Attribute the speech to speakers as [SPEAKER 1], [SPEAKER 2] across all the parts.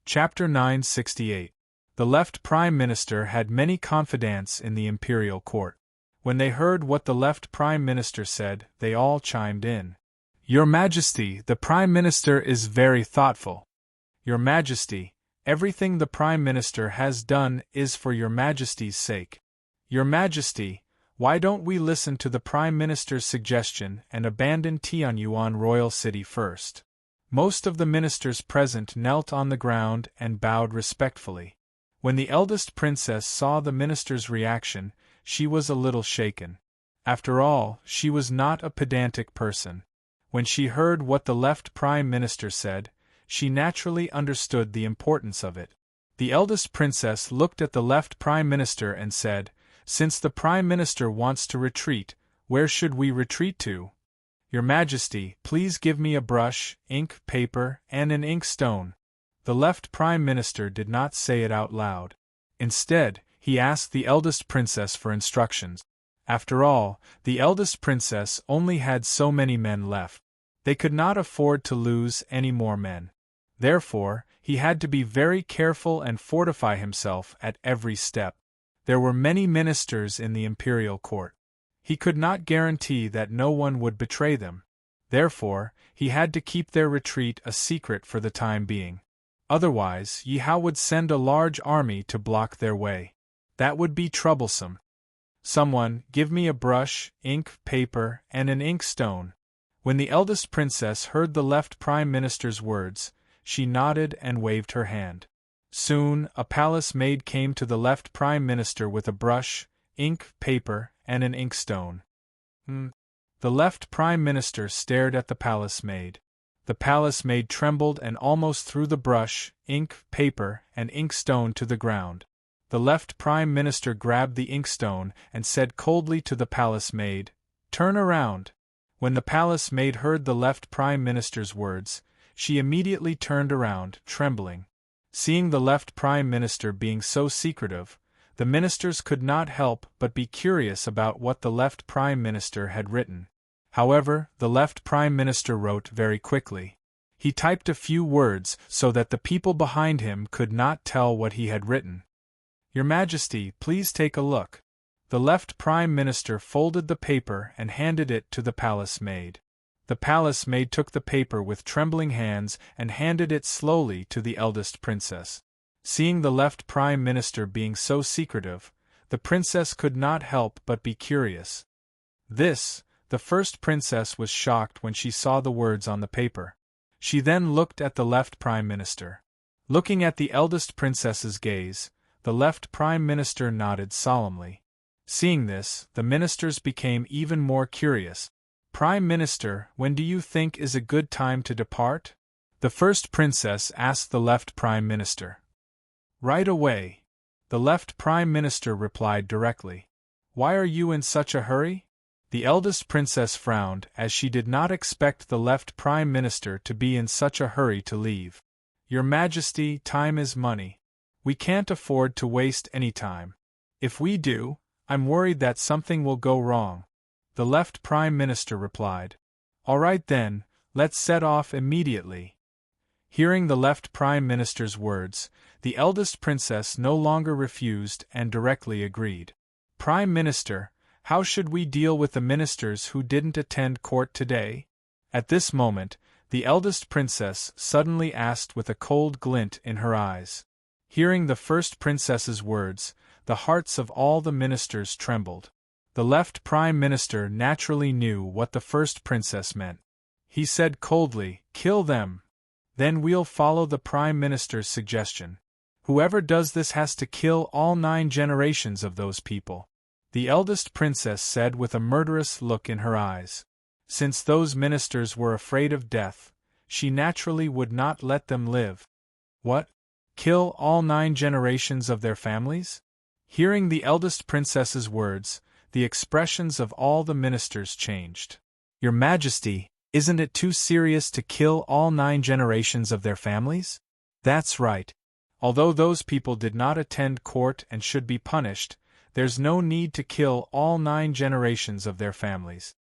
[SPEAKER 1] Chapter 968. The left Prime Minister had many confidants in the imperial court. When they heard what the left Prime Minister said, they all chimed in. Your Majesty, the Prime Minister is very thoughtful. Your Majesty, everything the Prime Minister has done is for Your Majesty's sake. Your Majesty, why don't we listen to the Prime Minister's suggestion and abandon Tianyuan Royal City first? Most of the ministers present knelt on the ground and bowed respectfully. When the eldest princess saw the minister's reaction, she was a little shaken. After all, she was not a pedantic person. When she heard what the left Prime Minister said, she naturally understood the importance of it. The eldest princess looked at the left Prime Minister and said, "Since the Prime Minister wants to retreat, where should we retreat to? Your Majesty, please give me a brush, ink, paper, and an ink stone." The left Prime Minister did not say it out loud. Instead, he asked the eldest princess for instructions. After all, the eldest princess only had so many men left. They could not afford to lose any more men. Therefore, he had to be very careful and fortify himself at every step. There were many ministers in the imperial court. He could not guarantee that no one would betray them. Therefore, he had to keep their retreat a secret for the time being. Otherwise, Yi Hao would send a large army to block their way. That would be troublesome. Someone, give me a brush, ink, paper, and an ink stone. When the eldest princess heard the left Prime Minister's words, she nodded and waved her hand. Soon, a palace maid came to the left Prime Minister with a brush, ink, paper, and an ink stone. The left Prime Minister stared at the palace maid. The palace maid trembled and almost threw the brush, ink, paper, and ink stone to the ground. The left Prime Minister grabbed the inkstone and said coldly to the palace maid, "Turn around." When the palace maid heard the left Prime Minister's words, she immediately turned around, trembling. Seeing the left Prime Minister being so secretive, the ministers could not help but be curious about what the left Prime Minister had written. However, the left Prime Minister wrote very quickly. He typed a few words so that the people behind him could not tell what he had written. Your Majesty, please take a look. The left Prime Minister folded the paper and handed it to the palace maid. The palace maid took the paper with trembling hands and handed it slowly to the eldest princess. Seeing the left Prime Minister being so secretive, the princess could not help but be curious. The first princess was shocked when she saw the words on the paper. She then looked at the left Prime Minister. Looking at the eldest princess's gaze, the left Prime Minister nodded solemnly. Seeing this, the ministers became even more curious. "Prime Minister, when do you think is a good time to depart?" The first princess asked the left Prime Minister. "Right away." The left Prime Minister replied directly. "Why are you in such a hurry?" The eldest princess frowned as she did not expect the left Prime Minister to be in such a hurry to leave. "Your Majesty, time is money. We can't afford to waste any time. If we do, I'm worried that something will go wrong." The left Prime Minister replied. "All right then, let's set off immediately." Hearing the left Prime Minister's words, the eldest princess no longer refused and directly agreed. "Prime Minister, how should we deal with the ministers who didn't attend court today?" At this moment, the eldest princess suddenly asked with a cold glint in her eyes. Hearing the first princess's words, the hearts of all the ministers trembled. The left Prime Minister naturally knew what the first princess meant. He said coldly, "Kill them. Then we'll follow the Prime Minister's suggestion. Whoever does this has to kill all 9 generations of those people." The eldest princess said with a murderous look in her eyes. Since those ministers were afraid of death, she naturally would not let them live. What? Kill all 9 generations of their families? Hearing the eldest princess's words, the expressions of all the ministers changed. "Your Majesty, isn't it too serious to kill all 9 generations of their families?" "That's right. Although those people did not attend court and should be punished, there's no need to kill all 9 generations of their families.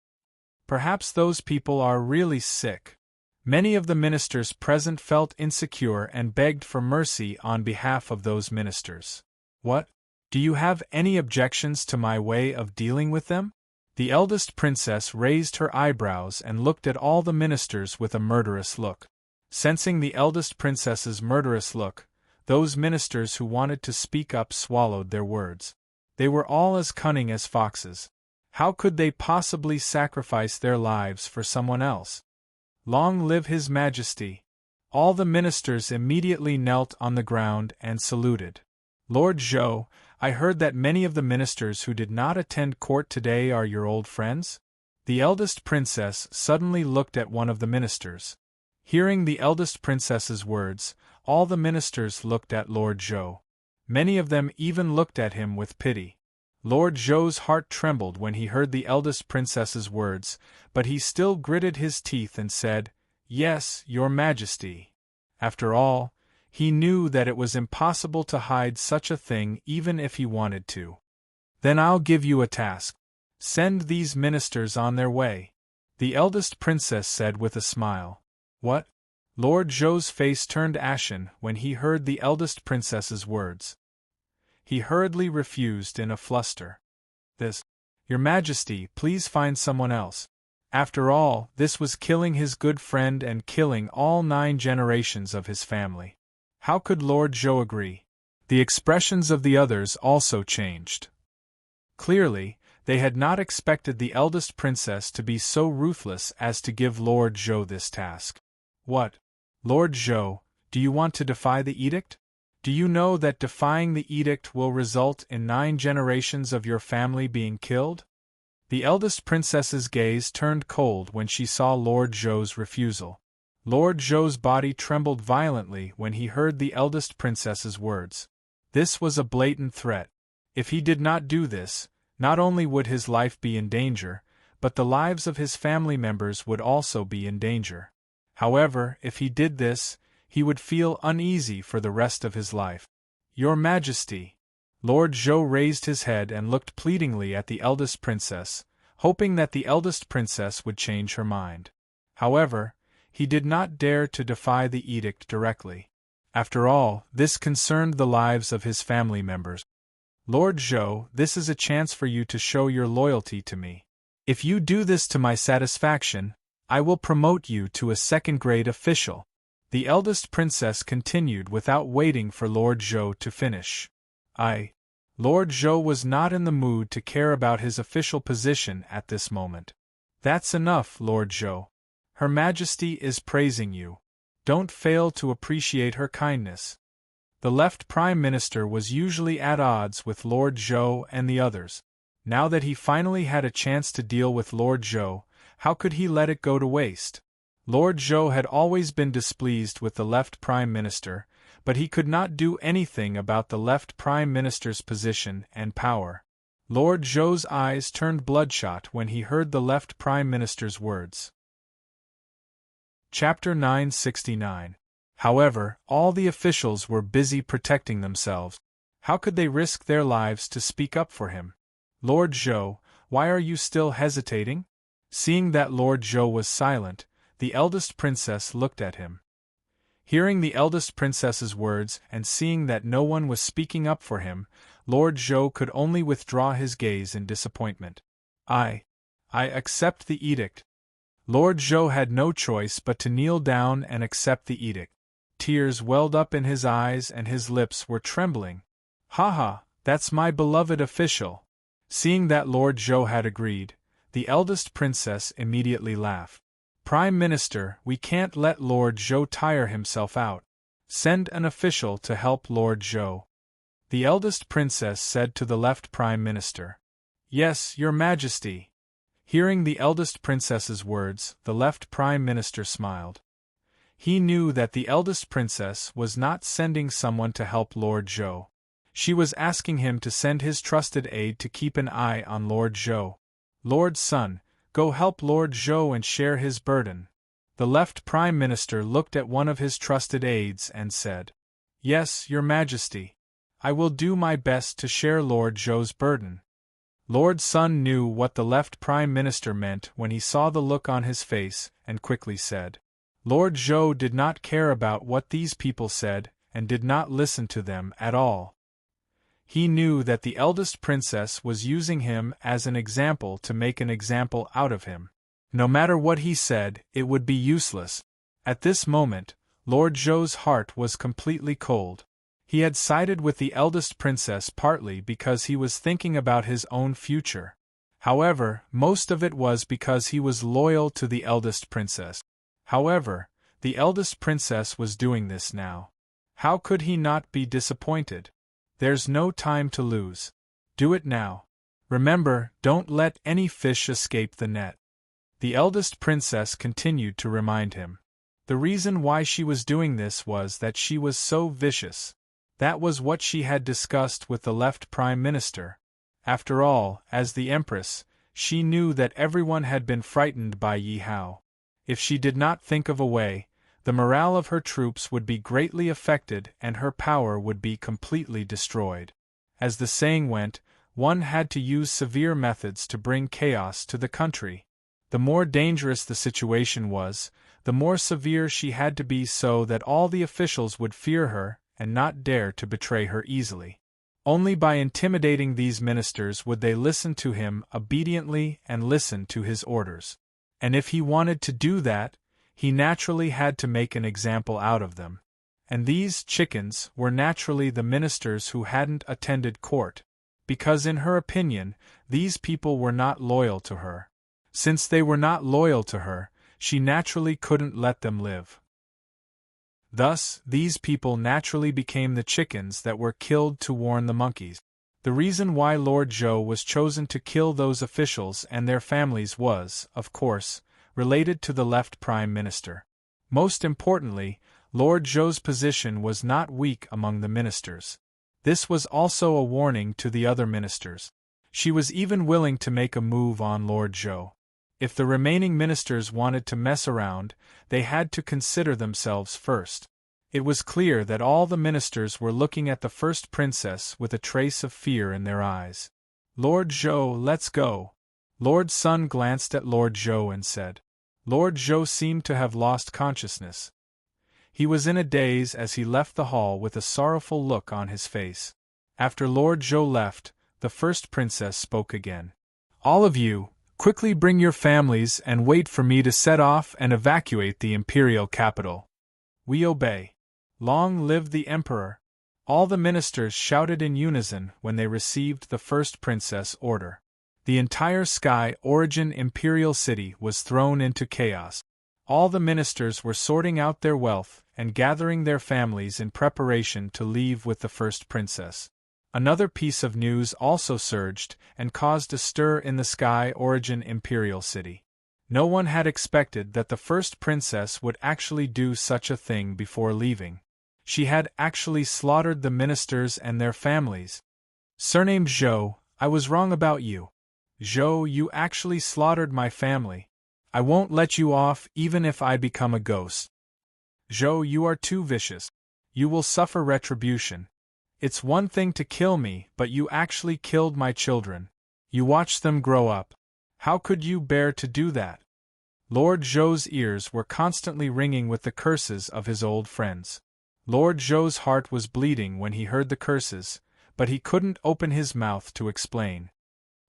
[SPEAKER 1] Perhaps those people are really sick. Many of the ministers present felt insecure and begged for mercy on behalf of those ministers. What? Do you have any objections to my way of dealing with them? The eldest princess raised her eyebrows and looked at all the ministers with a murderous look. Sensing the eldest princess's murderous look, those ministers who wanted to speak up swallowed their words. They were all as cunning as foxes. How could they possibly sacrifice their lives for someone else? Long live His Majesty! All the ministers immediately knelt on the ground and saluted. Lord Zhou, I heard that many of the ministers who did not attend court today are your old friends? The eldest princess suddenly looked at one of the ministers. Hearing the eldest princess's words, all the ministers looked at Lord Zhou. Many of them even looked at him with pity. Lord Zhou's heart trembled when he heard the eldest princess's words, but he still gritted his teeth and said, "Yes, Your Majesty." After all, he knew that it was impossible to hide such a thing even if he wanted to. Then I'll give you a task. Send these ministers on their way, the eldest princess said with a smile. What? Lord Zhou's face turned ashen when he heard the eldest princess's words. He hurriedly refused in a fluster. Your Majesty, please find someone else. After all, this was killing his good friend and killing all 9 generations of his family. How could Lord Zhou agree? The expressions of the others also changed. Clearly, they had not expected the eldest princess to be so ruthless as to give Lord Zhou this task. What? Lord Zhou, do you want to defy the edict? Do you know that defying the edict will result in 9 generations of your family being killed? The eldest princess's gaze turned cold when she saw Lord Zhou's refusal. Lord Zhou's body trembled violently when he heard the eldest princess's words. This was a blatant threat. If he did not do this, not only would his life be in danger, but the lives of his family members would also be in danger. However, if he did this, he would feel uneasy for the rest of his life. Your Majesty! Lord Zhou raised his head and looked pleadingly at the eldest princess, hoping that the eldest princess would change her mind. However, he did not dare to defy the edict directly. After all, this concerned the lives of his family members. Lord Zhou, this is a chance for you to show your loyalty to me. If you do this to my satisfaction, I will promote you to a second-grade official. The eldest princess continued without waiting for Lord Zhou to finish. Lord Zhou was not in the mood to care about his official position at this moment. That's enough, Lord Zhou. Her Majesty is praising you. Don't fail to appreciate her kindness. The left Prime Minister was usually at odds with Lord Zhou and the others. Now that he finally had a chance to deal with Lord Zhou, how could he let it go to waste? Lord Zhou had always been displeased with the left Prime Minister, but he could not do anything about the left Prime Minister's position and power. Lord Zhou's eyes turned bloodshot when he heard the left Prime Minister's words. Chapter 969. However, all the officials were busy protecting themselves. How could they risk their lives to speak up for him? Lord Zhou, why are you still hesitating? Seeing that Lord Zhou was silent, the eldest princess looked at him. Hearing the eldest princess's words and seeing that no one was speaking up for him, Lord Zhou could only withdraw his gaze in disappointment. I accept the edict. Lord Zhou had no choice but to kneel down and accept the edict. Tears welled up in his eyes and his lips were trembling. "Haha, that's my beloved official." Seeing that Lord Zhou had agreed, the eldest princess immediately laughed. "Prime Minister, we can't let Lord Zhou tire himself out. Send an official to help Lord Zhou." The eldest princess said to the left Prime Minister. "Yes, Your Majesty." Hearing the eldest princess's words, the left Prime Minister smiled. He knew that the eldest princess was not sending someone to help Lord Zhou. She was asking him to send his trusted aide to keep an eye on Lord Zhou. "Lord Sun, go help Lord Zhou and share his burden." The left Prime Minister looked at one of his trusted aides and said, "Yes, Your Majesty. I will do my best to share Lord Zhou's burden." Lord Sun knew what the left Prime Minister meant when he saw the look on his face and quickly said, Lord Zhou did not care about what these people said, and did not listen to them at all. He knew that the eldest princess was using him as an example to make an example out of him. No matter what he said, it would be useless. At this moment, Lord Zhou's heart was completely cold. He had sided with the eldest princess partly because he was thinking about his own future. However, most of it was because he was loyal to the eldest princess. However, the eldest princess was doing this now. How could he not be disappointed? There's no time to lose. Do it now. Remember, don't let any fish escape the net. The eldest princess continued to remind him. The reason why she was doing this was that she was so vicious. That was what she had discussed with the left Prime Minister. After all, as the Empress, she knew that everyone had been frightened by Yi Hao. If she did not think of a way, the morale of her troops would be greatly affected and her power would be completely destroyed. As the saying went, one had to use severe methods to bring chaos to the country. The more dangerous the situation was, the more severe she had to be so that all the officials would fear her and not dare to betray her easily. Only by intimidating these ministers would they listen to him obediently and listen to his orders. And if he wanted to do that, he naturally had to make an example out of them. And these chickens were naturally the ministers who hadn't attended court, because in her opinion, these people were not loyal to her. Since they were not loyal to her, she naturally couldn't let them live. Thus, these people naturally became the chickens that were killed to warn the monkeys. The reason why Lord Zhou was chosen to kill those officials and their families was, of course, related to the left Prime Minister. Most importantly, Lord Zhou's position was not weak among the ministers. This was also a warning to the other ministers. She was even willing to make a move on Lord Zhou. If the remaining ministers wanted to mess around, they had to consider themselves first. It was clear that all the ministers were looking at the first princess with a trace of fear in their eyes. Lord Zhou, let's go. Lord Sun glanced at Lord Zhou and said. Lord Zhou seemed to have lost consciousness. He was in a daze as he left the hall with a sorrowful look on his face. After Lord Zhou left, the first princess spoke again. All of you, quickly bring your families and wait for me to set off and evacuate the imperial capital. We obey. Long live the Emperor! All the ministers shouted in unison when they received the first princess' order. The entire Sky Origin Imperial City was thrown into chaos. All the ministers were sorting out their wealth and gathering their families in preparation to leave with the first princess. Another piece of news also surged and caused a stir in the Sky Origin Imperial City. No one had expected that the first princess would actually do such a thing before leaving. She had actually slaughtered the ministers and their families. Surnamed Zhou, I was wrong about you. Zhou, you actually slaughtered my family. I won't let you off even if I become a ghost. Zhou, you are too vicious. You will suffer retribution. It's one thing to kill me, but you actually killed my children. You watched them grow up. How could you bear to do that? Lord Zhou's ears were constantly ringing with the curses of his old friends. Lord Zhou's heart was bleeding when he heard the curses, but he couldn't open his mouth to explain.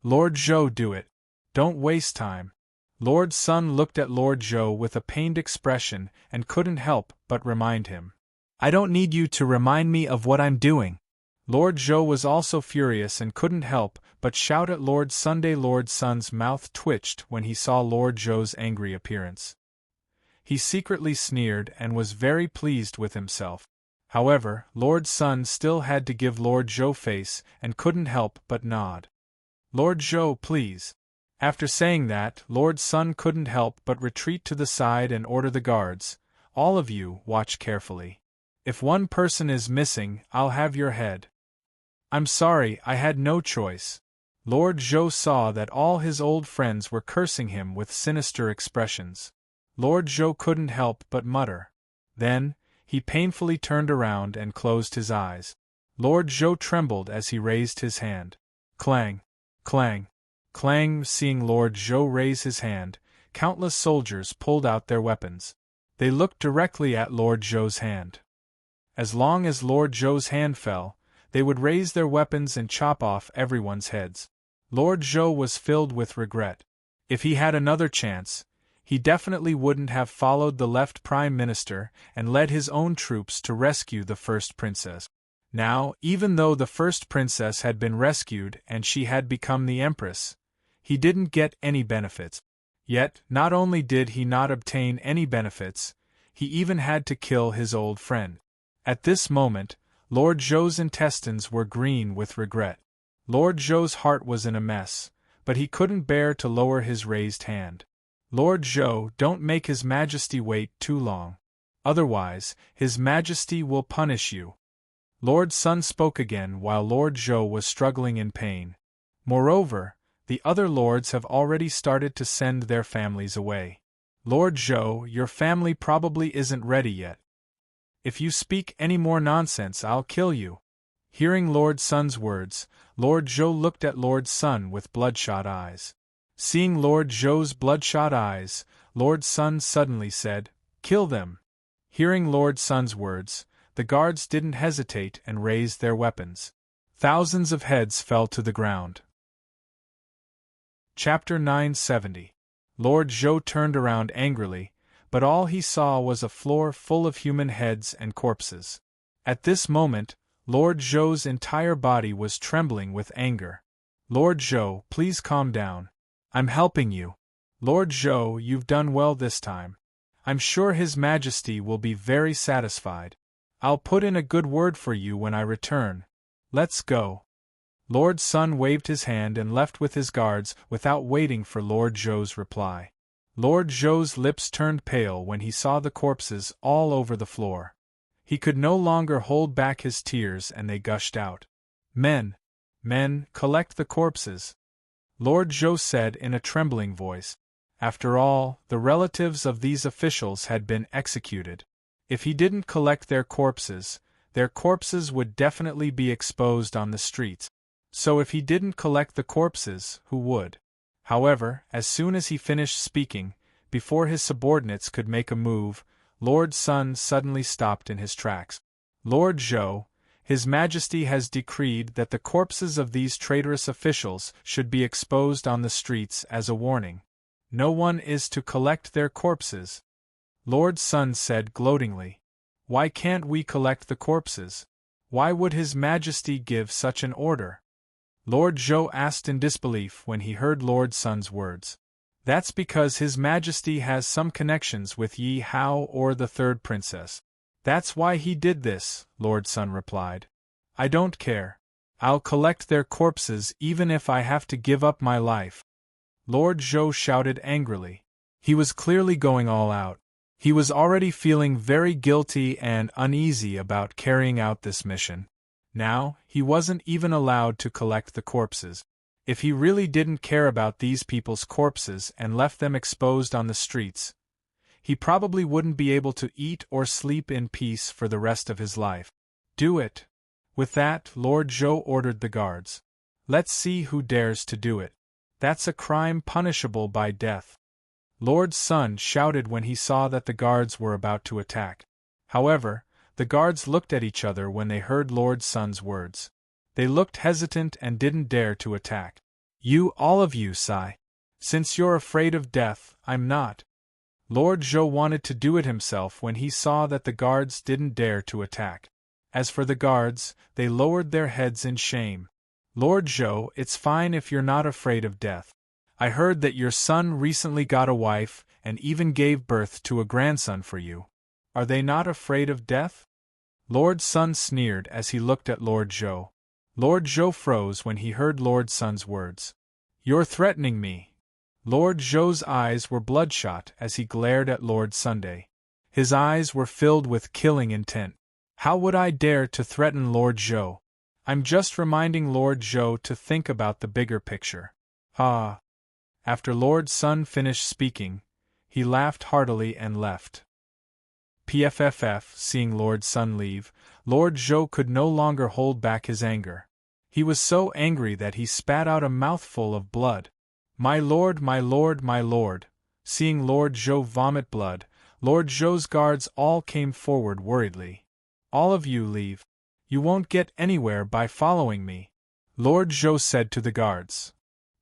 [SPEAKER 1] Lord Zhou, do it. Don't waste time. Lord Sun looked at Lord Zhou with a pained expression and couldn't help but remind him. I don't need you to remind me of what I'm doing. Lord Zhou was also furious and couldn't help but shout at Lord Sunday. Lord Sun's mouth twitched when he saw Lord Zhou's angry appearance. He secretly sneered and was very pleased with himself. However, Lord Sun still had to give Lord Zhou face and couldn't help but nod. Lord Zhou, please. After saying that, Lord Sun couldn't help but retreat to the side and order the guards. All of you, watch carefully. If one person is missing, I'll have your head. I'm sorry, I had no choice. Lord Zhou saw that all his old friends were cursing him with sinister expressions. Lord Zhou couldn't help but mutter. Then, he painfully turned around and closed his eyes. Lord Zhou trembled as he raised his hand. Clang! Clang! Clang! Seeing Lord Zhou raise his hand, countless soldiers pulled out their weapons. They looked directly at Lord Zhou's hand. As long as Lord Zhou's hand fell, they would raise their weapons and chop off everyone's heads. Lord Zhou was filled with regret. If he had another chance, he definitely wouldn't have followed the left Prime Minister and led his own troops to rescue the first princess. Now, even though the first princess had been rescued and she had become the Empress, he didn't get any benefits. Yet, not only did he not obtain any benefits, he even had to kill his old friend. At this moment, Lord Zhou's intestines were green with regret. Lord Zhou's heart was in a mess, but he couldn't bear to lower his raised hand. Lord Zhou, don't make His Majesty wait too long. Otherwise, His Majesty will punish you. Lord Sun spoke again while Lord Zhou was struggling in pain. Moreover, the other lords have already started to send their families away. Lord Zhou, your family probably isn't ready yet. If you speak any more nonsense, I'll kill you. Hearing Lord Sun's words, Lord Zhou looked at Lord Sun with bloodshot eyes. Seeing Lord Zhou's bloodshot eyes, Lord Sun suddenly said, "Kill them." Hearing Lord Sun's words, the guards didn't hesitate and raised their weapons. Thousands of heads fell to the ground. Chapter 970. Lord Zhou turned around angrily, but all he saw was a floor full of human heads and corpses. At this moment, Lord Zhou's entire body was trembling with anger. "Lord Zhou, please calm down. I'm helping you. Lord Zhou, you've done well this time. I'm sure His Majesty will be very satisfied. I'll put in a good word for you when I return. Let's go." Lord Sun waved his hand and left with his guards without waiting for Lord Zhou's reply. Lord Zhou's lips turned pale when he saw the corpses all over the floor. He could no longer hold back his tears and they gushed out. Men, collect the corpses," Lord Zhou said in a trembling voice. After all, the relatives of these officials had been executed. If he didn't collect their corpses would definitely be exposed on the streets. So if he didn't collect the corpses, who would? However, as soon as he finished speaking, before his subordinates could make a move, Lord Sun suddenly stopped in his tracks. "Lord Zhou, His Majesty has decreed that the corpses of these traitorous officials should be exposed on the streets as a warning. No one is to collect their corpses," Lord Sun said gloatingly. "Why can't we collect the corpses? Why would His Majesty give such an order?" Lord Zhou asked in disbelief when he heard Lord Sun's words. "That's because His Majesty has some connections with Yi Hao or the third princess. That's why he did this," Lord Sun replied. "I don't care. I'll collect their corpses even if I have to give up my life," Lord Zhou shouted angrily. He was clearly going all out. He was already feeling very guilty and uneasy about carrying out this mission. Now, he wasn't even allowed to collect the corpses. If he really didn't care about these people's corpses and left them exposed on the streets, he probably wouldn't be able to eat or sleep in peace for the rest of his life. "Do it." With that, Lord Zhou ordered the guards. "Let's see who dares to do it. That's a crime punishable by death," Lord Sun shouted when he saw that the guards were about to attack. However, the guards looked at each other when they heard Lord Sun's words. They looked hesitant and didn't dare to attack. All of you, sigh. Since you're afraid of death, I'm not." Lord Zhou wanted to do it himself when he saw that the guards didn't dare to attack. As for the guards, they lowered their heads in shame. "Lord Zhou, it's fine if you're not afraid of death. I heard that your son recently got a wife and even gave birth to a grandson for you. Are they not afraid of death?" Lord Sun sneered as he looked at Lord Zhou. Lord Zhou froze when he heard Lord Sun's words. "You're threatening me." Lord Zhou's eyes were bloodshot as he glared at Lord Sunday. His eyes were filled with killing intent. "How would I dare to threaten Lord Zhou? I'm just reminding Lord Zhou to think about the bigger picture." "Ah." After Lord Sun finished speaking, he laughed heartily and left. Seeing Lord Sun leave, Lord Zhou could no longer hold back his anger. He was so angry that he spat out a mouthful of blood. "My lord, my lord, my lord!" Seeing Lord Zhou vomit blood, Lord Zhou's guards all came forward worriedly. "All of you leave. You won't get anywhere by following me," Lord Zhou said to the guards.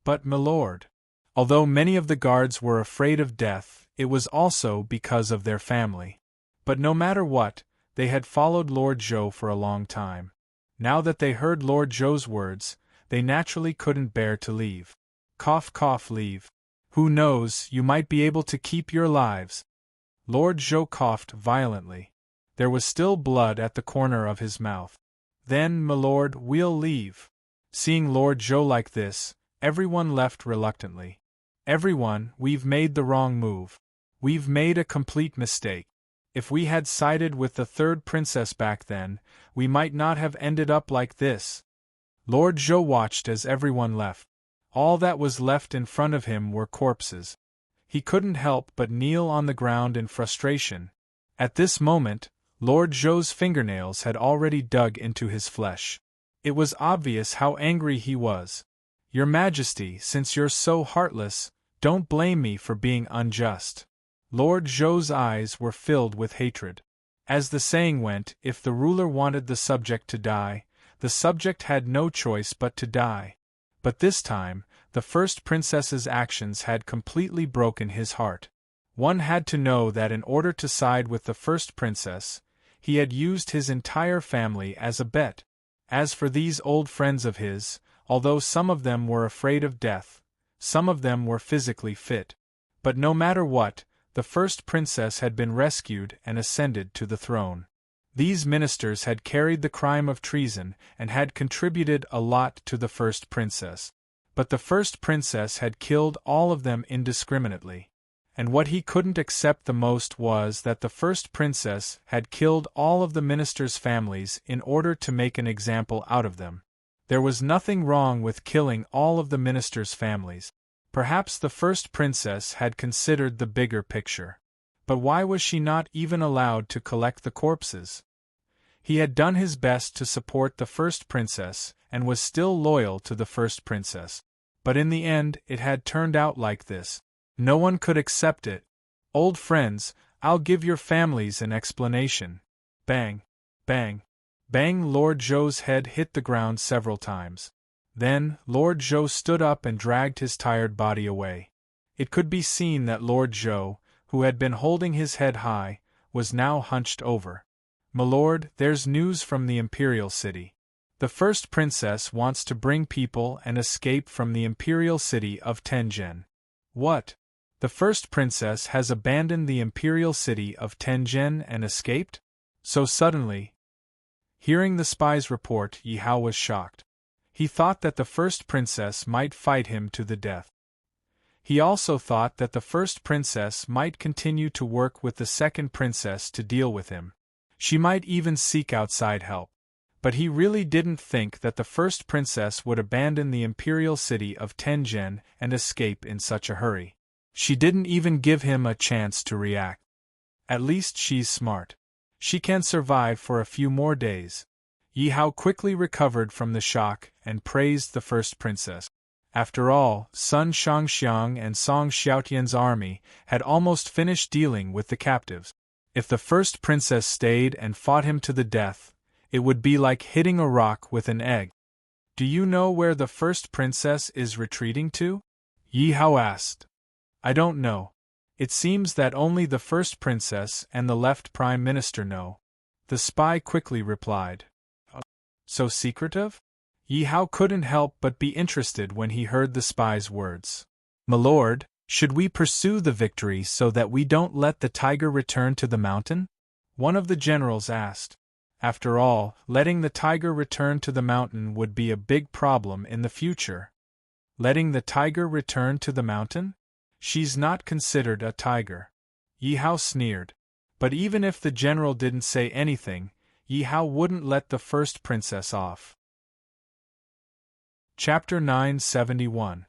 [SPEAKER 1] "But, milord," although many of the guards were afraid of death, it was also because of their family. But no matter what, they had followed Lord Zhou for a long time. Now that they heard Lord Zhou's words, they naturally couldn't bear to leave. Cough cough leave. Who knows, you might be able to keep your lives. Lord Zhou coughed violently. There was still blood at the corner of his mouth. "Then, milord, we'll leave." Seeing Lord Zhou like this, everyone left reluctantly. "Everyone, we've made the wrong move. We've made a complete mistake. If we had sided with the third princess back then, we might not have ended up like this." Lord Zhou watched as everyone left. All that was left in front of him were corpses. He couldn't help but kneel on the ground in frustration. At this moment, Lord Zhou's fingernails had already dug into his flesh. It was obvious how angry he was. "Your Majesty, since you're so heartless, don't blame me for being unjust." Lord Zhou's eyes were filled with hatred. As the saying went, if the ruler wanted the subject to die, the subject had no choice but to die. But this time, the first princess's actions had completely broken his heart. One had to know that in order to side with the first princess, he had used his entire family as a bet. As for these old friends of his, although some of them were afraid of death, some of them were physically fit. But no matter what, the first princess had been rescued and ascended to the throne. These ministers had carried the crime of treason and had contributed a lot to the first princess. But the first princess had killed all of them indiscriminately. And what he couldn't accept the most was that the first princess had killed all of the ministers' families in order to make an example out of them. There was nothing wrong with killing all of the ministers' families. Perhaps the first princess had considered the bigger picture. But why was she not even allowed to collect the corpses? He had done his best to support the first princess and was still loyal to the first princess. But in the end, it had turned out like this. No one could accept it. "Old friends, I'll give your families an explanation." Bang! Bang! Bang! Lord Zhou's head hit the ground several times. Then, Lord Zhou stood up and dragged his tired body away. It could be seen that Lord Zhou, who had been holding his head high, was now hunched over. "Milord, there's news from the Imperial City. The first princess wants to bring people and escape from the Imperial City of Tengen." "What? The first princess has abandoned the Imperial City of Tengen and escaped? So suddenly?" Hearing the spy's report, Yi Hao was shocked. He thought that the first princess might fight him to the death. He also thought that the first princess might continue to work with the second princess to deal with him. She might even seek outside help. But he really didn't think that the first princess would abandon the Imperial City of Tengen and escape in such a hurry. She didn't even give him a chance to react. At least she's smart. She can survive for a few more days. Yi Hao quickly recovered from the shock and praised the first princess. After all, Sun Shangxiang and Song Xiaotian's army had almost finished dealing with the captives. If the first princess stayed and fought him to the death, it would be like hitting a rock with an egg. "Do you know where the first princess is retreating to?" Yi Hao asked. "I don't know. It seems that only the first princess and the left prime minister know," the spy quickly replied. "So secretive?" Yi Hao couldn't help but be interested when he heard the spy's words. "Milord, should we pursue the victory so that we don't let the tiger return to the mountain?" one of the generals asked. After all, letting the tiger return to the mountain would be a big problem in the future. Letting the tiger return to the mountain? She's not considered a tiger. Yi Hao sneered. But even if the general didn't say anything, Yi Hao wouldn't let the first princess off. Chapter 971.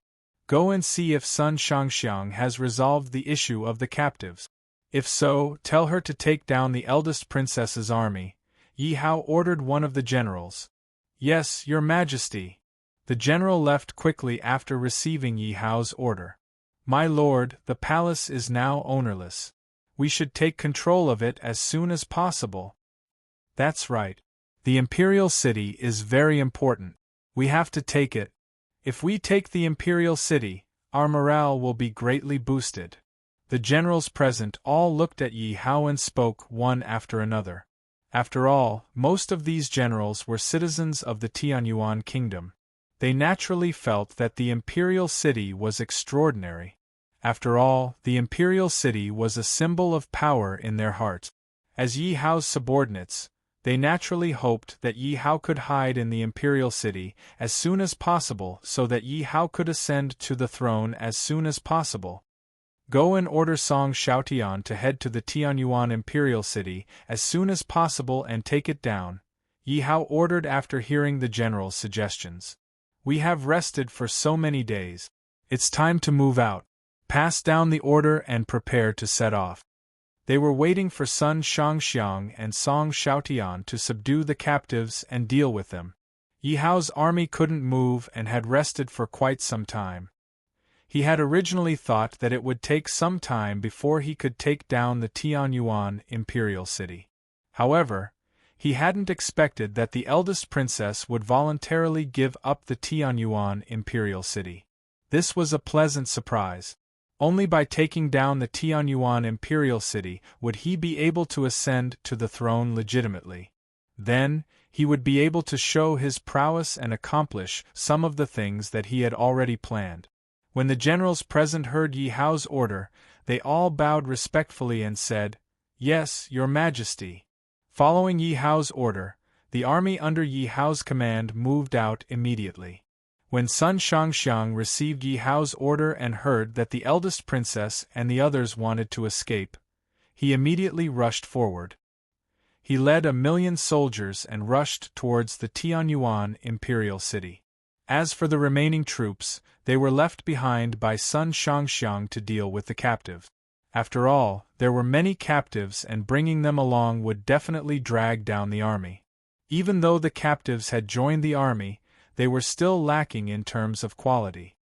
[SPEAKER 1] Go and see if Sun Shangxiang has resolved the issue of the captives. If so, tell her to take down the eldest princess's army, Yi Hao ordered one of the generals. "Yes, Your Majesty." The general left quickly after receiving Yi Hao's order. "My lord, the palace is now ownerless. We should take control of it as soon as possible. That's right. The imperial city is very important. We have to take it. If we take the imperial city, our morale will be greatly boosted. The generals present all looked at Yi Hao and spoke one after another. After all, most of these generals were citizens of the Tianyuan kingdom. They naturally felt that the imperial city was extraordinary. After all, the imperial city was a symbol of power in their hearts. As Yi Hao's subordinates, they naturally hoped that Yi Hao could hide in the imperial city as soon as possible so that Yi Hao could ascend to the throne as soon as possible. Go and order Song Xiaotian to head to the Tianyuan imperial city as soon as possible and take it down, Yi Hao ordered after hearing the general's suggestions. We have rested for so many days. It's time to move out. Pass down the order and prepare to set off. They were waiting for Sun Shangxiang and Song Xiaotian to subdue the captives and deal with them. Yi Hao's army couldn't move and had rested for quite some time. He had originally thought that it would take some time before he could take down the Tianyuan imperial city. However, he hadn't expected that the eldest princess would voluntarily give up the Tianyuan imperial city. This was a pleasant surprise. Only by taking down the Tianyuan imperial city would he be able to ascend to the throne legitimately. Then, he would be able to show his prowess and accomplish some of the things that he had already planned. When the generals present heard Yi Hao's order, they all bowed respectfully and said, "Yes, Your Majesty." Following Yi Hao's order, the army under Yi Hao's command moved out immediately. When Sun Shangxiang received Yi Hao's order and heard that the eldest princess and the others wanted to escape, he immediately rushed forward. He led 1,000,000 soldiers and rushed towards the Tianyuan imperial city. As for the remaining troops, they were left behind by Sun Shangxiang to deal with the captives. After all, there were many captives and bringing them along would definitely drag down the army. Even though the captives had joined the army, they were still lacking in terms of quality.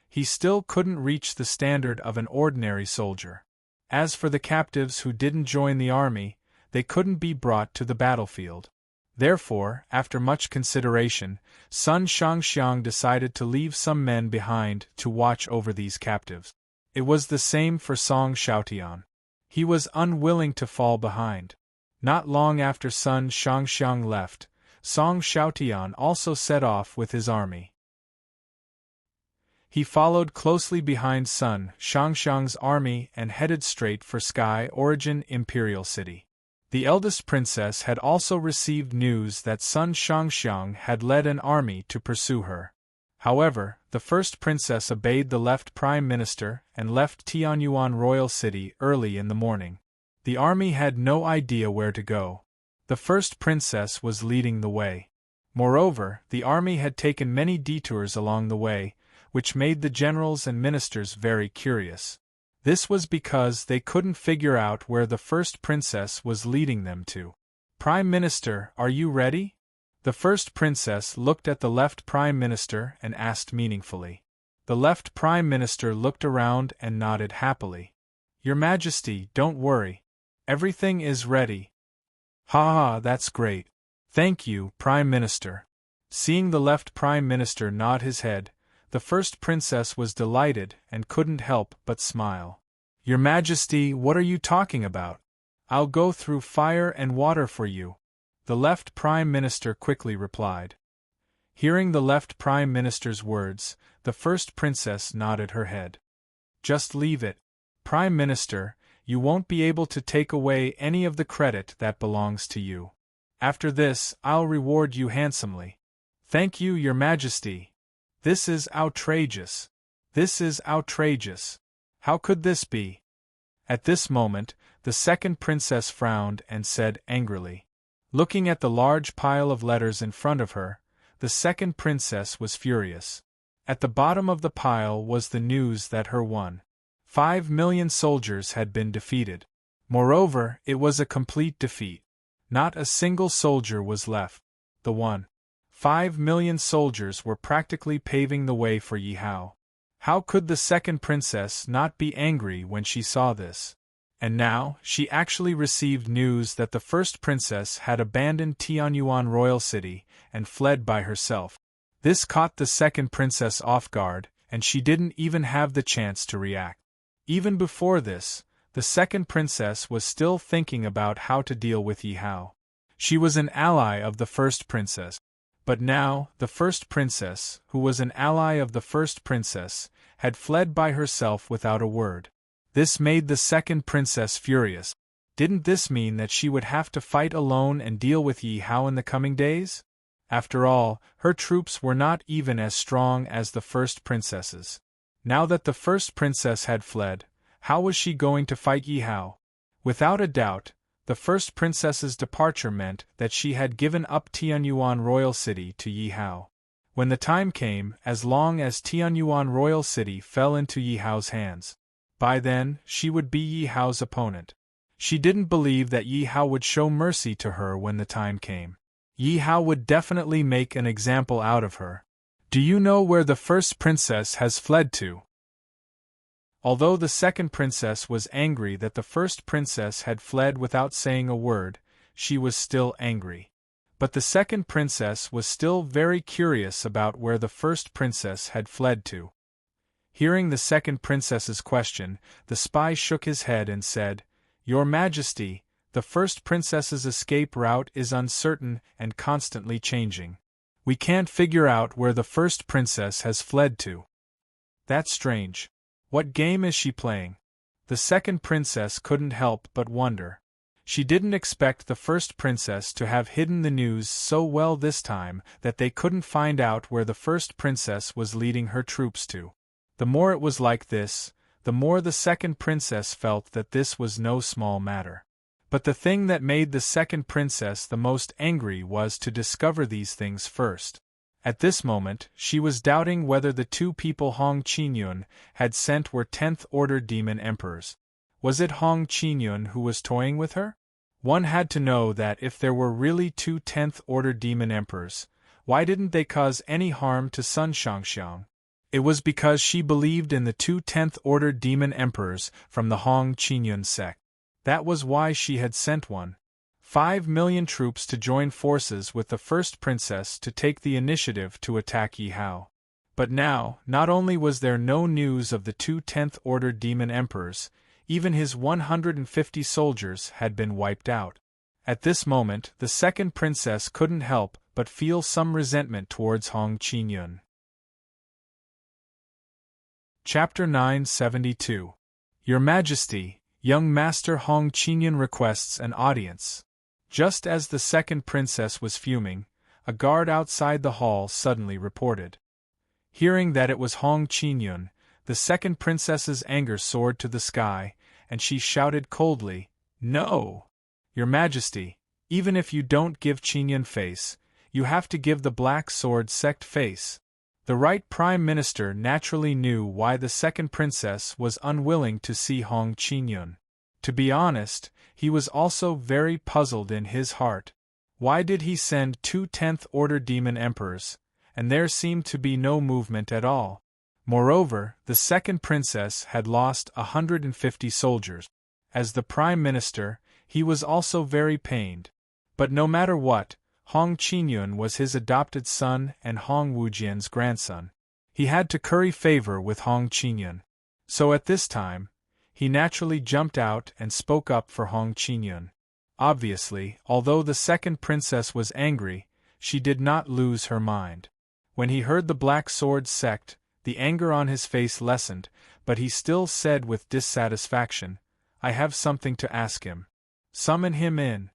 [SPEAKER 1] He still couldn't reach the standard of an ordinary soldier. As for the captives who didn't join the army, they couldn't be brought to the battlefield. Therefore, after much consideration, Sun Shangxiang decided to leave some men behind to watch over these captives. It was the same for Song Xiaotian. He was unwilling to fall behind. Not long after Sun Shangxiang left, Song Xiaotian also set off with his army. He followed closely behind Sun Shangxiang's army and headed straight for Sky Origin Imperial City. The eldest princess had also received news that Sun Shangxiang had led an army to pursue her. However, the first princess obeyed the left prime minister and left Tianyuan royal city early in the morning. The army had no idea where to go. The first princess was leading the way. Moreover, the army had taken many detours along the way, which made the generals and ministers very curious. This was because they couldn't figure out where the first princess was leading them to. "Prime Minister, are you ready?" The first princess looked at the left prime minister and asked meaningfully. The left prime minister looked around and nodded happily. "Your Majesty, don't worry. Everything is ready." "Ha ha, that's great. Thank you, Prime Minister." Seeing the left prime minister nod his head, the first princess was delighted and couldn't help but smile. "Your Majesty, what are you talking about? I'll go through fire and water for you," the left prime minister quickly replied. Hearing the left prime minister's words, the first princess nodded her head. "Just leave it, Prime Minister, you won't be able to take away any of the credit that belongs to you. After this, I'll reward you handsomely." "Thank you, Your Majesty. This is outrageous. This is outrageous. How could this be?" At this moment, the second princess frowned and said angrily. Looking at the large pile of letters in front of her, the second princess was furious. At the bottom of the pile was the news that her 1.5 million soldiers had been defeated. Moreover, it was a complete defeat. Not a single soldier was left. The 1.5 million soldiers were practically paving the way for Yi Hao. How could the second princess not be angry when she saw this? And now, she actually received news that the first princess had abandoned Tianyuan royal city and fled by herself. This caught the second princess off guard, and she didn't even have the chance to react. Even before this, the second princess was still thinking about how to deal with Yi Hao. She was an ally of the first princess. But now, the first princess, who was an ally of the first princess, had fled by herself without a word. This made the second princess furious. Didn't this mean that she would have to fight alone and deal with Yi Hao in the coming days? After all, her troops were not even as strong as the first princess's. Now that the first princess had fled, how was she going to fight Yi Hao? Without a doubt, the first princess's departure meant that she had given up Tianyuan royal city to Yi Hao. When the time came, as long as Tianyuan royal city fell into Yi Hao's hands, by then, she would be Yi Hao's opponent. She didn't believe that Yi Hao would show mercy to her when the time came. Yi Hao would definitely make an example out of her. Do you know where the first princess has fled to? Although the second princess was angry that the first princess had fled without saying a word, she was still angry. But the second princess was still very curious about where the first princess had fled to. Hearing the second princess's question, the spy shook his head and said, "Your Majesty, the first princess's escape route is uncertain and constantly changing. We can't figure out where the first princess has fled to." "That's strange. What game is she playing?" The second princess couldn't help but wonder. She didn't expect the first princess to have hidden the news so well this time that they couldn't find out where the first princess was leading her troops to. The more it was like this, the more the second princess felt that this was no small matter. But the thing that made the second princess the most angry was to discover these things first. At this moment, she was doubting whether the two people Hong Qinyun had sent were 10th Order Demon Emperors. Was it Hong Qinyun who was toying with her? One had to know that if there were really two 10th Order Demon Emperors, why didn't they cause any harm to Sun Shangxiang? It was because she believed in the two 10th Order Demon Emperors from the Hong Qinyun sect. That was why she had sent 5 million troops to join forces with the first princess to take the initiative to attack Yi Hao. But now, not only was there no news of the two 10th Order Demon Emperors, even his 150 soldiers had been wiped out. At this moment, the second princess couldn't help but feel some resentment towards Hong Qinyun. Chapter 972. Your Majesty, young Master Hong Qinyun requests an audience. Just as the second princess was fuming, a guard outside the hall suddenly reported. Hearing that it was Hong Qinyun, the second princess's anger soared to the sky, and she shouted coldly, "No! Your Majesty, even if you don't give Qinyun face, you have to give the Black Sword sect face." The right Prime Minister naturally knew why the second princess was unwilling to see Hong Qinyun. To be honest, he was also very puzzled in his heart. Why did he send two 10th Order Demon Emperors, and there seemed to be no movement at all? Moreover, the second princess had lost 150 soldiers. As the Prime Minister, he was also very pained. But no matter what, Hong Qinyun was his adopted son and Hong Wujian's grandson. He had to curry favor with Hong Qinyun. So at this time, he naturally jumped out and spoke up for Hong Qinyun. Obviously, although the second princess was angry, she did not lose her mind. When he heard the Black Sword sect, the anger on his face lessened, but he still said with dissatisfaction, "I have something to ask him." "Summon him in."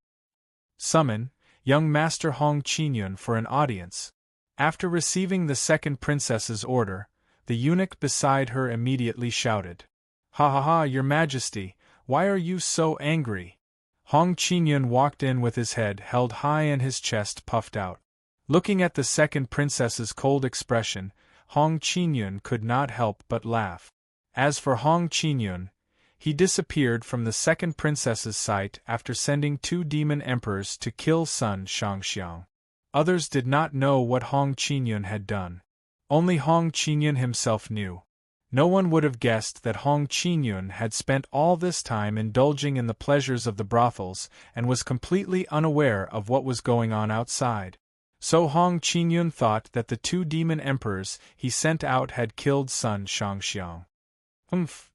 [SPEAKER 1] Summon young Master Hong Qinyun for an audience. After receiving the second princess's order, the eunuch beside her immediately shouted, "Ha ha ha, Your Majesty, why are you so angry?" Hong Qinyun walked in with his head held high and his chest puffed out. Looking at the second princess's cold expression, Hong Qinyun could not help but laugh. As for Hong Qinyun, he disappeared from the second princess's sight after sending two demon emperors to kill Sun Shangxiang. Others did not know what Hong Qinyun had done. Only Hong Qinyun himself knew. No one would have guessed that Hong Qinyun had spent all this time indulging in the pleasures of the brothels and was completely unaware of what was going on outside. So Hong Qinyun thought that the 2 demon emperors he sent out had killed Sun Shangxiang.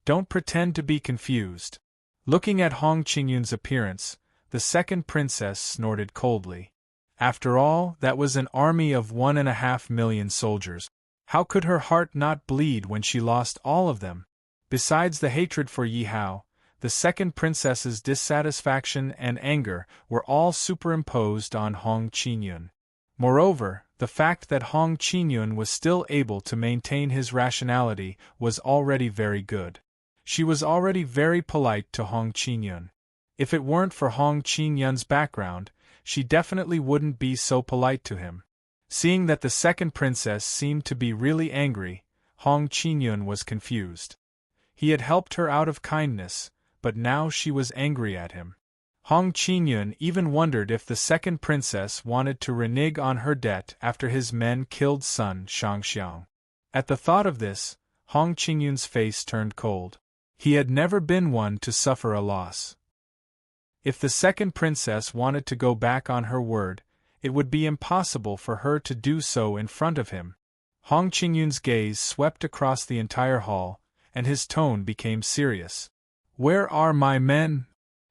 [SPEAKER 1] Don't pretend to be confused. Looking at Hong Qinyun's appearance, the second princess snorted coldly. After all, that was an army of 1.5 million soldiers. How could her heart not bleed when she lost all of them? Besides the hatred for Yi Hao, the second princess's dissatisfaction and anger were all superimposed on Hong Qinyun. Moreover, the fact that Hong Qinyun was still able to maintain his rationality was already very good. She was already very polite to Hong Qinyun. If it weren't for Hong Qinyun's background, she definitely wouldn't be so polite to him. Seeing that the second princess seemed to be really angry, Hong Qinyun was confused. He had helped her out of kindness, but now she was angry at him. Hong Qinyun even wondered if the second princess wanted to renege on her debt after his men killed Sun Shangxiang. At the thought of this, Hong Qinyun's face turned cold. He had never been one to suffer a loss. If the second princess wanted to go back on her word, it would be impossible for her to do so in front of him. Hong Qinyun's gaze swept across the entire hall, and his tone became serious. "Where are my men?"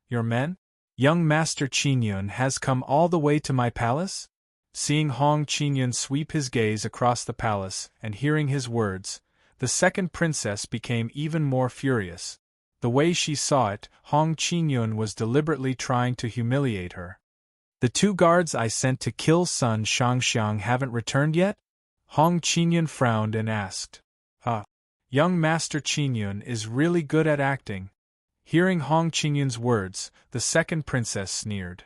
[SPEAKER 1] "Your men? Young Master Qinyun has come all the way to my palace?" Seeing Hong Qinyun sweep his gaze across the palace and hearing his words, the second princess became even more furious. The way she saw it, Hong Qinyun was deliberately trying to humiliate her. "The 2 guards I sent to kill Sun Shangxiang haven't returned yet?" Hong Qinyun frowned and asked. Young Master Qinyun is really good at acting." Hearing Hong Qinyun's words, the second princess sneered.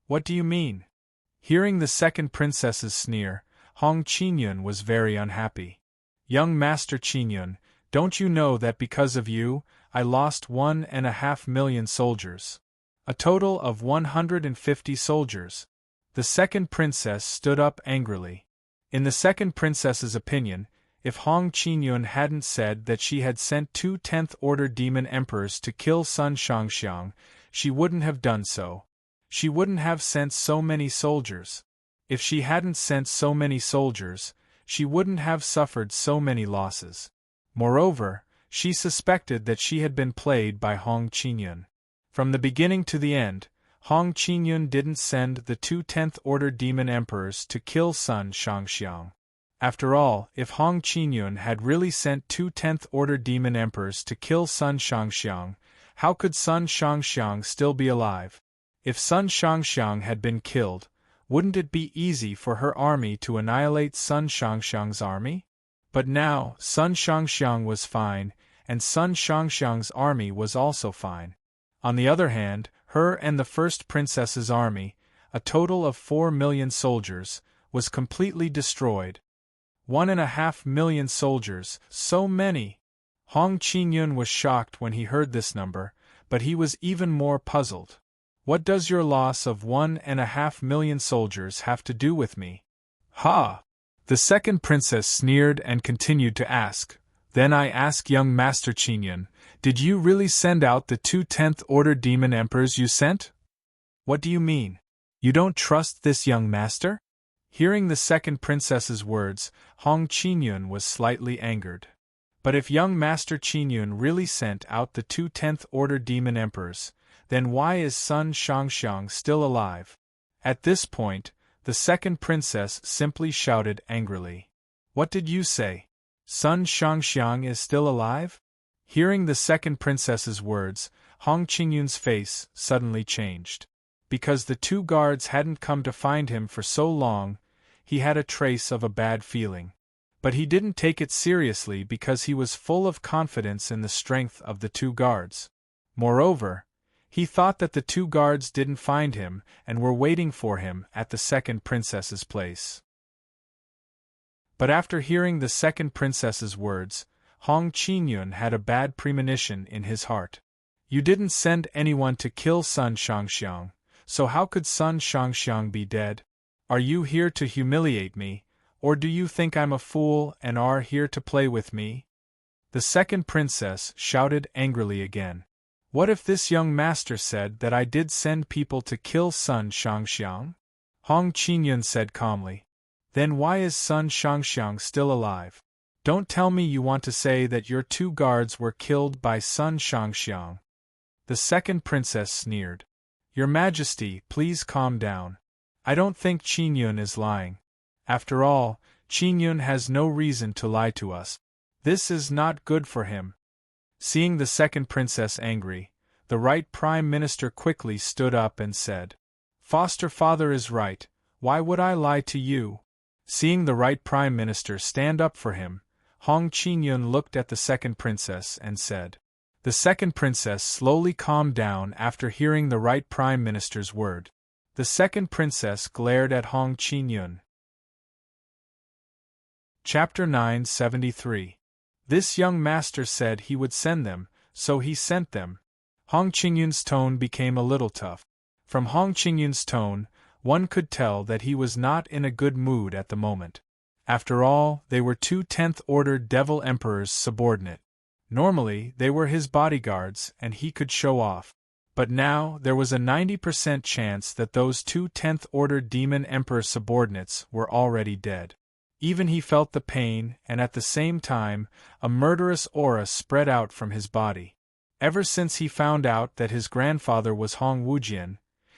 [SPEAKER 1] "What do you mean?" Hearing the second princess's sneer, Hong Qinyun was very unhappy. "Young Master Qinyun, don't you know that because of you, I lost 1.5 million soldiers? A total of 150 soldiers." The second princess stood up angrily. In the second princess's opinion, if Hong Qinyun hadn't said that she had sent 2 10th-order demon emperors to kill Sun Shangxiang, she wouldn't have done so. She wouldn't have sent so many soldiers. If she hadn't sent so many soldiers, she wouldn't have suffered so many losses. Moreover, she suspected that she had been played by Hong Qinyun. From the beginning to the end, Hong Qinyun didn't send the 2 10th-order demon emperors to kill Sun Shangxiang. After all, if Hong Qinyun had really sent 2 10th-order demon emperors to kill Sun Shangxiang, how could Sun Shangxiang still be alive? If Sun Shangxiang had been killed, wouldn't it be easy for her army to annihilate Sun Shangxiang's army? But now, Sun Shangxiang was fine, and Sun Shangxiang's army was also fine. On the other hand, her and the first princess's army, a total of 4 million soldiers, was completely destroyed. 1.5 million soldiers, so many! Hong Qinyun was shocked when he heard this number, but he was even more puzzled. "What does your loss of 1.5 million soldiers have to do with me?" "Ha!" The second princess sneered and continued to ask. "Then I ask young Master Qinyun, did you really send out the 2 10th-order demon emperors you sent?" "What do you mean? You don't trust this young master?" Hearing the second princess's words, Hong Qinyun was slightly angered. But if young Master Qinyun really sent out the 2 10th-order demon emperors, then why is Sun Shangxiang still alive? At this point, the second princess simply shouted angrily. "What did you say? Sun Shangxiang is still alive?" Hearing the second princess's words, Hong Qinyun's face suddenly changed. Because the 2 guards hadn't come to find him for so long, he had a trace of a bad feeling. But he didn't take it seriously because he was full of confidence in the strength of the 2 guards. Moreover, he thought that the 2 guards didn't find him and were waiting for him at the second princess's place. But after hearing the second princess's words, Hong Qinyun had a bad premonition in his heart. "You didn't send anyone to kill Sun Shangxiang. So how could Sun Shangxiang be dead? Are you here to humiliate me, or do you think I'm a fool and are here to play with me?" The second princess shouted angrily again. What if this young master said that I did send people to kill Sun Shangxiang? Hong Qingyun said calmly. Then why is Sun Shangxiang still alive? Don't tell me you want to say that your 2 guards were killed by Sun Shangxiang. The second princess sneered. Your Majesty, please calm down. I don't think Qingyun is lying. After all, Qingyun has no reason to lie to us. This is not good for him. Seeing the second princess angry, the right Prime Minister quickly stood up and said, Foster father is right, why would I lie to you? Seeing the right Prime Minister stand up for him, Hong Qingyun looked at the second princess and said. The second princess slowly calmed down after hearing the right Prime Minister's word. The second princess glared at Hong Qingyun. Chapter 973. This young master said he would send them, so he sent them. Hong Qingyun's tone became a little tough. From Hong Qingyun's tone, one could tell that he was not in a good mood at the moment. After all, they were 2 10th-order Devil Emperor's subordinate. Normally, they were his bodyguards and he could show off. But now, there was a 90% chance that those 2 10th-order Demon Emperor subordinates were already dead. Even he felt the pain, and at the same time, a murderous aura spread out from his body. Ever since he found out that his grandfather was Hong Wujian,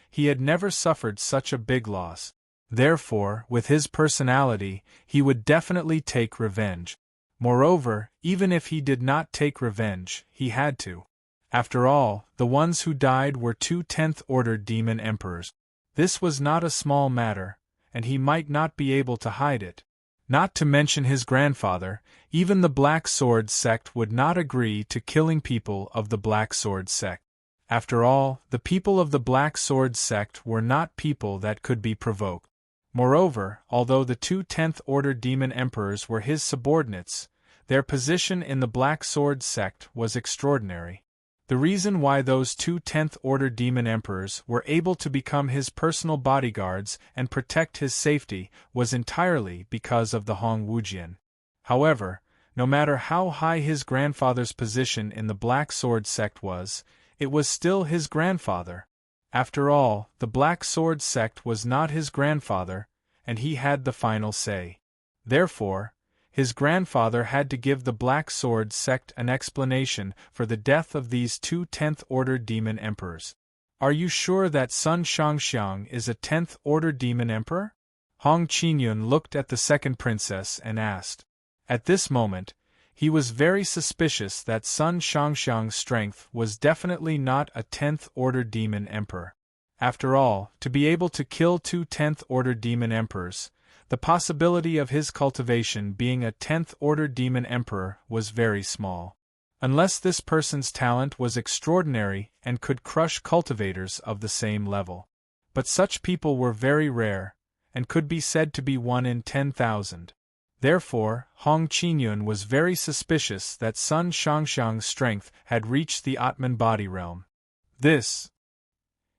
[SPEAKER 1] he had never suffered such a big loss. Therefore, with his personality, he would definitely take revenge. Moreover, even if he did not take revenge, he had to. After all, the ones who died were 2 10th-order Demon Emperors. This was not a small matter, and he might not be able to hide it. Not to mention his grandfather, even the Black Sword sect would not agree to killing people of the Black Sword sect. After all, the people of the Black Sword sect were not people that could be provoked. Moreover, although the 2 10th-order Demon Emperors were his subordinates, their position in the Black Sword sect was extraordinary. The reason why those 2 10th-order Demon Emperors were able to become his personal bodyguards and protect his safety was entirely because of the Hong Wujian. However, no matter how high his grandfather's position in the Black Sword sect was, it was still his grandfather. After all, the Black Sword sect was not his grandfather, and he had the final say. Therefore, his grandfather had to give the Black Sword sect an explanation for the death of these 2 10th-order Demon Emperors. Are you sure that Sun Shangxiang is a 10th-order Demon Emperor? Hong Qingyun looked at the second princess and asked. At this moment, he was very suspicious that Sun Shangxiang's strength was definitely not a 10th-order Demon Emperor. After all, to be able to kill 2 10th-order Demon Emperors, the possibility of his cultivation being a 10th-order Demon Emperor was very small. Unless this person's talent was extraordinary and could crush cultivators of the same level. But such people were very rare, and could be said to be 1 in 10,000. Therefore, Hong Qingyun was very suspicious that Sun Shangxiang's strength had reached the Atman body realm.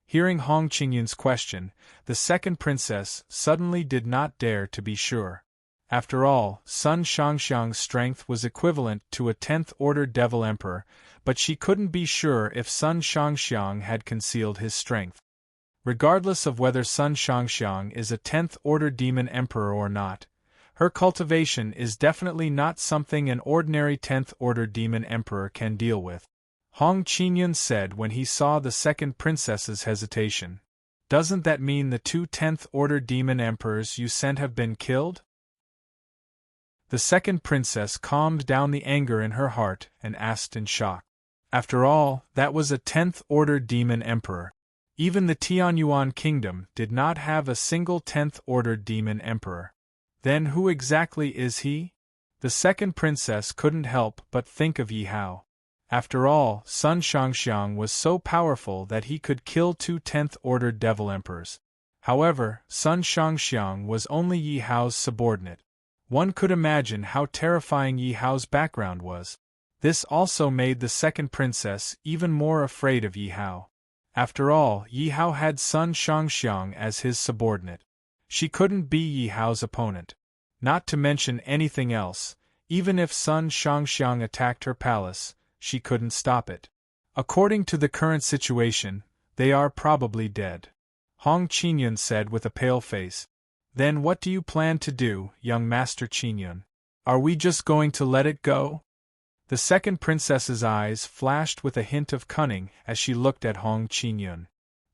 [SPEAKER 1] Hearing Hong Qingyun's question, the second princess suddenly did not dare to be sure. After all, Sun Shangxiang's strength was equivalent to a 10th-order Devil Emperor, but she couldn't be sure if Sun Shangxiang had concealed his strength. Regardless of whether Sun Shangxiang is a 10th-order Demon Emperor or not, her cultivation is definitely not something an ordinary 10th-order Demon Emperor can deal with. Hong Qingyun said when he saw the second princess's hesitation. Doesn't that mean the 2 10th-order Demon Emperors you sent have been killed? The second princess calmed down the anger in her heart and asked in shock. After all, that was a 10th-order Demon Emperor. Even the Tianyuan Kingdom did not have a single 10th-order Demon Emperor. Then who exactly is he? The second princess couldn't help but think of Yi Hao. After all, Sun Shangxiang was so powerful that he could kill 2 10th-order Devil Emperors. However, Sun Shangxiang was only Yi Hao's subordinate. One could imagine how terrifying Yi Hao's background was. This also made the second princess even more afraid of Yi Hao. After all, Yi Hao had Sun Shangxiang as his subordinate. She couldn't be Yi Hao's opponent. Not to mention anything else, Even if Sun Shangxiang attacked her palace, she couldn't stop it. According to the current situation, they are probably dead. Hong Qingyun said with a pale face. Then what do you plan to do, young Master Qingyun? Are we just going to let it go? The second princess's eyes flashed with a hint of cunning as she looked at Hong Qingyun.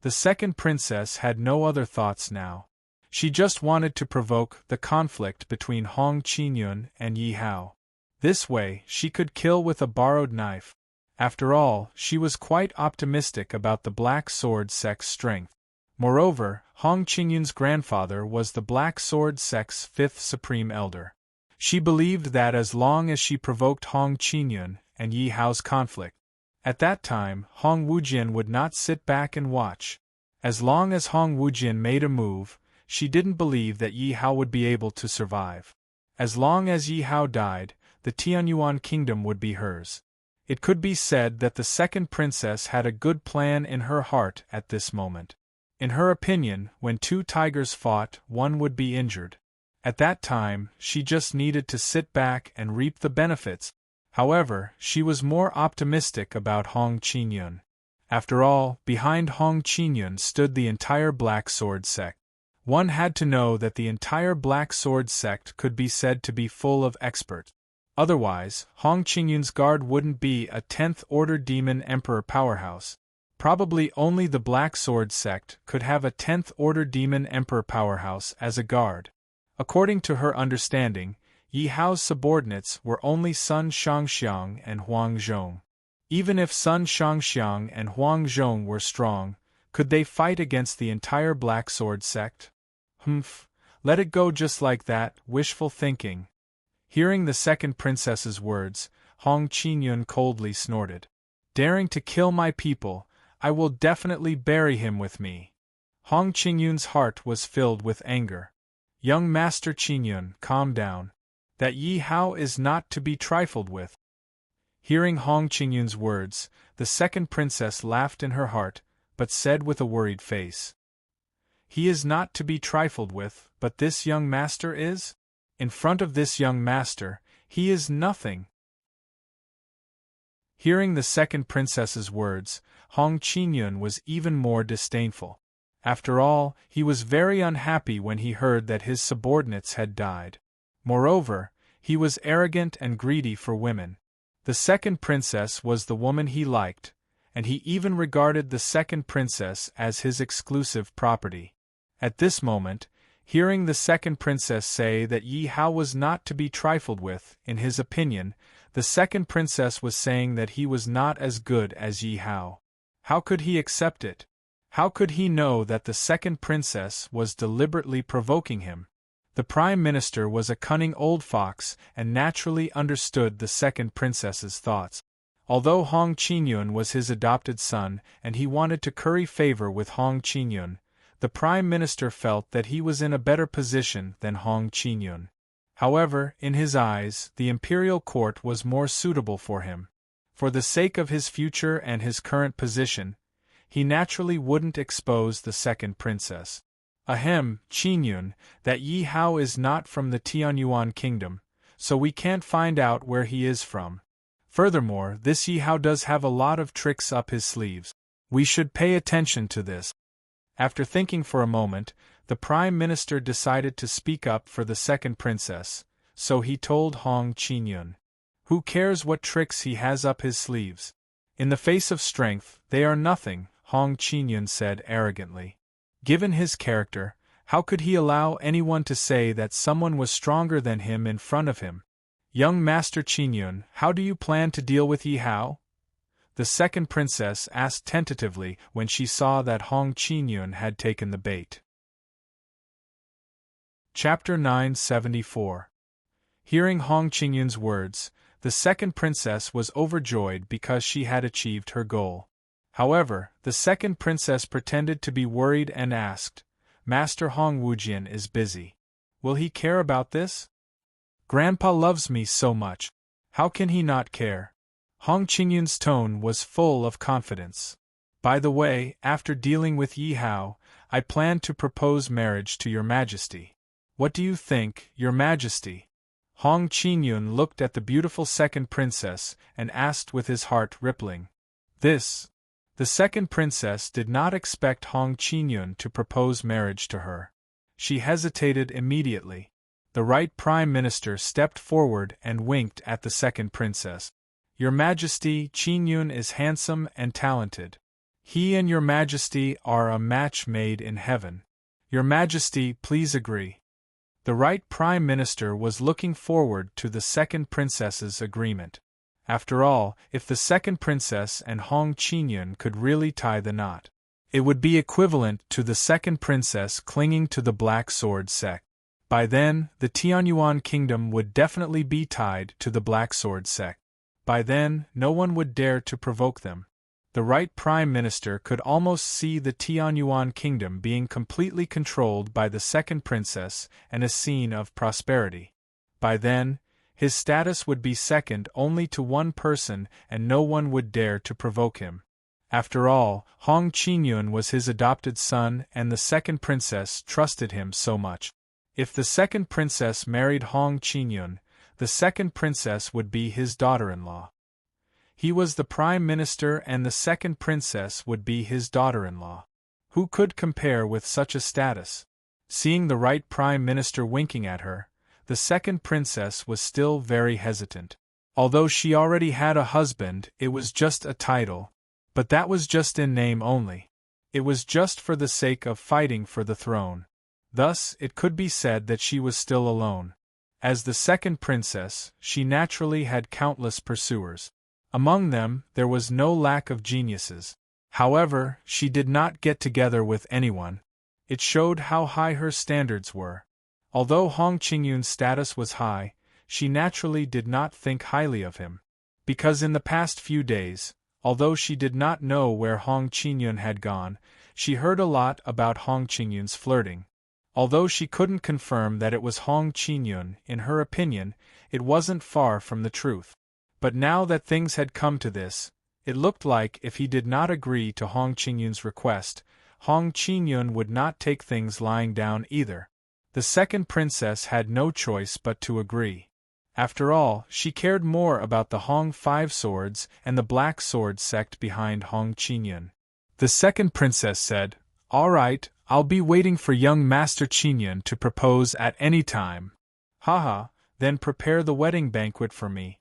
[SPEAKER 1] The second princess had no other thoughts now. She just wanted to provoke the conflict between Hong Qingyun and Yi Hao. This way, she could kill with a borrowed knife. After all, she was quite optimistic about the Black Sword sect's strength. Moreover, Hong Qingyun's grandfather was the Black Sword sect's fifth supreme elder. She believed that as long as she provoked Hong Qingyun and Yi Hao's conflict, at that time Hong Wujian would not sit back and watch. As long as Hong Wujian made a move, she didn't believe that Yi Hao would be able to survive. As long as Yi Hao died, the Tianyuan kingdom would be hers. It could be said that the second princess had a good plan in her heart at this moment. In her opinion, when two tigers fought, one would be injured. At that time, she just needed to sit back and reap the benefits. However, she was more optimistic about Hong Qingyun. After all, behind Hong Qingyun stood the entire Black Sword sect. One had to know that the entire Black Sword sect could be said to be full of experts. Otherwise, Hong Qingyun's guard wouldn't be a 10th Order Demon Emperor powerhouse. Probably only the Black Sword sect could have a 10th Order Demon Emperor powerhouse as a guard. According to her understanding, Yi Hao's subordinates were only Sun Shangxiang and Huang Zhong. Even if Sun Shangxiang and Huang Zhong were strong, could they fight against the entire Black Sword sect? Let it go just like that, wishful thinking. Hearing the second princess's words, Hong Qingyun coldly snorted. Daring to kill my people, I will definitely bury him with me. Hong Qingyun's heart was filled with anger. Young Master Qingyun, calm down. That Yi Hao is not to be trifled with. Hearing Hong Qingyun's words, the second princess laughed in her heart, but said with a worried face. He is not to be trifled with, but this young master is? In front of this young master, he is nothing. Hearing the second princess's words, Hong Qingyun was even more disdainful. After all, he was very unhappy when he heard that his subordinates had died. Moreover, he was arrogant and greedy for women. The second princess was the woman he liked, and he even regarded the second princess as his exclusive property. At this moment, hearing the second princess say that Yi Hao was not to be trifled with, in his opinion, the second princess was saying that he was not as good as Yi Hao. How could he accept it? How could he know that the second princess was deliberately provoking him? The Prime Minister was a cunning old fox and naturally understood the second princess's thoughts. Although Hong Qingyun was his adopted son and he wanted to curry favor with Hong Qingyun, the Prime Minister felt that he was in a better position than Hong Qingyun. However, in his eyes, the imperial court was more suitable for him. For the sake of his future and his current position, he naturally wouldn't expose the second princess. Qingyun, that Yi Hao is not from the Tianyuan kingdom, so we can't find out where he is from. Furthermore, this Yi Hao does have a lot of tricks up his sleeves. We should pay attention to this. After thinking for a moment, the Prime Minister decided to speak up for the second princess, so he told Hong Qingyun. Who cares what tricks he has up his sleeves? In the face of strength, they are nothing, Hong Qingyun said arrogantly. Given his character, how could he allow anyone to say that someone was stronger than him in front of him? Young Master Qingyun, how do you plan to deal with Yi Hao? The second princess asked tentatively when she saw that Hong Qingyun had taken the bait. Chapter 974. Hearing Hong Qingyun's words, the second princess was overjoyed because she had achieved her goal. However, the second princess pretended to be worried and asked, Master Hong Wujian is busy. Will he care about this? Grandpa loves me so much. How can he not care? Hong Qingyun's tone was full of confidence. By the way, after dealing with Yi Hao, I plan to propose marriage to your majesty. What do you think, your majesty? Hong Qingyun looked at the beautiful second princess and asked with his heart rippling. This. The second princess did not expect Hong Qingyun to propose marriage to her. She hesitated immediately. The right Prime Minister stepped forward and winked at the second princess. Your Majesty, Qingyun is handsome and talented. He and Your Majesty are a match made in heaven. Your Majesty, please agree. The right Prime Minister was looking forward to the second princess's agreement. After all, if the second princess and Hong Qingyun could really tie the knot, it would be equivalent to the second princess clinging to the Black Sword sect. By then, the Tianyuan kingdom would definitely be tied to the Black Sword sect. By then, no one would dare to provoke them. The right Prime Minister could almost see the Tianyuan kingdom being completely controlled by the second princess and a scene of prosperity. By then, his status would be second only to one person and no one would dare to provoke him. After all, Hong Qingyun was his adopted son and the second princess trusted him so much. If the second princess married Hong Qingyun, the second princess would be his daughter-in-law. He was the Prime Minister and the second princess would be his daughter-in-law. Who could compare with such a status? Seeing the right Prime Minister winking at her, the second princess was still very hesitant. Although she already had a husband, it was just a title. But that was just in name only. It was just for the sake of fighting for the throne. Thus, it could be said that she was still alone. As the second princess, she naturally had countless pursuers. Among them, there was no lack of geniuses. However, she did not get together with anyone. It showed how high her standards were. Although Hong Qingyun's status was high, she naturally did not think highly of him. Because in the past few days, although she did not know where Hong Qingyun had gone, she heard a lot about Hong Qingyun's flirting. Although she couldn't confirm that it was Hong Qingyun, in her opinion, it wasn't far from the truth. But now that things had come to this, it looked like if he did not agree to Hong Qingyun's request, Hong Qingyun would not take things lying down either. The second princess had no choice but to agree. After all, she cared more about the Hong Five Swords and the Black Sword sect behind Hong Qingyun. The second princess said, "All right, I'll be waiting for young Master Qingyun to propose at any time. Haha, then prepare the wedding banquet for me."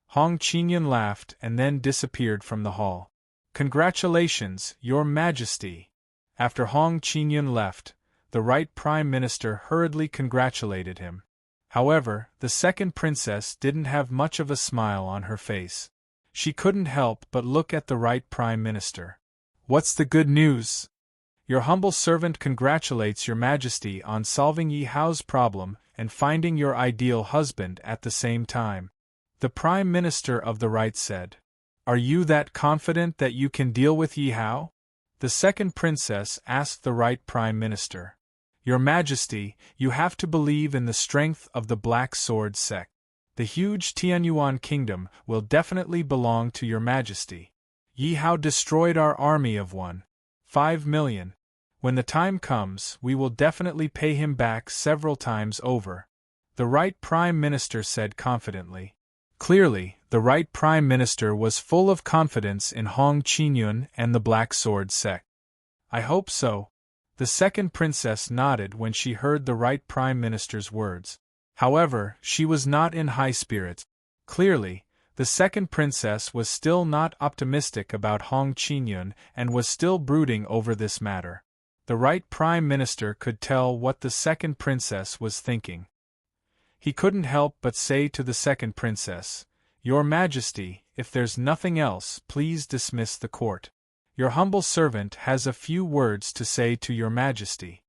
[SPEAKER 1] Hong Qingyun laughed and then disappeared from the hall. "Congratulations, Your Majesty." After Hong Qingyun left, the right Prime Minister hurriedly congratulated him. However, the second princess didn't have much of a smile on her face. She couldn't help but look at the right Prime Minister. "What's the good news?" "Your humble servant congratulates Your Majesty on solving Yi Hao's problem and finding your ideal husband at the same time," the Prime Minister of the right said. "Are you that confident that you can deal with Yi Hao?" the second princess asked the right Prime Minister. "Your Majesty, you have to believe in the strength of the Black Sword sect. The huge Tianyuan kingdom will definitely belong to Your Majesty. Yi Hao destroyed our army of 1.5 million. When the time comes, we will definitely pay him back several times over," the right Prime Minister said confidently. Clearly, the right Prime Minister was full of confidence in Hong Qingyun and the Black Sword sect. "I hope so." The second princess nodded when she heard the right Prime Minister's words. However, she was not in high spirits. Clearly, the second princess was still not optimistic about Hong Qingyun and was still brooding over this matter. The right Prime Minister could tell what the second princess was thinking. He couldn't help but say to the second princess, "Your Majesty, if there's nothing else, please dismiss the court. Your humble servant has a few words to say to Your Majesty."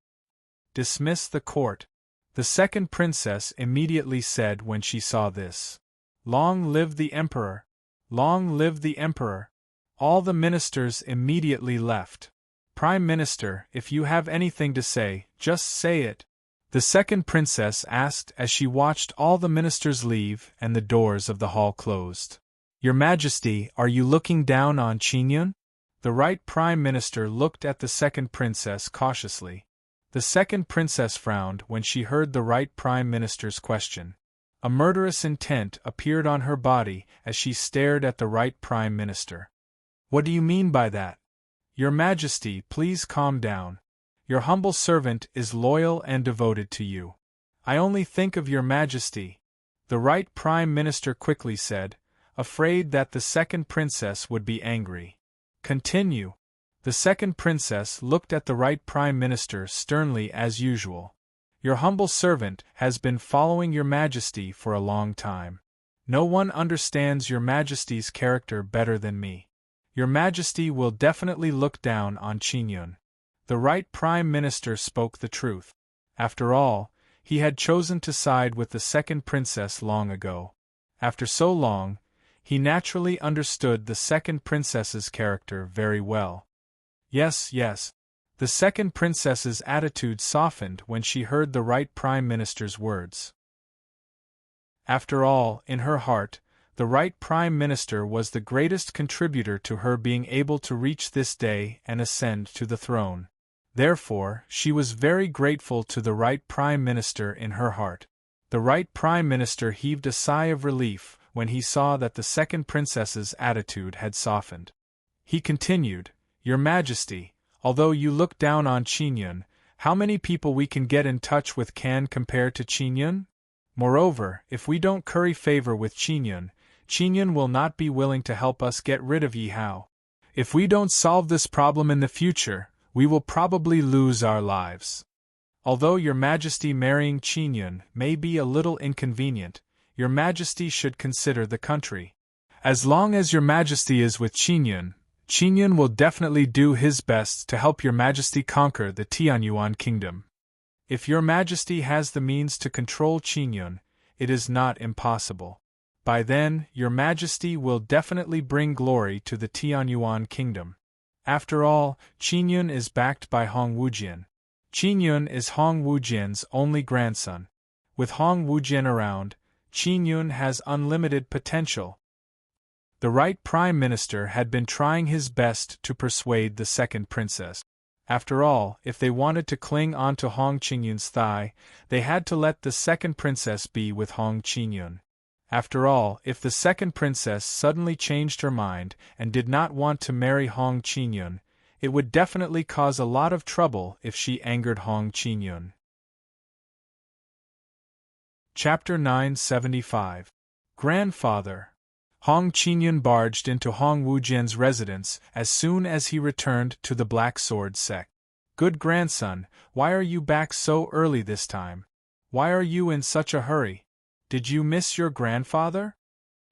[SPEAKER 1] "Dismiss the court," the second princess immediately said when she saw this. "Long live the Emperor! Long live the Emperor!" All the ministers immediately left. "Prime Minister, if you have anything to say, just say it," the second princess asked as she watched all the ministers leave and the doors of the hall closed. "Your Majesty, are you looking down on Qingyun?" The right Prime Minister looked at the second princess cautiously. The second princess frowned when she heard the right Prime Minister's question. A murderous intent appeared on her body as she stared at the right Prime Minister. "What do you mean by that? Your Majesty, please calm down. Your humble servant is loyal and devoted to you. I only think of your Majesty," the right Prime Minister quickly said, afraid that the second princess would be angry. "Continue." The second princess looked at the right Prime Minister sternly as usual. "Your humble servant has been following your Majesty for a long time. No one understands your Majesty's character better than me. Your Majesty will definitely look down on Qingyun." The right Prime Minister spoke the truth. After all, he had chosen to side with the second princess long ago. After so long, he naturally understood the second princess's character very well. Yes, the second princess's attitude softened when she heard the right Prime Minister's words. After all, in her heart, the right Prime Minister was the greatest contributor to her being able to reach this day and ascend to the throne. Therefore, she was very grateful to the right Prime Minister in her heart. The right Prime Minister heaved a sigh of relief when he saw that the second princess's attitude had softened. He continued, "Your Majesty, although you look down on Qingyun, how many people we can get in touch with can compare to Qingyun? Moreover, if we don't curry favor with Qingyun, Qingyun will not be willing to help us get rid of Yi Hao. If we don't solve this problem in the future, we will probably lose our lives. Although your Majesty marrying Qingyun may be a little inconvenient, your Majesty should consider the country. As long as your Majesty is with Qingyun, Qingyun will definitely do his best to help your Majesty conquer the Tianyuan kingdom. If your Majesty has the means to control Qingyun, it is not impossible. By then, your Majesty will definitely bring glory to the Tianyuan kingdom. After all, Qingyun is backed by Hong Wujian. Qingyun is Hong Wujian's only grandson. With Hong Wujian around, Qingyun has unlimited potential." The right Prime Minister had been trying his best to persuade the second princess. After all, if they wanted to cling onto Hong Qingyun's thigh, they had to let the second princess be with Hong Qingyun. After all, if the second princess suddenly changed her mind and did not want to marry Hong Qingyun, it would definitely cause a lot of trouble if she angered Hong Qingyun. Chapter 975. Grandfather. Hong Qingyun barged into Hong Wujian's residence as soon as he returned to the Black Sword sect. "Good grandson, why are you back so early this time? Why are you in such a hurry? Did you miss your grandfather?"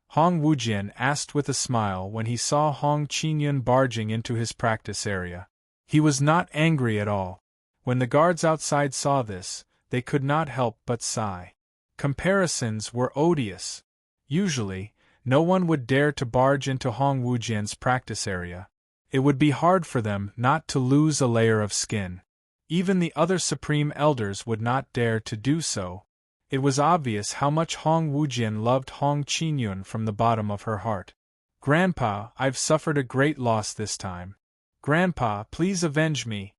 [SPEAKER 1] Hong Wujian asked with a smile when he saw Hong Qingyun barging into his practice area. He was not angry at all. When the guards outside saw this, they could not help but sigh. Comparisons were odious. Usually, no one would dare to barge into Hong Wujian's practice area. It would be hard for them not to lose a layer of skin. Even the other supreme elders would not dare to do so. It was obvious how much Hong Wujian loved Hong Qingyun from the bottom of her heart. "Grandpa, I've suffered a great loss this time. Grandpa, please avenge me,"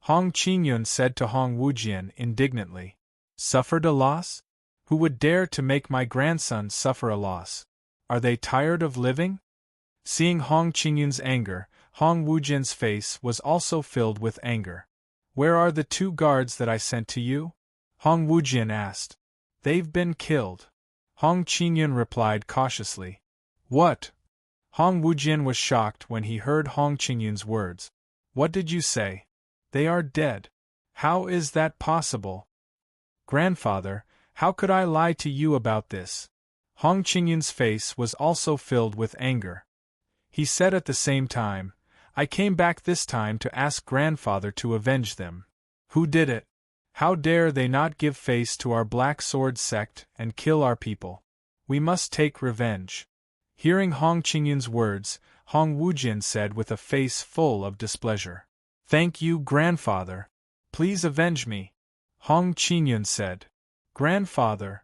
[SPEAKER 1] Hong Qingyun said to Hong Wujian indignantly. "Suffered a loss? Who would dare to make my grandson suffer a loss? Are they tired of living?" Seeing Hong Qingyun's anger, Hong Wujian's face was also filled with anger. "Where are the 2 guards that I sent to you?" Hong Wujian asked. "They've been killed," Hong Qingyun replied cautiously. "What?" Hong Wujian was shocked when he heard Hong Qingyun's words. "What did you say? They are dead. How is that possible?" "Grandfather, how could I lie to you about this?" Hong Qingyun's face was also filled with anger. He said at the same time, "I came back this time to ask grandfather to avenge them." "Who did it? How dare they not give face to our Black Sword sect and kill our people? We must take revenge." Hearing Hong Qingyun's words, Hong Wujian said with a face full of displeasure, "Thank you, grandfather. Please avenge me," Hong Qingyun said. "Grandfather."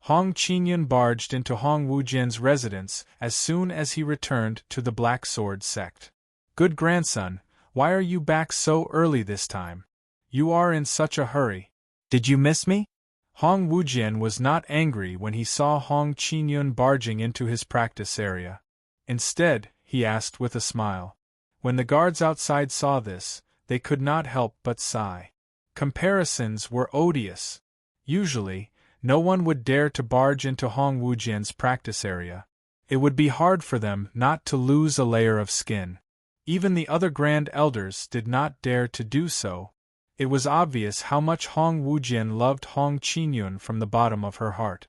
[SPEAKER 1] Hong Qingyun barged into Hong Wujian's residence as soon as he returned to the Black Sword sect. "Good grandson, why are you back so early this time? You are in such a hurry. Did you miss me?" Hong Wujian was not angry when he saw Hong Qinyun barging into his practice area. Instead, he asked with a smile. When the guards outside saw this, they could not help but sigh. Comparisons were odious. Usually, no one would dare to barge into Hong Wujian's practice area. It would be hard for them not to lose a layer of skin. Even the other grand elders did not dare to do so. It was obvious how much Hong Wujian loved Hong Qinyun from the bottom of her heart.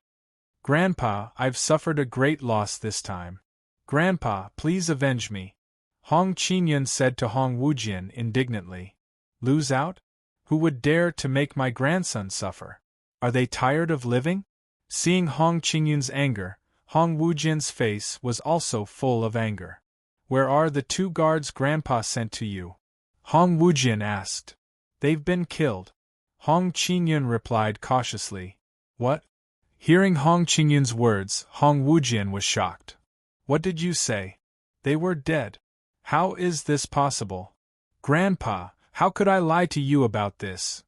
[SPEAKER 1] "Grandpa, I've suffered a great loss this time. Grandpa, please avenge me," Hong Qinyun said to Hong Wujian indignantly. "Lose out? Who would dare to make my grandson suffer? Are they tired of living?" Seeing Hong Qinyun's anger, Hong Wujian's face was also full of anger. "Where are the 2 guards Grandpa sent to you?" Hong Wujian asked. "They've been killed," Hong Qinyun replied cautiously. "What?" Hearing Hong Qinyun's words, Hong Wujian was shocked. "What did you say? They were dead. How is this possible? Grandpa, how could I lie to you about this?"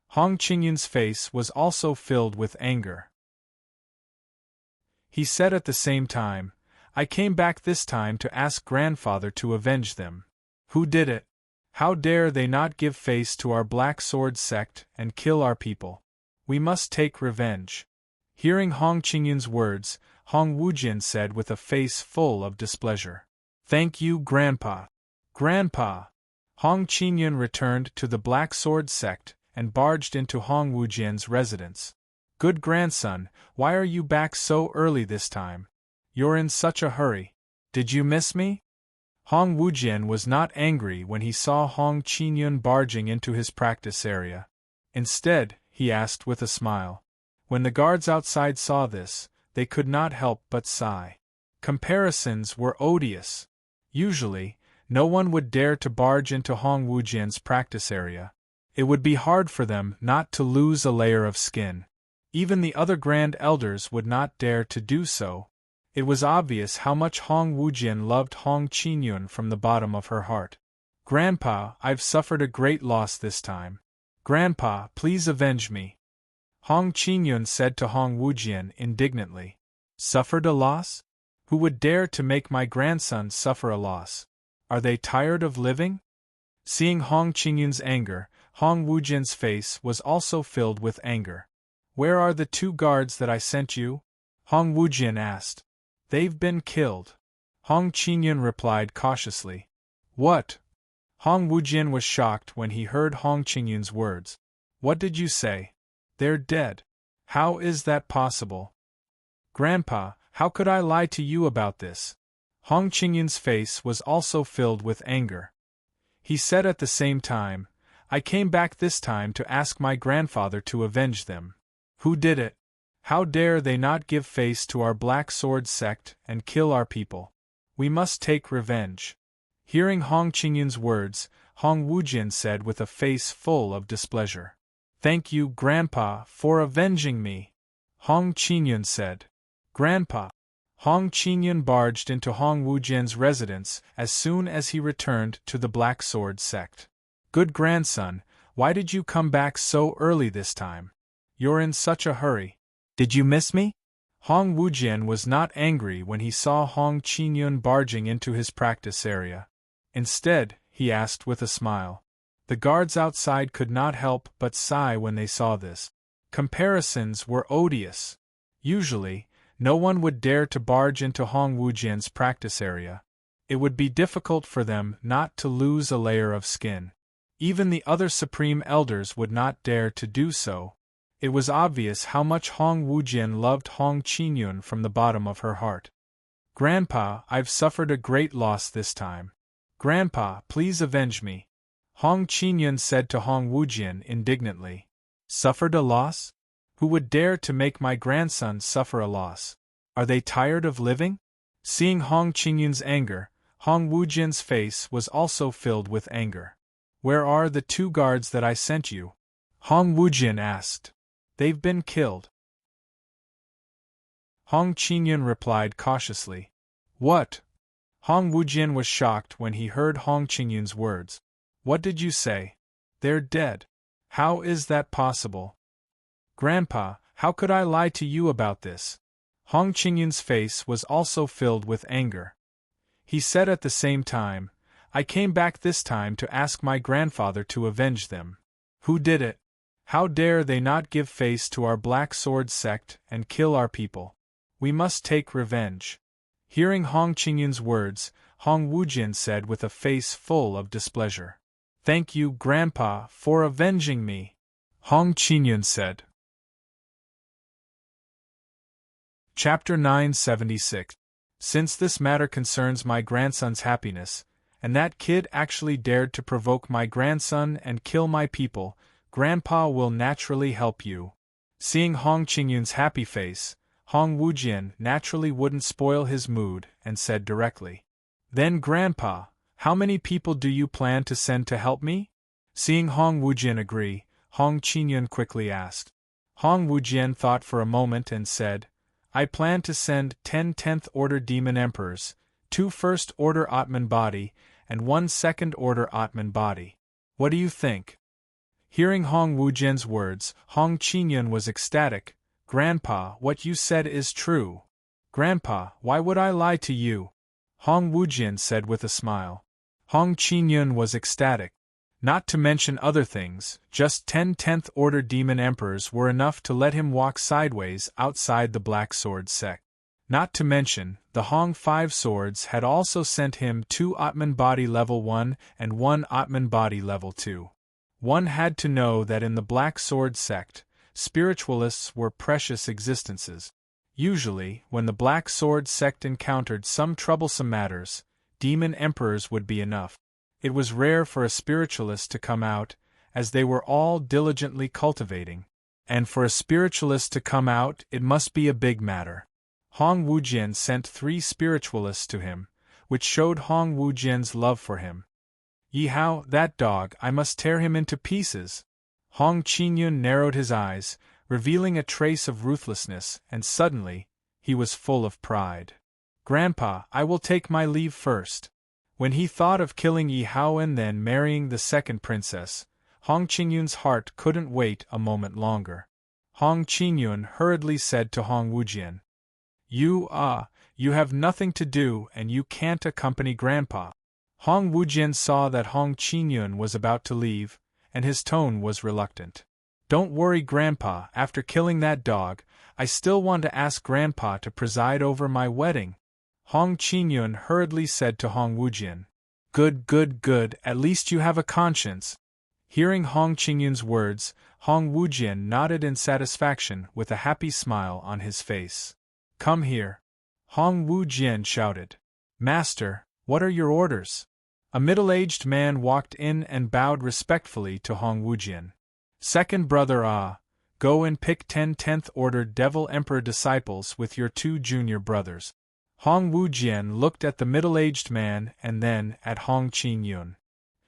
[SPEAKER 1] Hong Qinyun's face was also filled with anger. He said at the same time, "I came back this time to ask grandfather to avenge them. Who did it? How dare they not give face to our Black Sword sect and kill our people? We must take revenge." Hearing Hong Qinyun's words, Hong Wujian said with a face full of displeasure. "Thank you, Grandpa." "Grandpa!" Hong Qinyun returned to the Black Sword sect and barged into Hong Wujian's residence. "Good grandson, why are you back so early this time? You're in such a hurry. Did you miss me?" Hong Wujian was not angry when he saw Hong Qinyun barging into his practice area. Instead, he asked with a smile. When the guards outside saw this, they could not help but sigh. Comparisons were odious. Usually, no one would dare to barge into Hong Wujian's practice area. It would be hard for them not to lose a layer of skin. Even the other grand elders would not dare to do so. It was obvious how much Hong Wujian loved Hong Qinyun from the bottom of her heart. "Grandpa, I've suffered a great loss this time. Grandpa, please avenge me," Hong Qinyun said to Hong Wujian indignantly. "Suffered a loss? Who would dare to make my grandson suffer a loss? Are they tired of living?" Seeing Hong Qinyun's anger, Hong Wujian's face was also filled with anger. "Where are the 2 guards that I sent you?" Hong Wujian asked. "They've been killed," Hong Qinyun replied cautiously. "What?" Hong Wujian was shocked when he heard Hong Qinyun's words. "What did you say? They're dead. How is that possible? Grandpa, how could I lie to you about this?" Hong Qinyun's face was also filled with anger. He said at the same time, "I came back this time to ask my grandfather to avenge them. Who did it? How dare they not give face to our Black Sword sect and kill our people? We must take revenge." Hearing Hong Qinyun's words, Hong Wujian said with a face full of displeasure. "Thank you, Grandpa, for avenging me," Hong Qinyun said. "Grandpa!" Hong Qinyun barged into Hong Wujian's residence as soon as he returned to the Black Sword sect. "Good grandson, why did you come back so early this time? You're in such a hurry. Did you miss me?" Hong Wujian was not angry when he saw Hong Qinyun barging into his practice area. Instead, he asked with a smile. The guards outside could not help but sigh when they saw this. Comparisons were odious. Usually, no one would dare to barge into Hong Wujian's practice area. It would be difficult for them not to lose a layer of skin. Even the other supreme elders would not dare to do so. It was obvious how much Hong Wujian loved Hong Qinyun from the bottom of her heart. "Grandpa, I've suffered a great loss this time. Grandpa, please avenge me," Hong Qinyun said to Hong Wujian indignantly. "Suffered a loss? Who would dare to make my grandson suffer a loss? Are they tired of living?" Seeing Hong Qinyun's anger, Hong Wujian's face was also filled with anger. "Where are the 2 guards that I sent you?" Hong Wujian asked. "They've been killed," Hong Qinyun replied cautiously. "What?" Hong Wujian was shocked when he heard Hong Qinyun's words. "What did you say? They're dead. How is that possible? Grandpa, How could I lie to you about this? Hong Qingyun's face was also filled with anger. He said at the same time, I came back this time to ask my grandfather to avenge them. Who did it? How dare they not give face to our Black Sword sect and kill our people? We must take revenge. Hearing Hong Qingyun's words, Hong Wujian said with a face full of displeasure. Thank you, Grandpa, for avenging me, Hong Qingyun said. Chapter 976. Since this matter concerns my grandson's happiness, and that kid actually dared to provoke my grandson and kill my people, Grandpa will naturally help you. Seeing Hong Qingyun's happy face, Hong Wujian naturally wouldn't spoil his mood and said directly. Then Grandpa, how many people do you plan to send to help me? Seeing Hong Wujian agree, Hong Qingyun quickly asked. Hong Wujian thought for a moment and said, I plan to send 10 10th Order Demon Emperors, 2 First Order Atman Body, and 1 Second Order Atman Body. What do you think? Hearing Hong Wujian's words, Hong Qingyun was ecstatic. Grandpa, what you said is true. Grandpa, why would I lie to you? Hong Wujian said with a smile. Hong Qingyun was ecstatic. Not to mention other things, just 10 10th Order Demon Emperors were enough to let him walk sideways outside the Black Sword sect. Not to mention, the Hong Five Swords had also sent him 2 Atman Body Level 1 and 1 Atman Body Level 2. One had to know that in the Black Sword sect, spiritualists were precious existences. Usually, when the Black Sword sect encountered some troublesome matters, demon emperors would be enough. It was rare for a spiritualist to come out, as they were all diligently cultivating. And for a spiritualist to come out, it must be a big matter. Hong Wujian sent 3 spiritualists to him, which showed Hong Wujian's love for him. Yihao, that dog, I must tear him into pieces. Hong Qingyun narrowed his eyes, revealing a trace of ruthlessness, and suddenly, he was full of pride. Grandpa, I will take my leave first. When he thought of killing Yihao and then marrying the second princess, Hong Qingyun's heart couldn't wait a moment longer. Hong Qingyun hurriedly said to Hong Wujian, You have nothing to do and you can't accompany Grandpa. Hong Wujian saw that Hong Qingyun was about to leave, and his tone was reluctant. Don't worry, Grandpa, after killing that dog, I still want to ask Grandpa to preside over my wedding. Hong Qingyun hurriedly said to Hong Wujian. Good, at least you have a conscience. Hearing Hong Qingyun's words, Hong Wujian nodded in satisfaction with a happy smile on his face. Come here. Hong Wujian shouted. Master, what are your orders? A middle-aged man walked in and bowed respectfully to Hong Wujian. Second brother, go and pick 10 10th Order Devil Emperor disciples with your 2 junior brothers. Hong Wujian looked at the middle-aged man and then at Hong Qingyun.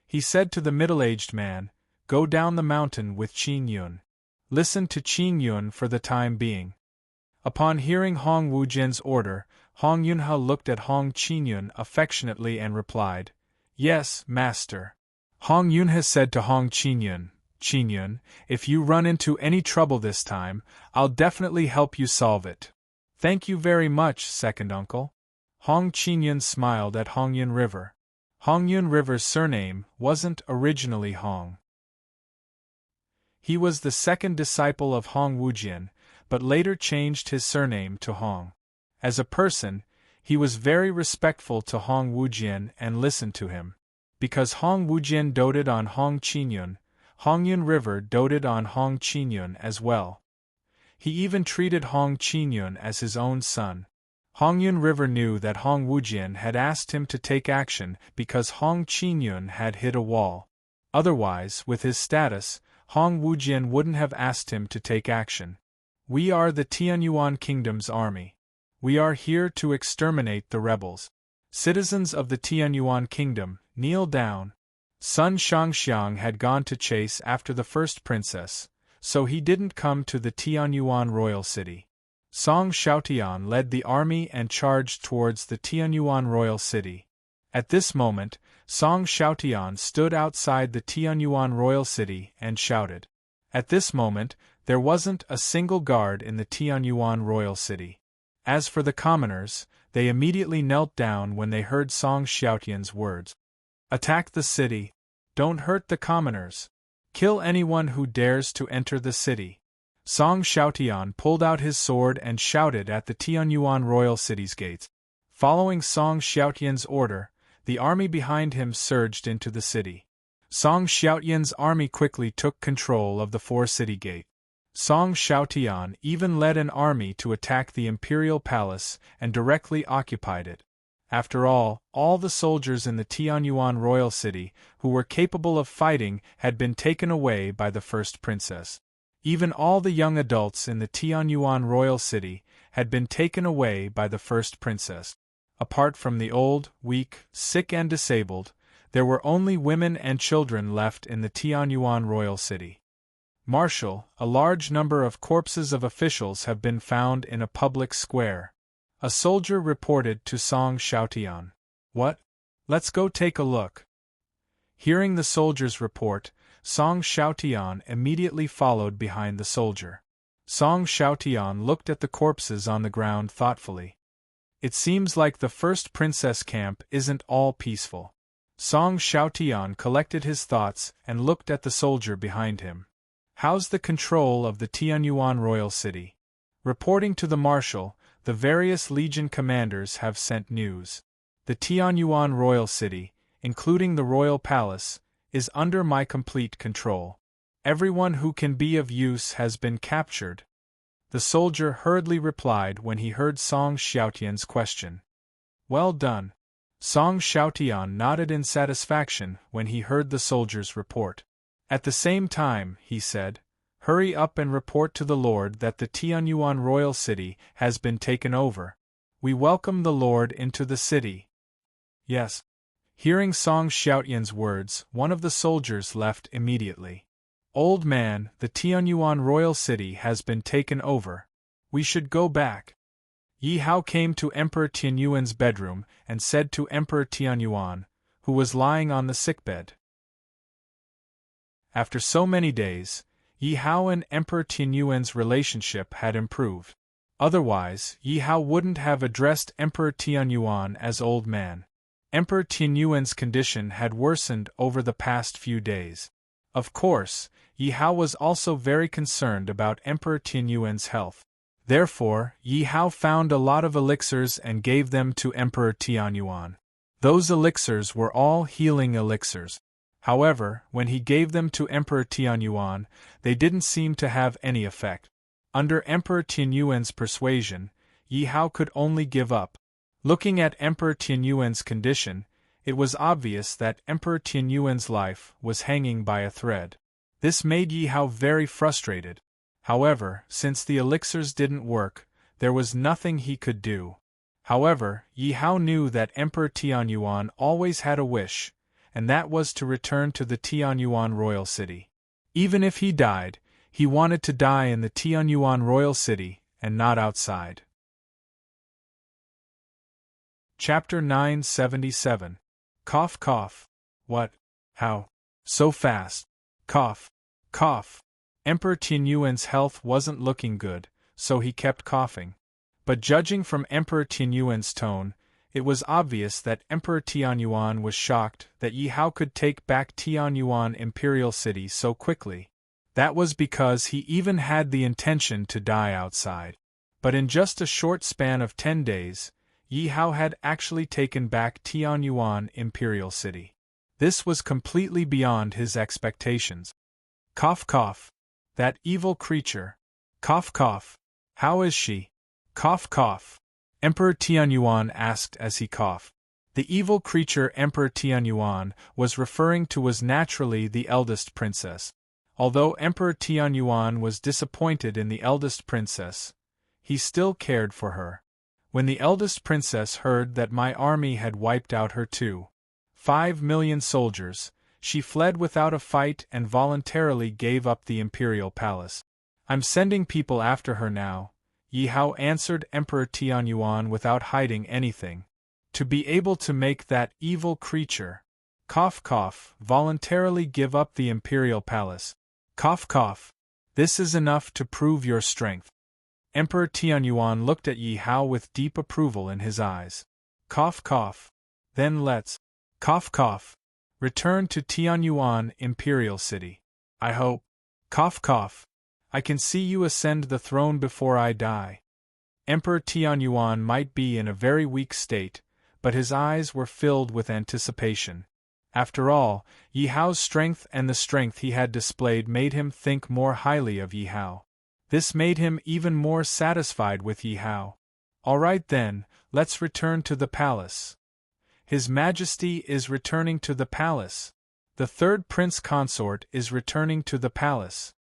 [SPEAKER 1] He said to the middle-aged man, Go down the mountain with Qingyun. Listen to Qingyun for the time being. Upon hearing Hong Wujian's order, Hong Yunhe looked at Hong Qingyun affectionately and replied, Yes, master. Hong Yunhe said to Hong Qingyun, Qingyun, if you run into any trouble this time, I'll definitely help you solve it. Thank you very much, second uncle. Hong Qingyun smiled at Hongyun River. Hongyun River's surname wasn't originally Hong. He was the second disciple of Hong Wujian, but later changed his surname to Hong. As a person, he was very respectful to Hong Wujian and listened to him. Because Hong Wujian doted on Hong Qingyun, Hongyun River doted on Hong Qingyun as well. He even treated Hong Qingyun as his own son. Hongyun River knew that Hong Wujian had asked him to take action because Hong Qingyun had hit a wall. Otherwise, with his status, Hong Wujian wouldn't have asked him to take action. We are the Tianyuan Kingdom's army. We are here to exterminate the rebels. Citizens of the Tianyuan Kingdom, kneel down. Sun Shangxiang had gone to chase after the first princess, so he didn't come to the Tianyuan royal city. Song Xiaotian led the army and charged towards the Tianyuan royal city. At this moment, Song Xiaotian stood outside the Tianyuan royal city and shouted. At this moment, There wasn't a single guard in the Tianyuan royal city. As for the commoners, they immediately knelt down when they heard Song Xiaotian's words. Attack the city. Don't hurt the commoners. Kill anyone who dares to enter the city. Song Xiaotian pulled out his sword and shouted at the Tianyuan royal city's gates. Following Song Xiaotian's order, the army behind him surged into the city. Song Xiaotian's army quickly took control of the 4-city gate. Song Xiaotian even led an army to attack the imperial palace and directly occupied it. After all the soldiers in the Tianyuan royal city who were capable of fighting had been taken away by the first princess. Even all the young adults in the Tianyuan royal city had been taken away by the first princess. Apart from the old, weak, sick and disabled, there were only women and children left in the Tianyuan royal city. Marshal, a large number of corpses of officials have been found in a public square. A soldier reported to Song Xiaotian. What? Let's go take a look. Hearing the soldier's report, Song Xiaotian immediately followed behind the soldier. Song Xiaotian looked at the corpses on the ground thoughtfully. It seems like the first princess camp isn't all peaceful. Song Xiaotian collected his thoughts and looked at the soldier behind him. How's the control of the Tianyuan royal city? Reporting to the marshal, the various legion commanders have sent news. The Tianyuan royal city, including the royal palace, is under my complete control. Everyone who can be of use has been captured. The soldier hurriedly replied when he heard Song Xiaotian's question. Well done. Song Xiaotian nodded in satisfaction when he heard the soldier's report. At the same time, he said, hurry up and report to the Lord that the Tianyuan royal city has been taken over. We welcome the Lord into the city. Yes. Hearing Song Xiaotian's words, one of the soldiers left immediately. Old man, the Tianyuan royal city has been taken over. We should go back. Yi Hao came to Emperor Tianyuan's bedroom and said to Emperor Tianyuan, who was lying on the sickbed. After so many days, Yi Hao and Emperor Tianyuan's relationship had improved. Otherwise, Yi Hao wouldn't have addressed Emperor Tianyuan as old man. Emperor Tianyuan's condition had worsened over the past few days. Of course, Yi Hao was also very concerned about Emperor Tianyuan's health. Therefore, Yi Hao found a lot of elixirs and gave them to Emperor Tianyuan. Those elixirs were all healing elixirs. However, when he gave them to Emperor Tianyuan, they didn't seem to have any effect. Under Emperor Tianyuan's persuasion, Yi Hao could only give up. Looking at Emperor Tianyuan's condition, it was obvious that Emperor Tianyuan's life was hanging by a thread. This made Yi Hao very frustrated. However, since the elixirs didn't work, there was nothing he could do. However, Yi Hao knew that Emperor Tianyuan always had a wish, and that was to return to the Tianyuan royal city. Even if he died, he wanted to die in the Tianyuan royal city and not outside. Chapter 977. Cough cough. What? How? So fast. Cough. Cough. Emperor Tianyuan's health wasn't looking good, so he kept coughing. But judging from Emperor Tianyuan's tone, it was obvious that Emperor Tianyuan was shocked that Yi Hao could take back Tianyuan Imperial City so quickly. That was because he even had the intention to die outside. But in just a short span of 10 days, Yi Hao had actually taken back Tianyuan Imperial City. This was completely beyond his expectations. Cough cough. That evil creature. Cough cough. How is she? Cough cough. Emperor Tianyuan asked as he coughed. The evil creature Emperor Tianyuan was referring to was naturally the eldest princess. Although Emperor Tianyuan was disappointed in the eldest princess, he still cared for her. When the eldest princess heard that my army had wiped out her 5 million soldiers, she fled without a fight and voluntarily gave up the imperial palace. I'm sending people after her now, Yi Hao answered Emperor Tianyuan without hiding anything. To be able to make that evil creature, cough cough, voluntarily give up the imperial palace. Cough cough. This is enough to prove your strength. Emperor Tianyuan looked at Yi Hao with deep approval in his eyes. Cough cough. Then let's, cough cough, return to Tianyuan Imperial City. I hope, cough cough, I can see you ascend the throne before I die. Emperor Tianyuan might be in a very weak state, but his eyes were filled with anticipation. After all, Yi Hao's strength and the strength he had displayed made him think more highly of Yi Hao. This made him even more satisfied with Yi Hao. All right then, let's return to the palace. His Majesty is returning to the palace. The third prince consort is returning to the palace.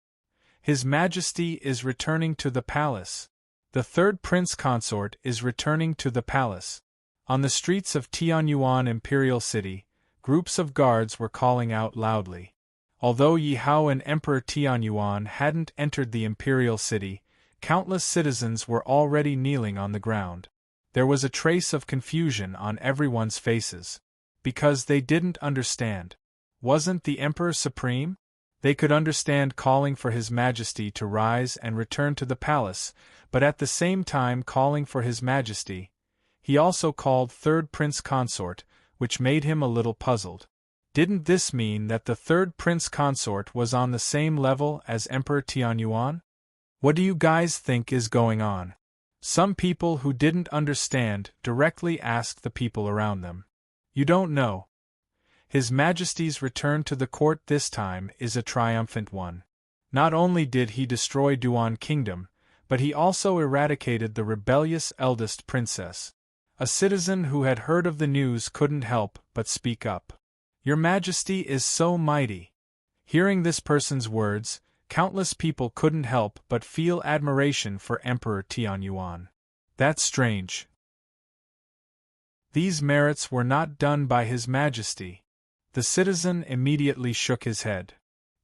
[SPEAKER 1] His Majesty is returning to the palace. The third prince consort is returning to the palace. On the streets of Tianyuan Imperial City, groups of guards were calling out loudly. Although Yi Hao and Emperor Tianyuan hadn't entered the Imperial City, countless citizens were already kneeling on the ground. There was a trace of confusion on everyone's faces. Because they didn't understand. Wasn't the Emperor supreme? They could understand calling for His Majesty to rise and return to the palace, but at the same time calling for His Majesty. He also called third prince consort, which made him a little puzzled. Didn't this mean that the third prince consort was on the same level as Emperor Tianyuan? What do you guys think is going on? Some people who didn't understand directly asked the people around them. You don't know. His Majesty's return to the court this time is a triumphant one. Not only did he destroy Duan Kingdom, but he also eradicated the rebellious eldest princess. A citizen who had heard of the news couldn't help but speak up. Your Majesty is so mighty. Hearing this person's words, countless people couldn't help but feel admiration for Emperor Tianyuan. That's strange. These merits were not done by His Majesty. The citizen immediately shook his head.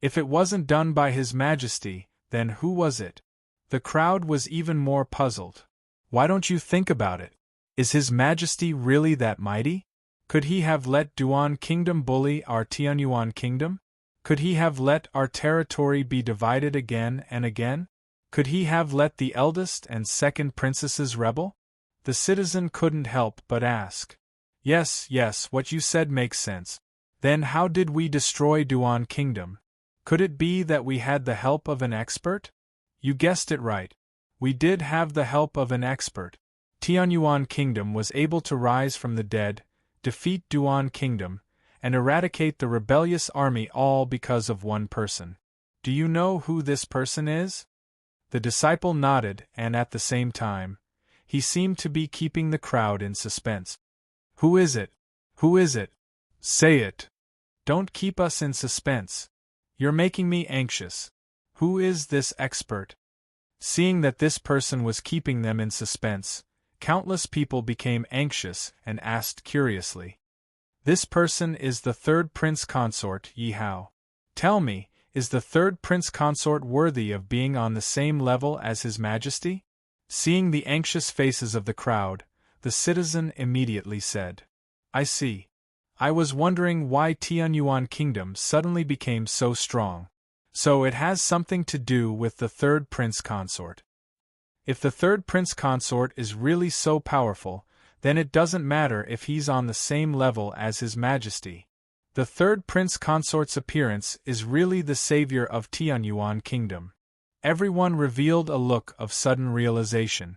[SPEAKER 1] If it wasn't done by His Majesty, then who was it? The crowd was even more puzzled. Why don't you think about it? Is His Majesty really that mighty? Could he have let Duan Kingdom bully our Tianyuan Kingdom? Could he have let our territory be divided again and again? Could he have let the eldest and second princesses rebel? The citizen couldn't help but ask. Yes, what you said makes sense. Then how did we destroy Duan Kingdom? Could it be that we had the help of an expert? You guessed it right. We did have the help of an expert. Tianyuan Kingdom was able to rise from the dead, defeat Duan Kingdom, and eradicate the rebellious army all because of one person. Do you know who this person is? The disciple nodded and at the same time, he seemed to be keeping the crowd in suspense. Who is it? Who is it? Say it. Don't keep us in suspense. You're making me anxious. Who is this expert? Seeing that this person was keeping them in suspense, countless people became anxious and asked curiously. This person is the third prince consort, Yi Hao. Tell me, is the third prince consort worthy of being on the same level as His Majesty? Seeing the anxious faces of the crowd, the citizen immediately said, I see. I was wondering why Tianyuan Kingdom suddenly became so strong. So it has something to do with the third prince consort. If the third prince consort is really so powerful, then it doesn't matter if he's on the same level as His Majesty. The third prince consort's appearance is really the savior of Tianyuan Kingdom. Everyone revealed a look of sudden realization.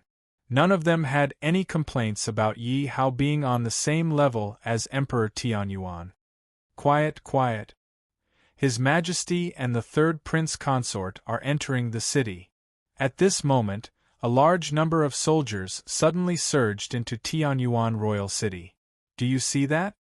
[SPEAKER 1] None of them had any complaints about Yi Hao being on the same level as Emperor Tianyuan. Quiet. His Majesty and the third prince consort are entering the city. At this moment, a large number of soldiers suddenly surged into Tianyuan Royal City. Do you see that?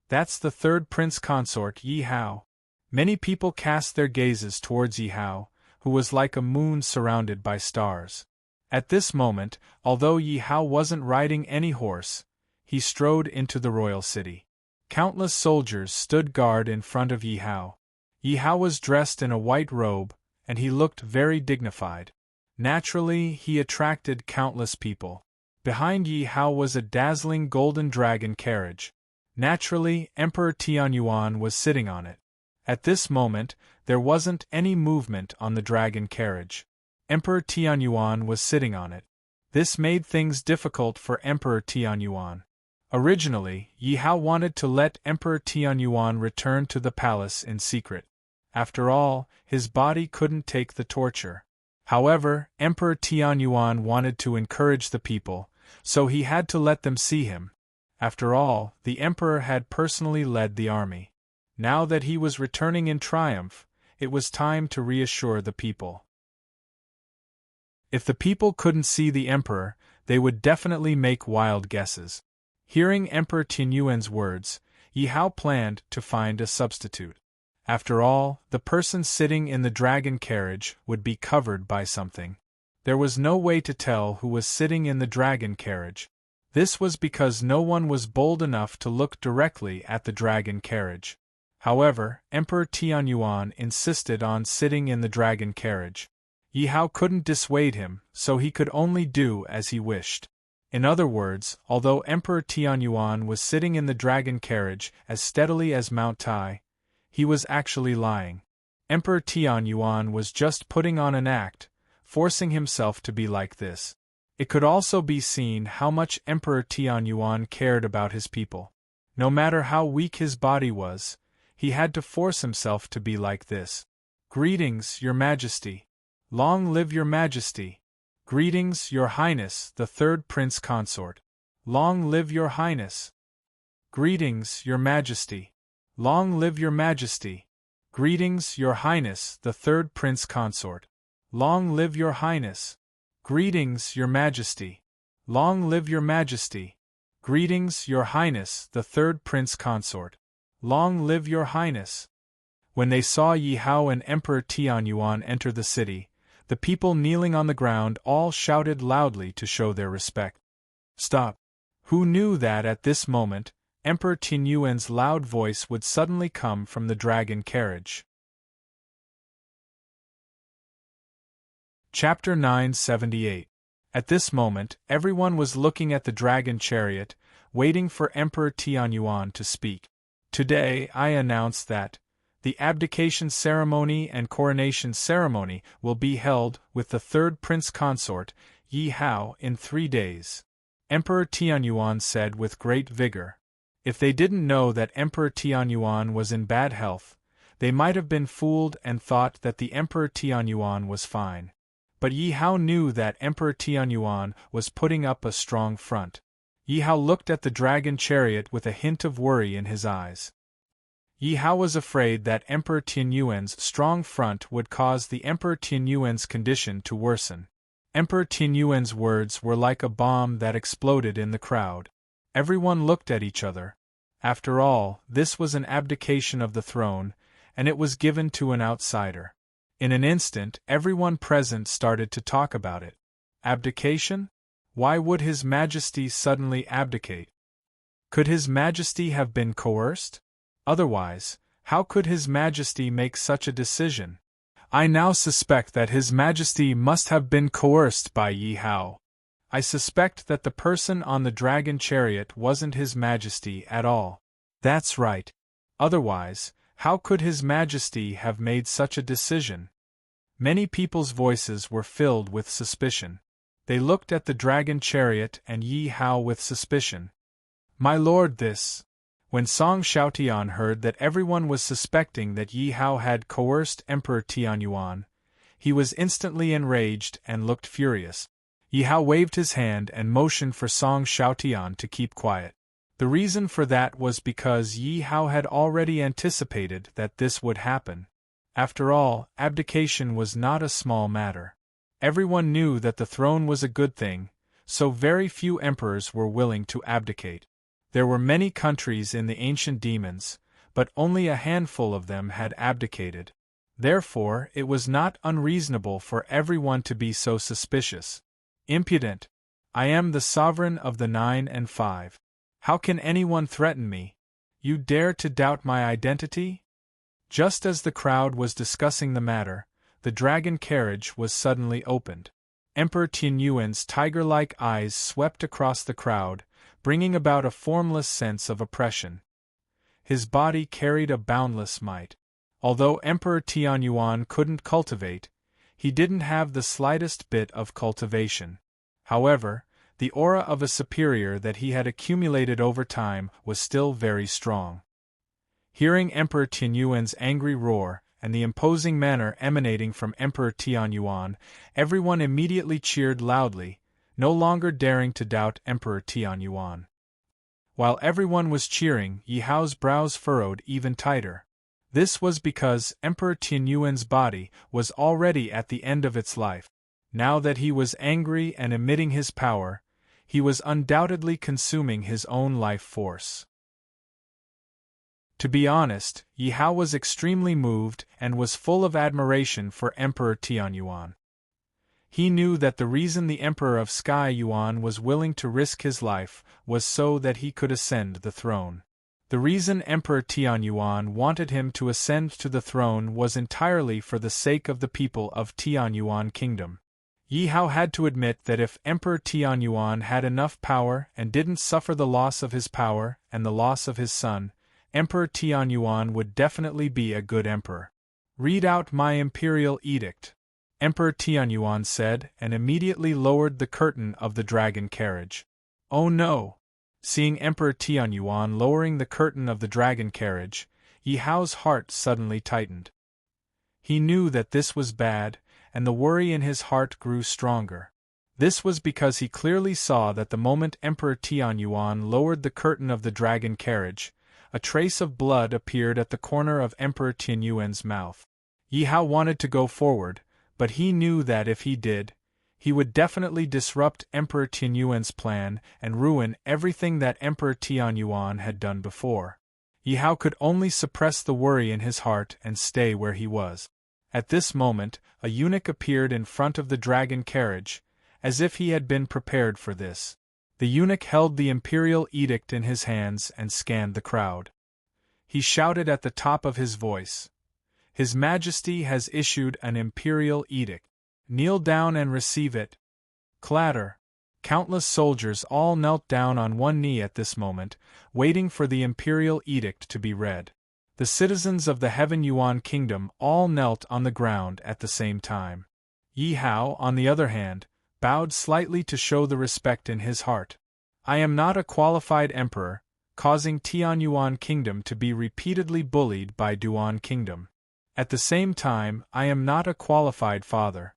[SPEAKER 1] That's the third prince consort, Yi Hao. Many people cast their gazes towards Yi Hao, who was like a moon surrounded by stars. At this moment, although Yi Hao wasn't riding any horse, he strode into the royal city. Countless soldiers stood guard in front of Yi Hao. Yi Hao was dressed in a white robe, and he looked very dignified. Naturally, he attracted countless people. Behind Yi Hao was a dazzling golden dragon carriage. Naturally, Emperor Tianyuan was sitting on it. At this moment, there wasn't any movement on the dragon carriage. Emperor Tianyuan was sitting on it. This made things difficult for Emperor Tianyuan. Originally, Yi Hao wanted to let Emperor Tianyuan return to the palace in secret. After all, his body couldn't take the torture. However, Emperor Tianyuan wanted to encourage the people, so he had to let them see him. After all, the emperor had personally led the army. Now that he was returning in triumph, it was time to reassure the people. If the people couldn't see the emperor, they would definitely make wild guesses. Hearing Emperor Tianyuan's words, Yi Hao planned to find a substitute. After all, the person sitting in the dragon carriage would be covered by something. There was no way to tell who was sitting in the dragon carriage. This was because no one was bold enough to look directly at the dragon carriage. However, Emperor Tianyuan insisted on sitting in the dragon carriage. Yi Hao couldn't dissuade him, so he could only do as he wished. In other words, although Emperor Tianyuan was sitting in the dragon carriage as steadily as Mount Tai, he was actually lying. Emperor Tianyuan was just putting on an act, forcing himself to be like this. It could also be seen how much Emperor Tianyuan cared about his people. No matter how weak his body was, he had to force himself to be like this. Greetings, Your Majesty. Long live Your Majesty. Greetings, Your Highness, the third Prince Consort. Long live Your Highness. Greetings, Your Majesty. Long live Your Majesty. Greetings, Your Highness, the third Prince Consort. Long live Your Highness. Greetings, Your Majesty. Long live Your Majesty. Greetings, Your Highness, the third Prince Consort. Long live Your Highness. When they saw Yi Hao and Emperor Tianyuan enter the city, the people kneeling on the ground all shouted loudly to show their respect. Stop! Who knew that at this moment, Emperor Tianyuan's loud voice would suddenly come from the dragon carriage? Chapter 978. At this moment, everyone was looking at the dragon chariot, waiting for Emperor Tianyuan to speak. Today, I announce that the abdication ceremony and coronation ceremony will be held with the third prince consort, Yi Hao, in 3 days. Emperor Tianyuan said with great vigor. If they didn't know that Emperor Tianyuan was in bad health, they might have been fooled and thought that the Emperor Tianyuan was fine. But Yi Hao knew that Emperor Tianyuan was putting up a strong front. Yi Hao looked at the dragon chariot with a hint of worry in his eyes. Yi Hao was afraid that Emperor Tianyuan's strong front would cause the Emperor Tianyuan's condition to worsen. Emperor Tianyuan's words were like a bomb that exploded in the crowd. Everyone looked at each other. After all, this was an abdication of the throne, and it was given to an outsider. In an instant, everyone present started to talk about it. Abdication? Why would His Majesty suddenly abdicate? Could His Majesty have been coerced? Otherwise, how could His Majesty make such a decision? I now suspect that His Majesty must have been coerced by Yi Hao. I suspect that the person on the dragon chariot wasn't His Majesty at all. That's right. Otherwise, how could His Majesty have made such a decision? Many people's voices were filled with suspicion. They looked at the dragon chariot and Yi Hao with suspicion. My lord, this. When Song Xiaotian heard that everyone was suspecting that Yi Hao had coerced Emperor Tianyuan, he was instantly enraged and looked furious. Yi Hao waved his hand and motioned for Song Xiaotian to keep quiet. The reason for that was because Yi Hao had already anticipated that this would happen. After all, abdication was not a small matter. Everyone knew that the throne was a good thing, so very few emperors were willing to abdicate. There were many countries in the ancient demons, but only a handful of them had abdicated. Therefore, it was not unreasonable for everyone to be so suspicious. Impudent! I am the sovereign of the 9 and 5. How can anyone threaten me? You dare to doubt my identity? Just as the crowd was discussing the matter, the dragon carriage was suddenly opened. Emperor Tianyuan's tiger-like eyes swept across the crowd, bringing about a formless sense of oppression. His body carried a boundless might. Although Emperor Tianyuan couldn't cultivate, he didn't have the slightest bit of cultivation. However, the aura of a superior that he had accumulated over time was still very strong. Hearing Emperor Tianyuan's angry roar, and the imposing manner emanating from Emperor Tianyuan, everyone immediately cheered loudly, no longer daring to doubt Emperor Tianyuan. While everyone was cheering, Yi Hao's brows furrowed even tighter. This was because Emperor Tianyuan's body was already at the end of its life. Now that he was angry and emitting his power, he was undoubtedly consuming his own life force. To be honest, Yi Hao was extremely moved and was full of admiration for Emperor Tianyuan. He knew that the reason the Emperor of Sky Yuan was willing to risk his life was so that he could ascend the throne. The reason Emperor Tianyuan wanted him to ascend to the throne was entirely for the sake of the people of Tianyuan Kingdom. Yi Hao had to admit that if Emperor Tianyuan had enough power and didn't suffer the loss of his power and the loss of his son, Emperor Tianyuan would definitely be a good emperor. "Read out my imperial edict," Emperor Tianyuan said, and immediately lowered the curtain of the dragon carriage. Oh no! Seeing Emperor Tianyuan lowering the curtain of the dragon carriage, Yi Hao's heart suddenly tightened. He knew that this was bad, and the worry in his heart grew stronger. This was because he clearly saw that the moment Emperor Tianyuan lowered the curtain of the dragon carriage, a trace of blood appeared at the corner of Emperor Tianyuan's mouth. Yi Hao wanted to go forward, but he knew that if he did, he would definitely disrupt Emperor Tianyuan's plan and ruin everything that Emperor Tianyuan had done before. Yi Hao could only suppress the worry in his heart and stay where he was. At this moment, a eunuch appeared in front of the dragon carriage, as if he had been prepared for this. The eunuch held the imperial edict in his hands and scanned the crowd. He shouted at the top of his voice, "His Majesty has issued an imperial edict. Kneel down and receive it." Clatter! Countless soldiers all knelt down on one knee at this moment, waiting for the imperial edict to be read. The citizens of the Heaven Yuan Kingdom all knelt on the ground at the same time. Yi Hao, on the other hand, bowed slightly to show the respect in his heart. "I am not a qualified emperor, causing Tianyuan Kingdom to be repeatedly bullied by Duan Kingdom. At the same time, I am not a qualified father.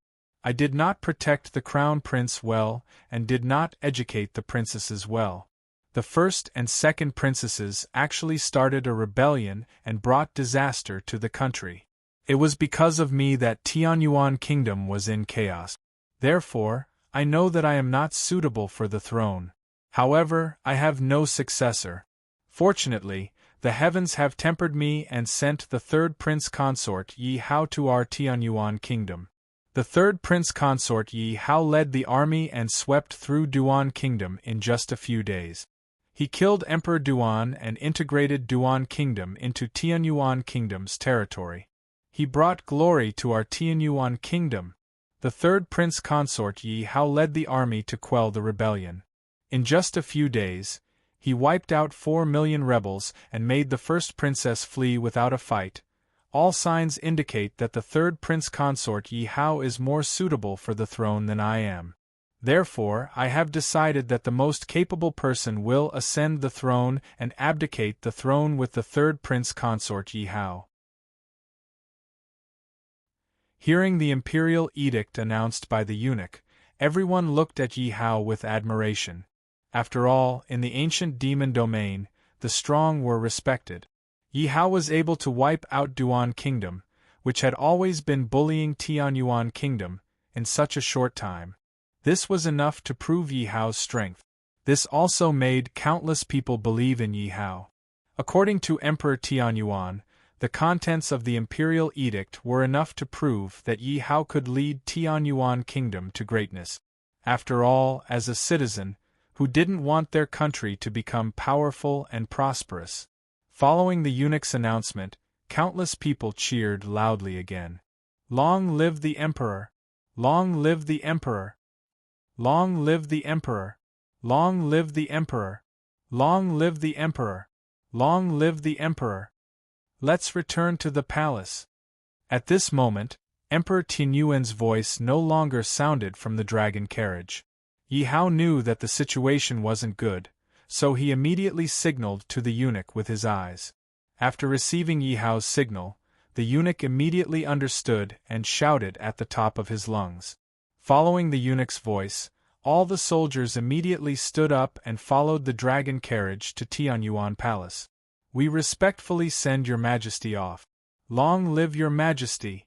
[SPEAKER 1] I did not protect the crown prince well, and did not educate the princesses well. The first and second princesses actually started a rebellion and brought disaster to the country. It was because of me that Tianyuan Kingdom was in chaos. Therefore, I know that I am not suitable for the throne. However, I have no successor. Fortunately, the heavens have tempered me and sent the third prince consort Yi Hao to our Tianyuan Kingdom." The third prince consort Yi Hao led the army and swept through Duan Kingdom in just a few days. He killed Emperor Duan and integrated Duan Kingdom into Tianyuan Kingdom's territory. He brought glory to our Tianyuan Kingdom. The third prince consort Yi Hao led the army to quell the rebellion. In just a few days, he wiped out 4 million rebels and made the first princess flee without a fight. All signs indicate that the third prince consort Yi Hao is more suitable for the throne than I am. Therefore, I have decided that the most capable person will ascend the throne and abdicate the throne with the third prince consort Yi Hao. Hearing the imperial edict announced by the eunuch, everyone looked at Yi Hao with admiration. After all, in the ancient demon domain, the strong were respected. Yi Hao was able to wipe out Duan Kingdom, which had always been bullying Tianyuan Kingdom, in such a short time. This was enough to prove Yi Hao's strength. This also made countless people believe in Yi Hao. According to Emperor Tianyuan, the contents of the imperial edict were enough to prove that Yi Hao could lead Tianyuan Kingdom to greatness. After all, as a citizen, who didn't want their country to become powerful and prosperous. Following the eunuch's announcement, countless people cheered loudly again. "Long live the Emperor! Long live the Emperor! Long live the Emperor! Long live the Emperor! Long live the Emperor! Long live the Emperor!" Let's return to the palace. At this moment, Emperor Tianyuan's voice no longer sounded from the dragon carriage. Yi Hao knew that the situation wasn't good, so he immediately signaled to the eunuch with his eyes. After receiving Yi Hao's signal, the eunuch immediately understood and shouted at the top of his lungs. Following the eunuch's voice, all the soldiers immediately stood up and followed the dragon carriage to Tianyuan Palace. We respectfully send your majesty off. Long live your majesty!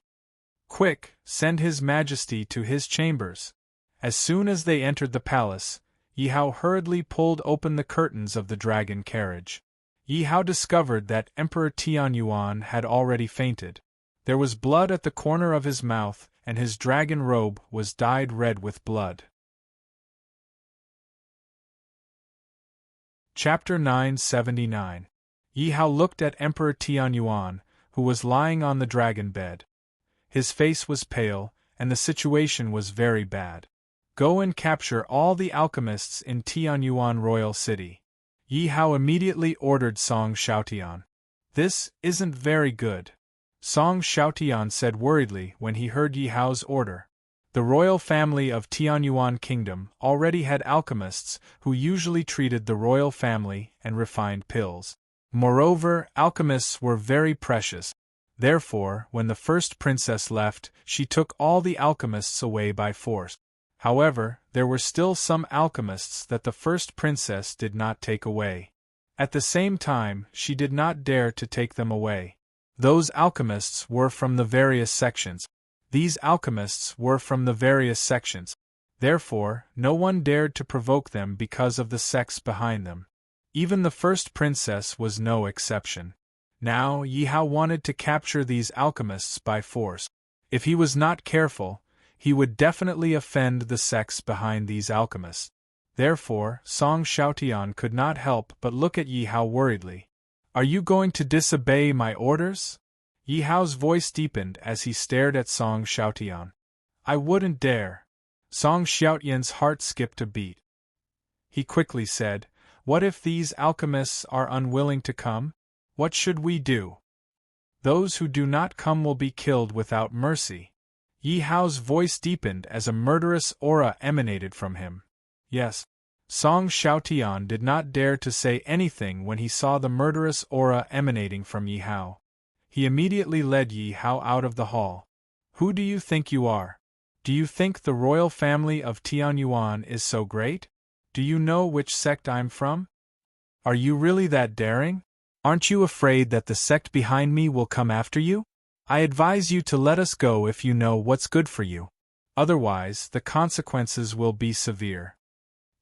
[SPEAKER 1] Quick, send his majesty to his chambers. As soon as they entered the palace, Yi Hao hurriedly pulled open the curtains of the dragon carriage. Yi Hao discovered that Emperor Tianyuan had already fainted. There was blood at the corner of his mouth, and his dragon robe was dyed red with blood. Chapter 979. Yi Hao looked at Emperor Tianyuan, who was lying on the dragon bed. His face was pale, and the situation was very bad. Go and capture all the alchemists in Tianyuan Royal City. Yi Hao immediately ordered Song Xiaotian. This isn't very good, Song Xiaotian said worriedly when he heard Yi Hao's order. The royal family of Tianyuan Kingdom already had alchemists who usually treated the royal family and refined pills. Moreover, alchemists were very precious. Therefore, when the first princess left, she took all the alchemists away by force. However, there were still some alchemists that the first princess did not take away. At the same time, she did not dare to take them away. Those alchemists were from the various sections. These alchemists were from the various sections. Therefore, no one dared to provoke them because of the sex behind them. Even the first princess was no exception. Now, Yi Hao wanted to capture these alchemists by force. If he was not careful, he would definitely offend the sex behind these alchemists. Therefore, Song Xiaotian could not help but look at Yi Hao worriedly. Are you going to disobey my orders? Yi Hao's voice deepened as he stared at Song Xiaotian. I wouldn't dare. Song Xiaotian's heart skipped a beat. He quickly said, What if these alchemists are unwilling to come? What should we do? Those who do not come will be killed without mercy. Yi Hao's voice deepened as a murderous aura emanated from him. Yes. Song Xiaotian did not dare to say anything when he saw the murderous aura emanating from Yi Hao. He immediately led Yi Hao out of the hall. Who do you think you are? Do you think the royal family of Tianyuan is so great? Do you know which sect I'm from? Are you really that daring? Aren't you afraid that the sect behind me will come after you? I advise you to let us go if you know what's good for you. Otherwise, the consequences will be severe.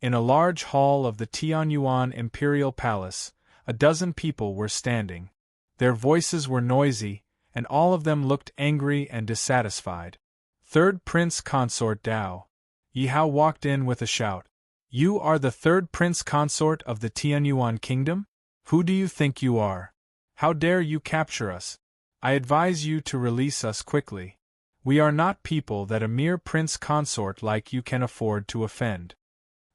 [SPEAKER 1] In a large hall of the Tianyuan Imperial Palace, 12 people were standing. Their voices were noisy, and all of them looked angry and dissatisfied. Third Prince Consort Dao. Yi Hao walked in with a shout. You are the third Prince Consort of the Tianyuan Kingdom? Who do you think you are? How dare you capture us? I advise you to release us quickly. We are not people that a mere prince consort like you can afford to offend.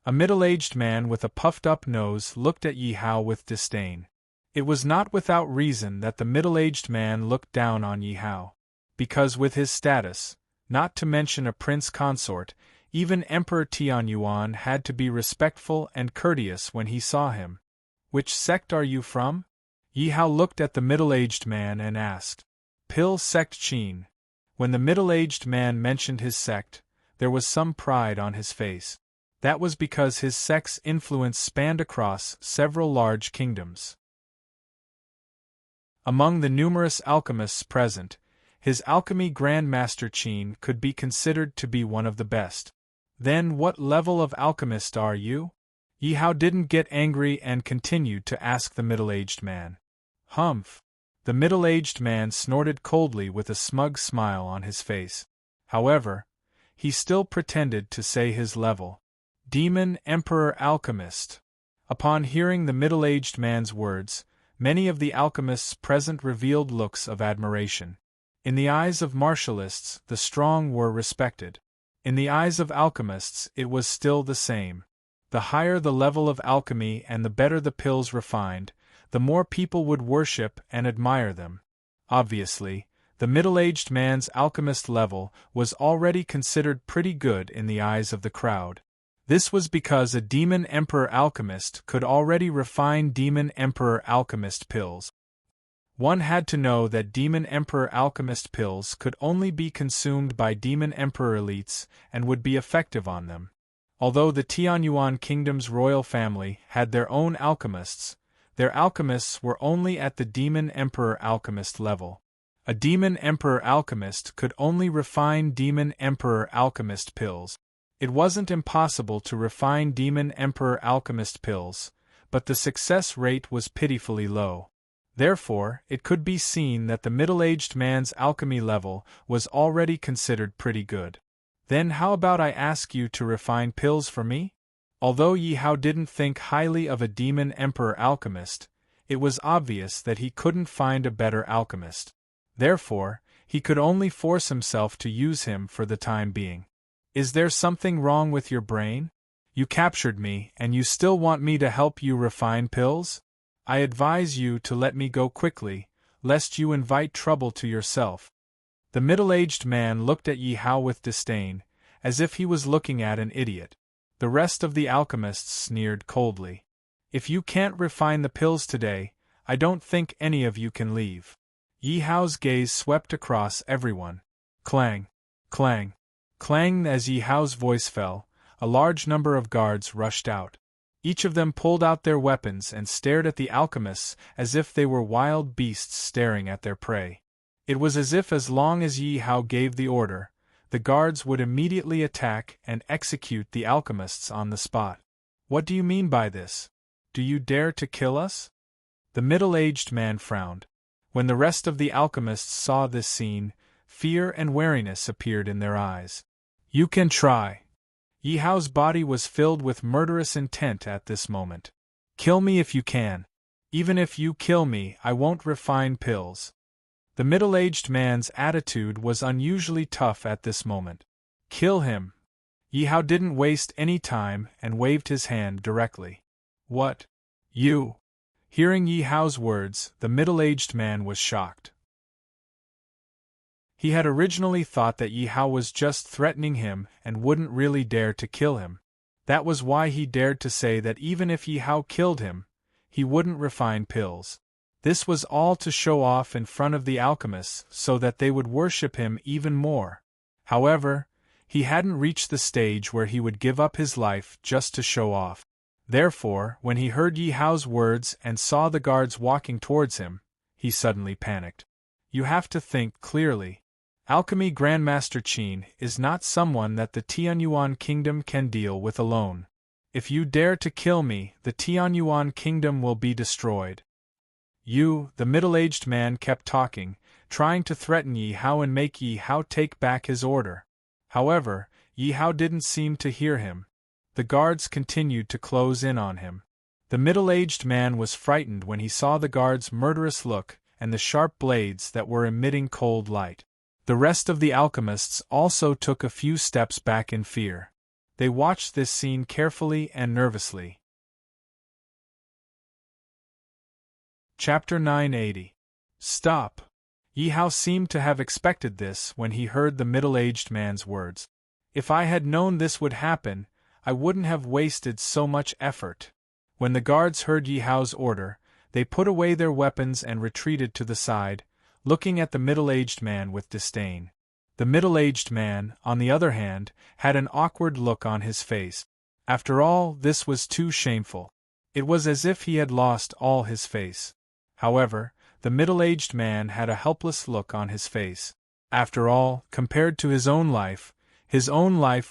[SPEAKER 1] A middle-aged man with a puffed-up nose looked at Yi Hao with disdain. It was not without reason that the middle-aged man looked down on Yi Hao. Because with his status, not to mention a prince consort, even Emperor Tianyuan had to be respectful and courteous when he saw him. Which sect are you from? Yi Hao looked at the middle-aged man and asked. Pil Sect Qin. When the middle-aged man mentioned his sect, there was some pride on his face. That was because his sect's influence spanned across several large kingdoms. Among the numerous alchemists present, his alchemy Grandmaster Qin could be considered to be one of the best. Then what level of alchemist are you? Yi Hao didn't get angry and continued to ask the middle-aged man. Humph! The middle-aged man snorted coldly with a smug smile on his face. However, he still pretended to say his level. Demon Emperor Alchemist. Upon hearing the middle-aged man's words, many of the alchemists present revealed looks of admiration. In the eyes of martialists, the strong were respected. In the eyes of alchemists, it was still the same. The higher the level of alchemy and the better the pills refined, the more people would worship and admire them. Obviously, the middle-aged man's alchemist level was already considered pretty good in the eyes of the crowd. This was because a Demon Emperor alchemist could already refine Demon Emperor alchemist pills. One had to know that Demon Emperor alchemist pills could only be consumed by Demon Emperor elites and would be effective on them. Although the Tianyuan Kingdom's royal family had their own alchemists, their alchemists were only at the Demon Emperor alchemist level. A Demon Emperor alchemist could only refine Demon Emperor alchemist pills. It wasn't impossible to refine Demon Emperor alchemist pills, but the success rate was pitifully low. Therefore, it could be seen that the middle-aged man's alchemy level was already considered pretty good. Then how about I ask you to refine pills for me? Although Yi Hao didn't think highly of a Demon Emperor alchemist, it was obvious that he couldn't find a better alchemist. Therefore, he could only force himself to use him for the time being. Is there something wrong with your brain? You captured me and you still want me to help you refine pills? I advise you to let me go quickly, lest you invite trouble to yourself. The middle-aged man looked at Yi Hao with disdain, as if he was looking at an idiot. The rest of the alchemists sneered coldly. If you can't refine the pills today, I don't think any of you can leave. Yi Hao's gaze swept across everyone. Clang, clang, clang. As Yi Hao's voice fell, a large number of guards rushed out. Each of them pulled out their weapons and stared at the alchemists as if they were wild beasts staring at their prey. It was as if as long as Yi Hao gave the order, the guards would immediately attack and execute the alchemists on the spot. What do you mean by this? Do you dare to kill us? The middle-aged man frowned. When the rest of the alchemists saw this scene, fear and wariness appeared in their eyes. You can try. Yi Hao's body was filled with murderous intent at this moment. Kill me if you can. Even if you kill me, I won't refine pills. The middle-aged man's attitude was unusually tough at this moment. Kill him. Yi Hao didn't waste any time and waved his hand directly. What? You? Hearing Yi Hao's words, the middle-aged man was shocked. He had originally thought that Yi Hao was just threatening him and wouldn't really dare to kill him. That was why he dared to say that even if Yi Hao killed him, he wouldn't refine pills. This was all to show off in front of the alchemists so that they would worship him even more. However, he hadn't reached the stage where he would give up his life just to show off. Therefore, when he heard Yi Hao's words and saw the guards walking towards him, he suddenly panicked. You have to think clearly. Alchemy Grandmaster Qin is not someone that the Tianyuan Kingdom can deal with alone. If you dare to kill me, the Tianyuan Kingdom will be destroyed. You, the middle-aged man, kept talking, trying to threaten Yi Hao and make Yi Hao take back his order. However, Yi Hao didn't seem to hear him. The guards continued to close in on him. The middle-aged man was frightened when he saw the guards' murderous look and the sharp blades that were emitting cold light. The rest of the alchemists also took a few steps back in fear. They watched this scene carefully and nervously. Chapter 980. Stop! Yi Hao seemed to have expected this when he heard the middle-aged man's words. If I had known this would happen, I wouldn't have wasted so much effort. When the guards heard Yi Hao's order, they put away their weapons and retreated to the side, looking at the middle-aged man with disdain. The middle-aged man, on the other hand, had an awkward look on his face. After all, this was too shameful. It was as if he had lost all his face. However, the middle-aged man had a helpless look on his face. After all, compared to his own life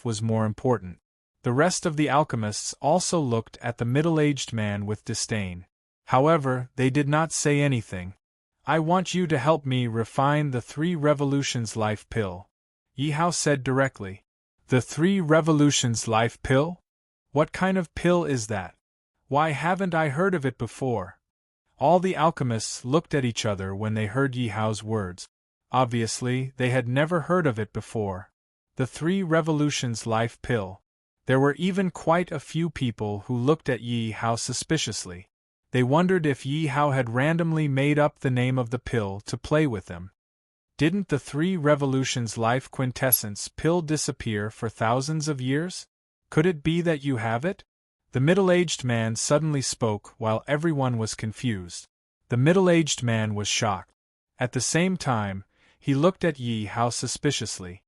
[SPEAKER 1] was more important. The rest of the alchemists also looked at the middle-aged man with disdain. However, they did not say anything. I want you to help me refine the 3 Revolutions Life Pill, Yi Hao said directly. The 3 Revolutions Life Pill? What kind of pill is that? Why haven't I heard of it before? All the alchemists looked at each other when they heard Yi Hao's words. Obviously, they had never heard of it before. The 3 Revolutions Life Pill. There were even quite a few people who looked at Yi Hao suspiciously. They wondered if Yi Hao had randomly made up the name of the pill to play with them. Didn't the 3 Revolutions Life Quintessence pill disappear for thousands of years? Could it be that you have it? The middle-aged man suddenly spoke while everyone was confused. The middle-aged man was shocked. At the same time, he looked at Yi Hao suspiciously.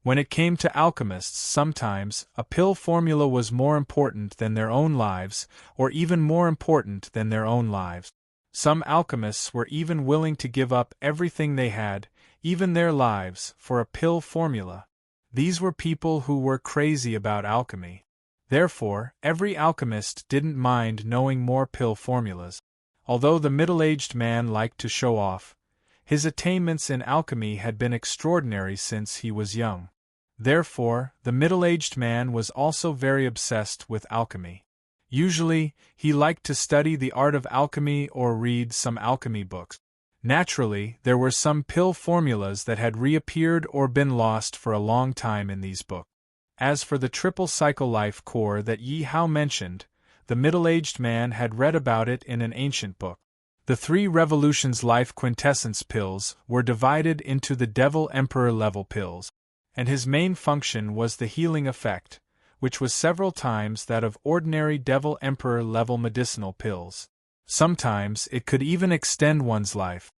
[SPEAKER 1] When it came to alchemists, sometimes a pill formula was more important than their own lives, or even more important than their own lives. Some alchemists were even willing to give up everything they had, even their lives, for a pill formula. These were people who were crazy about alchemy. Therefore, every alchemist didn't mind knowing more pill formulas. Although the middle-aged man liked to show off, his attainments in alchemy had been extraordinary since he was young. Therefore, the middle-aged man was also very obsessed with alchemy. Usually, he liked to study the art of alchemy or read some alchemy books. Naturally, there were some pill formulas that had reappeared or been lost for a long time in these books. As for the triple cycle life core that Yi Hao mentioned, the middle-aged man had read about it in an ancient book. The 3 Revolutions Life Quintessence pills were divided into the Devil Emperor level pills, and his main function was the healing effect, which was several times that of ordinary Devil Emperor level medicinal pills. Sometimes it could even extend one's life.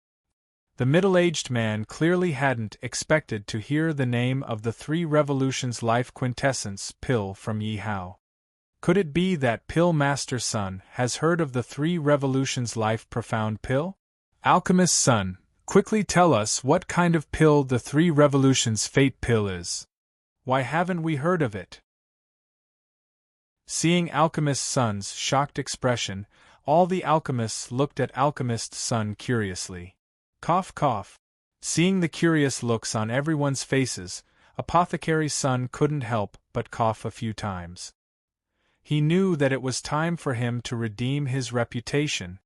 [SPEAKER 1] The middle-aged man clearly hadn't expected to hear the name of the 3 Revolutions Life Quintessence pill from Yi Hao. Could it be that Pill Master Sun has heard of the 3 Revolutions Life Profound pill? Alchemist Sun, quickly tell us what kind of pill the 3 Revolutions Fate pill is. Why haven't we heard of it? Seeing Alchemist Sun's shocked expression, all the alchemists looked at Alchemist Sun curiously. Cough, cough. Seeing the curious looks on everyone's faces, Apothecary Sun couldn't help but cough a few times. He knew that it was time for him to redeem his reputation.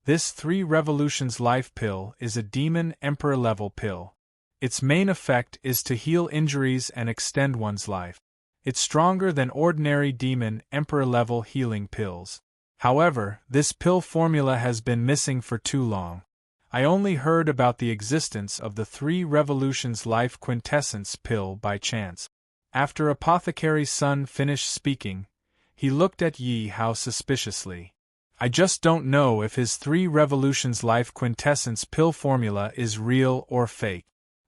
[SPEAKER 1] This 3 Revolutions Life pill is a Demon Emperor level pill. Its main effect is to heal injuries and extend one's life. It's stronger than ordinary Demon Emperor level healing pills. However, this pill formula has been missing for too long. I only heard about the existence of the 3 Revolutions Life Quintessence pill by chance. After Apothecary Sun finished speaking, he looked at Yi Hao suspiciously. I just don't know if his 3 Revolutions Life Quintessence pill formula is real or fake.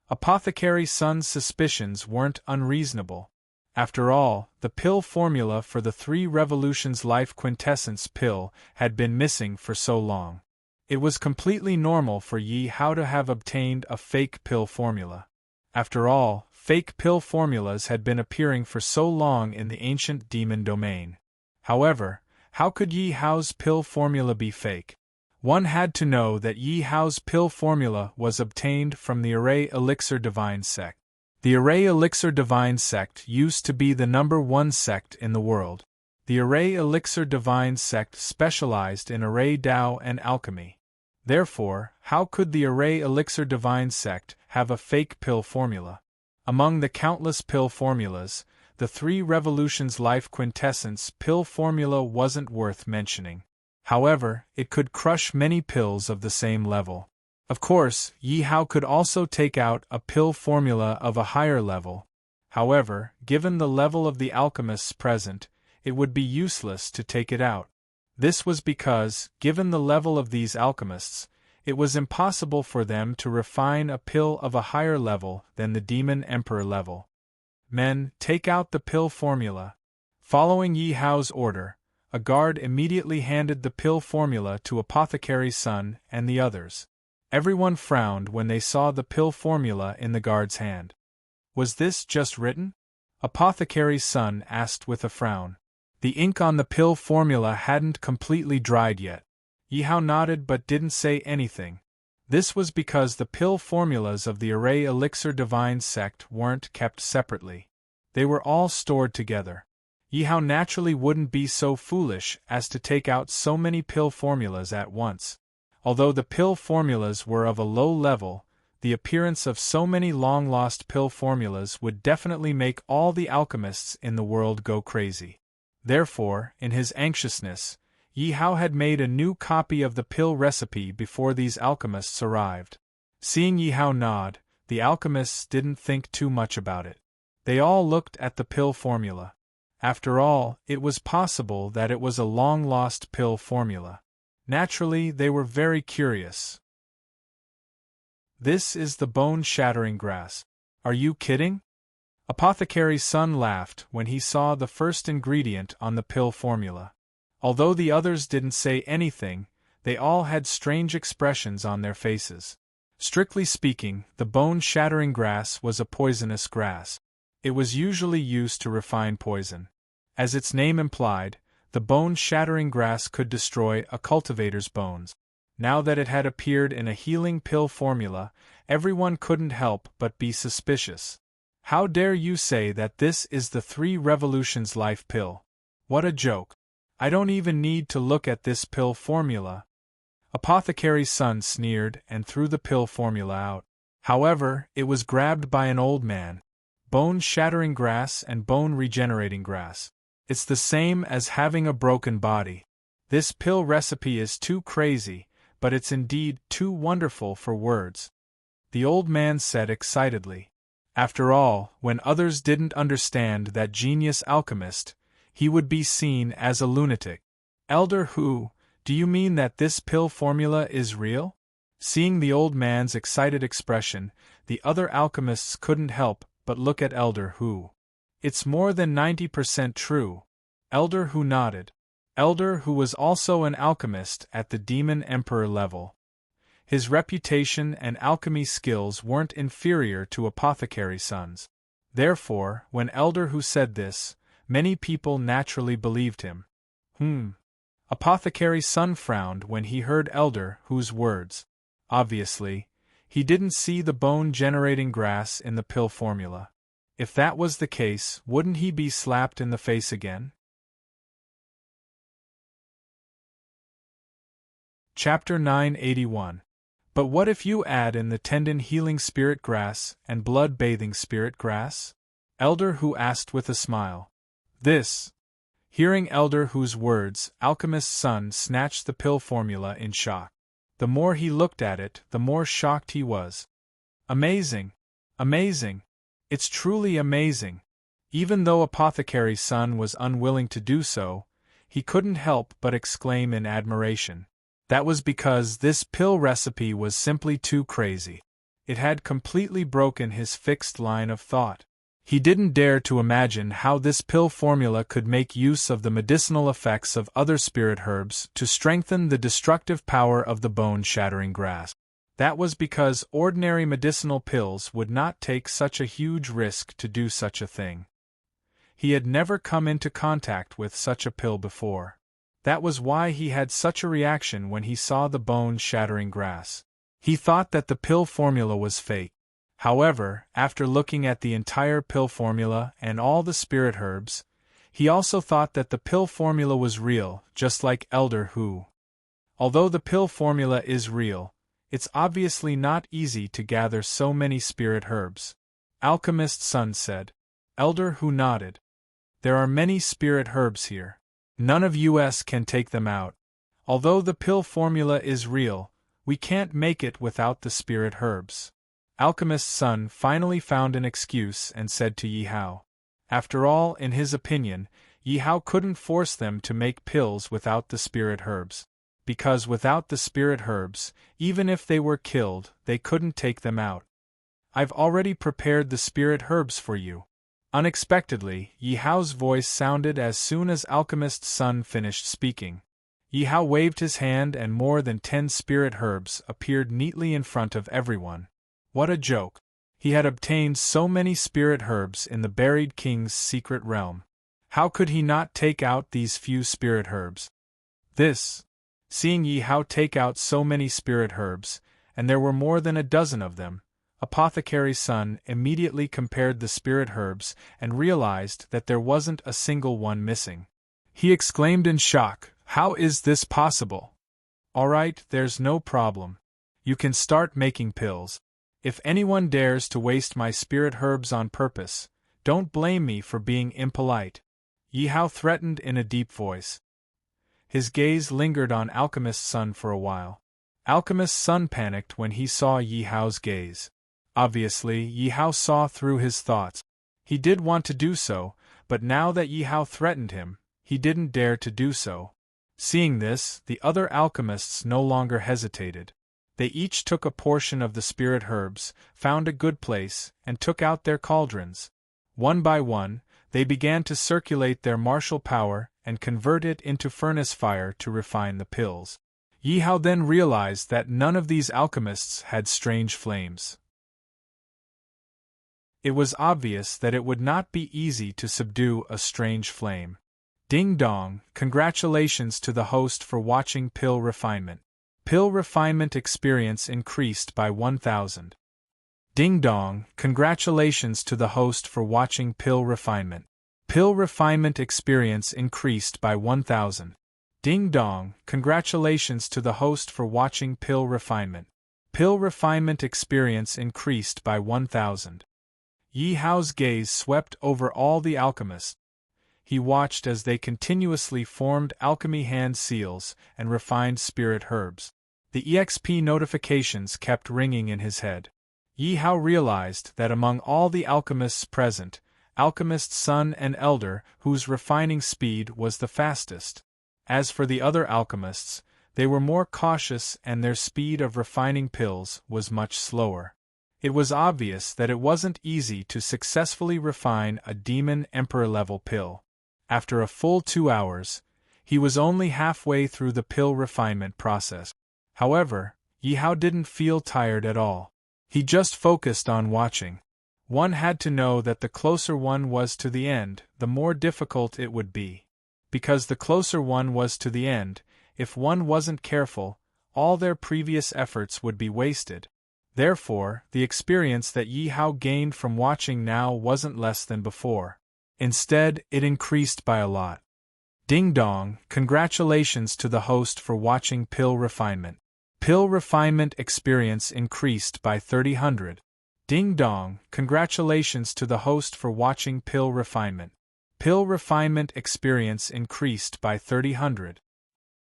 [SPEAKER 1] Apothecary Sun's suspicions weren't unreasonable. After all, the pill formula for the 3 Revolutions Life Quintessence pill had been missing for so long. It was completely normal for Yi Hao to have obtained a fake pill formula. After all, fake pill formulas had been appearing for so long in the ancient demon domain. However, how could Yi Hao's pill formula be fake? One had to know that Yi Hao's pill formula was obtained from the Array Elixir Divine sect. The Array Elixir Divine sect used to be the #1 sect in the world. The Array Elixir Divine sect specialized in Array Dao and alchemy. Therefore, how could the Array Elixir Divine sect have a fake pill formula? Among the countless pill formulas, the 3 Revolutions Life Quintessence pill formula wasn't worth mentioning. However, it could crush many pills of the same level. Of course, Yi Hao could also take out a pill formula of a higher level. However, given the level of the alchemists present, it would be useless to take it out. This was because, given the level of these alchemists, it was impossible for them to refine a pill of a higher level than the Demon Emperor level. Men, take out the pill formula. Following Yi Hao's order, a guard immediately handed the pill formula to Apothecary Sun and the others. Everyone frowned when they saw the pill formula in the guard's hand. Was this just written? Apothecary Sun asked with a frown. The ink on the pill formula hadn't completely dried yet. Yi Hao nodded but didn't say anything. This was because the pill formulas of the Array Elixir Divine sect weren't kept separately. They were all stored together. Yi Hao naturally wouldn't be so foolish as to take out so many pill formulas at once. Although the pill formulas were of a low level, the appearance of so many long-lost pill formulas would definitely make all the alchemists in the world go crazy. Therefore, in his anxiousness, Yi Hao had made a new copy of the pill recipe before these alchemists arrived. Seeing Yi Hao nod, the alchemists didn't think too much about it. They all looked at the pill formula. After all, it was possible that it was a long-lost pill formula. Naturally, they were very curious. This is the bone-shattering grass. Are you kidding? Apothecary's son laughed when he saw the first ingredient on the pill formula. Although the others didn't say anything, they all had strange expressions on their faces. Strictly speaking, the bone-shattering grass was a poisonous grass. It was usually used to refine poison. As its name implied, the bone-shattering grass could destroy a cultivator's bones. Now that it had appeared in a healing pill formula, everyone couldn't help but be suspicious. How dare you say that this is the 3 Revolutions Life pill? What a joke. I don't even need to look at this pill formula. Apothecary's son sneered and threw the pill formula out. However, it was grabbed by an old man. Bone-shattering grass and bone-regenerating grass. It's the same as having a broken body. This pill recipe is too crazy, but it's indeed too wonderful for words. The old man said excitedly. After all, when others didn't understand that genius alchemist, he would be seen as a lunatic. Elder Hu, do you mean that this pill formula is real? Seeing the old man's excited expression, the other alchemists couldn't help but look at Elder Hu. It's more than 90% true. Elder Hu nodded. Elder Hu was also an alchemist at the Demon Emperor level. His reputation and alchemy skills weren't inferior to Apothecary's sons. Therefore, when Elder Hu said this, many people naturally believed him. Apothecary's son frowned when he heard Elder Hu's words. Obviously, he didn't see the bone-generating grass in the pill formula. If that was the case, wouldn't he be slapped in the face again? Chapter 981. But what if you add in the tendon-healing spirit grass and blood-bathing spirit grass? Elder Hu asked with a smile. Hearing Elder Hu's words, Alchemist's son snatched the pill formula in shock. The more he looked at it, the more shocked he was. Amazing! Amazing! It's truly amazing! Even though Apothecary's son was unwilling to do so, he couldn't help but exclaim in admiration. That was because this pill recipe was simply too crazy. It had completely broken his fixed line of thought. He didn't dare to imagine how this pill formula could make use of the medicinal effects of other spirit herbs to strengthen the destructive power of the bone-shattering grass. That was because ordinary medicinal pills would not take such a huge risk to do such a thing. He had never come into contact with such a pill before. That was why he had such a reaction when he saw the bone-shattering grass. He thought that the pill formula was fake. However, after looking at the entire pill formula and all the spirit herbs, he also thought that the pill formula was real, just like Elder Hu. Although the pill formula is real, it's obviously not easy to gather so many spirit herbs. Alchemist's son said. Elder Hu nodded. There are many spirit herbs here. None of us can take them out. Although the pill formula is real, we can't make it without the spirit herbs. Alchemist's son finally found an excuse and said to Yi Hao. After all, in his opinion, Yi Hao couldn't force them to make pills without the spirit herbs. Because without the spirit herbs, even if they were killed, they couldn't take them out. I've already prepared the spirit herbs for you. Unexpectedly, Yi Hao's voice sounded as soon as Alchemist's son finished speaking. Yi Hao waved his hand and more than 10 spirit herbs appeared neatly in front of everyone. What a joke! He had obtained so many spirit herbs in the buried king's secret realm. How could he not take out these few spirit herbs? Seeing Yi Hao take out so many spirit herbs, and there were more than a dozen of them, Apothecary's son immediately compared the spirit herbs and realized that there wasn't a single one missing. He exclaimed in shock, "How is this possible?" "Alright, there's no problem. You can start making pills. If anyone dares to waste my spirit herbs on purpose, don't blame me for being impolite," Yi Hao threatened in a deep voice. His gaze lingered on Alchemist Sun for a while. Alchemist Sun panicked when he saw Yi Hao's gaze. Obviously, Yi Hao saw through his thoughts. He did want to do so, but now that Yi Hao threatened him, he didn't dare to do so. Seeing this, the other alchemists no longer hesitated. They each took a portion of the spirit herbs, found a good place, and took out their cauldrons. One by one, they began to circulate their martial power and convert it into furnace fire to refine the pills. Yi Hao then realized that none of these alchemists had strange flames. It was obvious that it would not be easy to subdue a strange flame. Ding dong, congratulations to the host for watching Pill Refinement. Pill Refinement experience increased by 1,000. Ding dong, congratulations to the host for watching Pill Refinement. Pill Refinement experience increased by 1,000. Ding dong, congratulations to the host for watching Pill Refinement. Pill Refinement experience increased by 1,000. Yi Hao's gaze swept over all the alchemists. He watched as they continuously formed alchemy hand seals and refined spirit herbs. The EXP notifications kept ringing in his head. Yi Hao realized that among all the alchemists present, Alchemist Sun and Elder, whose refining speed was the fastest. As for the other alchemists, they were more cautious and their speed of refining pills was much slower. It was obvious that it wasn't easy to successfully refine a Demon Emperor level pill. After a full 2 hours, he was only halfway through the pill refinement process. However, Yi Hao didn't feel tired at all. He just focused on watching. One had to know that the closer one was to the end, the more difficult it would be. Because the closer one was to the end, if one wasn't careful, all their previous efforts would be wasted. Therefore, the experience that Yi Hao gained from watching now wasn't less than before. Instead, it increased by a lot. Ding dong, congratulations to the host for watching Pill Refinement. Pill Refinement experience increased by 3,000. Ding dong, congratulations to the host for watching Pill Refinement. Pill Refinement experience increased by 3,000.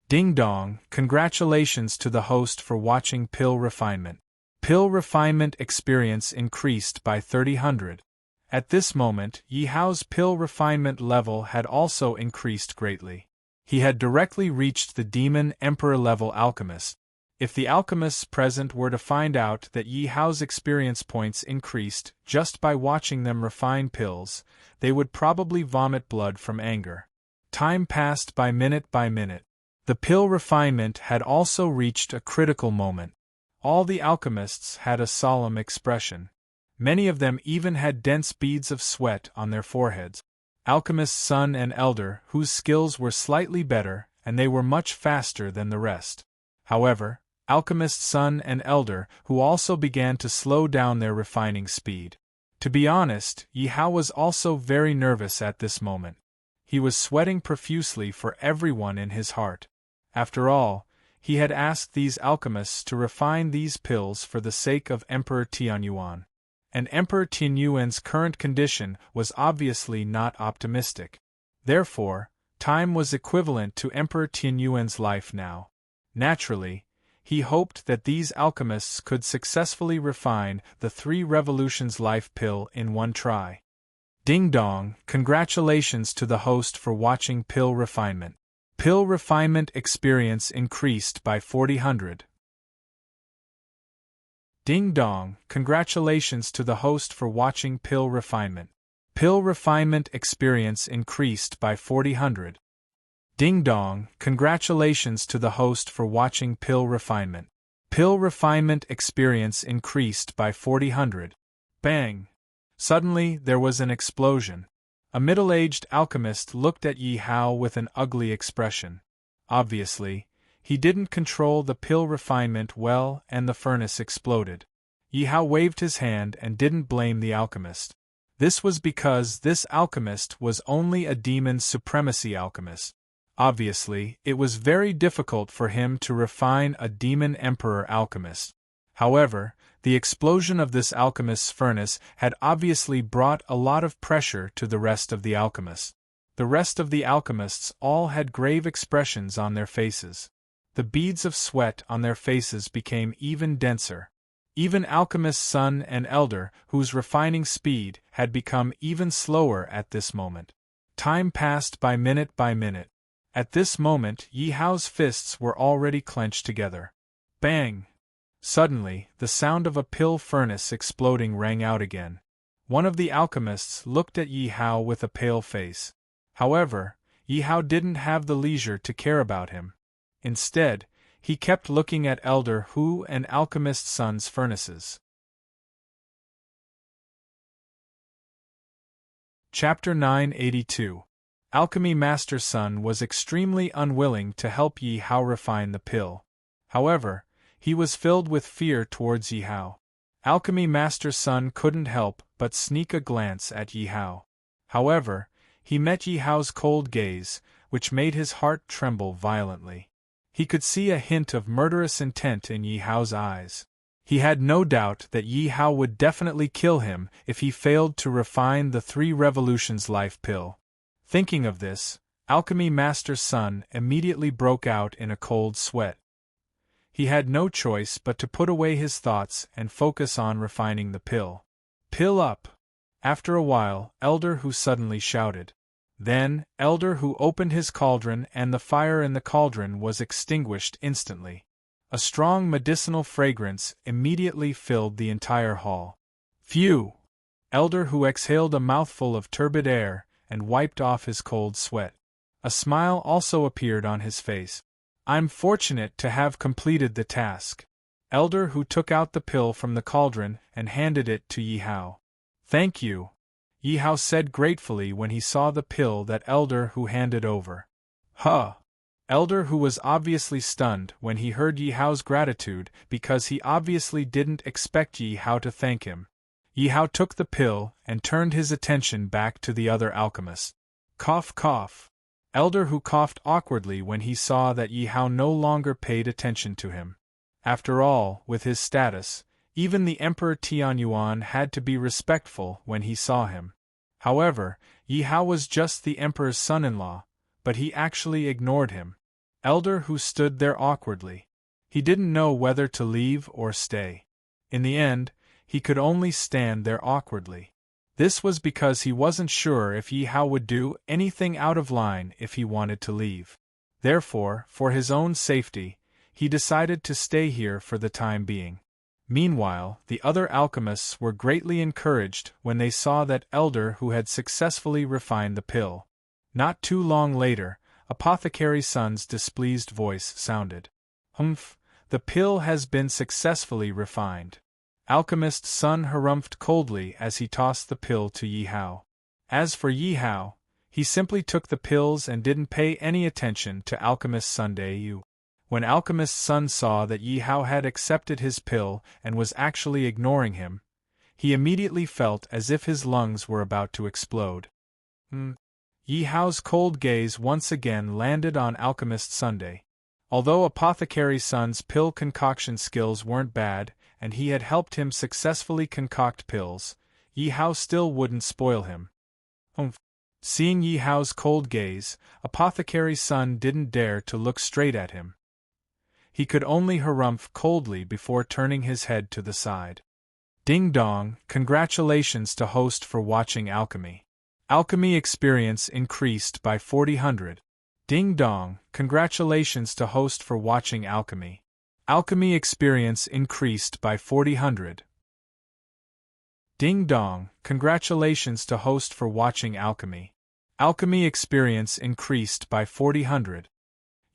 [SPEAKER 1] Ding dong, congratulations to the host for watching Pill Refinement. Pill Refinement experience increased by 3,000. At this moment, Yi Hao's pill refinement level had also increased greatly. He had directly reached the Demon Emperor level alchemist. If the alchemists present were to find out that Yi Hao's experience points increased just by watching them refine pills, they would probably vomit blood from anger. Time passed by minute. The pill refinement had also reached a critical moment. All the alchemists had a solemn expression. Many of them even had dense beads of sweat on their foreheads. Alchemist Sun and Elder, whose skills were slightly better, and they were much faster than the rest. However, Alchemist Sun and Elder, who also began to slow down their refining speed. To be honest, Yi Hao was also very nervous at this moment. He was sweating profusely for everyone in his heart. After all, he had asked these alchemists to refine these pills for the sake of Emperor Tianyuan. And Emperor Tianyuan's current condition was obviously not optimistic. Therefore, time was equivalent to Emperor Tianyuan's life now. Naturally, he hoped that these alchemists could successfully refine the 3 Revolutions Life pill in one try. Ding dong, congratulations to the host for watching Pill Refinement. Pill Refinement experience increased by 4,000. Ding dong, congratulations to the host for watching Pill Refinement. Pill Refinement experience increased by 4,000. Ding dong, congratulations to the host for watching Pill Refinement. Pill Refinement experience increased by 4,000. Bang! Suddenly, there was an explosion. A middle-aged alchemist looked at Yi Hao with an ugly expression. Obviously, he didn't control the pill refinement well and the furnace exploded. Yi Hao waved his hand and didn't blame the alchemist. This was because this alchemist was only a demon supremacy alchemist. Obviously, it was very difficult for him to refine a demon emperor alchemist. However, the explosion of this alchemist's furnace had obviously brought a lot of pressure to the rest of the alchemists. The rest of the alchemists all had grave expressions on their faces. The beads of sweat on their faces became even denser. Even Alchemist's son and elder, whose refining speed had become even slower at this moment. Time passed by minute by minute. At this moment Yi Hao's fists were already clenched together. Bang! Suddenly, the sound of a pill furnace exploding rang out again. One of the alchemists looked at Yi Hao with a pale face. However, Yi Hao didn't have the leisure to care about him. Instead, he kept looking at Elder Hu and Alchemist's son's furnaces. Chapter 982. Alchemy Master's son was extremely unwilling to help Yi Hao refine the pill. However, he was filled with fear towards Yi Hao. Alchemy Master's son couldn't help but sneak a glance at Yi Hao. However, he met Yi Hao's cold gaze, which made his heart tremble violently. He could see a hint of murderous intent in Yi Hao's eyes. He had no doubt that Yi Hao would definitely kill him if he failed to refine the 3 Revolutions life pill. Thinking of this, Alchemy Master's son immediately broke out in a cold sweat. He had no choice but to put away his thoughts and focus on refining the pill. Pill up! After a while, Elder Hu suddenly shouted. Then, Elder Hu opened his cauldron and the fire in the cauldron was extinguished instantly. A strong medicinal fragrance immediately filled the entire hall. Phew! Elder Hu exhaled a mouthful of turbid air and wiped off his cold sweat. A smile also appeared on his face. I'm fortunate to have completed the task. Elder Hu took out the pill from the cauldron and handed it to Yi Hao. Thank you, Yi Hao said gratefully when he saw the pill that Elder Hu handed over. Huh! Elder Hu was obviously stunned when he heard Yi Hao's gratitude because he obviously didn't expect Yi Hao to thank him. Yi Hao took the pill and turned his attention back to the other alchemist. Cough cough. Elder Hu coughed awkwardly when he saw that Yi Hao no longer paid attention to him. After all, with his status, even the Emperor Tianyuan had to be respectful when he saw him. However, Yi Hao was just the Emperor's son-in-law, but he actually ignored him. Elder Hu stood there awkwardly. He didn't know whether to leave or stay. In the end, he could only stand there awkwardly. This was because he wasn't sure if Yi Hao would do anything out of line if he wanted to leave. Therefore, for his own safety, he decided to stay here for the time being. Meanwhile, the other alchemists were greatly encouraged when they saw that Elder Hu had successfully refined the pill. Not too long later, Apothecary's son's displeased voice sounded. Humph, the pill has been successfully refined. Alchemist's son harumphed coldly as he tossed the pill to Yi Hao. As for Yi Hao, he simply took the pills and didn't pay any attention to Alchemist's son Yu. When Alchemist's son saw that Yi Hao had accepted his pill and was actually ignoring him, he immediately felt as if his lungs were about to explode. Yi Hao's cold gaze once again landed on Alchemist Sunday. Although Apothecary's son's pill concoction skills weren't bad, and he had helped him successfully concoct pills, Yi Hao still wouldn't spoil him. Seeing Yi Hao's cold gaze, Apothecary's son didn't dare to look straight at him. He could only harumph coldly before turning his head to the side. Ding dong, congratulations to host for watching Alchemy. Alchemy experience increased by 400. Ding dong, congratulations to host for watching Alchemy. Alchemy experience increased by 400. Ding dong, congratulations to host for watching Alchemy. Alchemy experience increased by 400.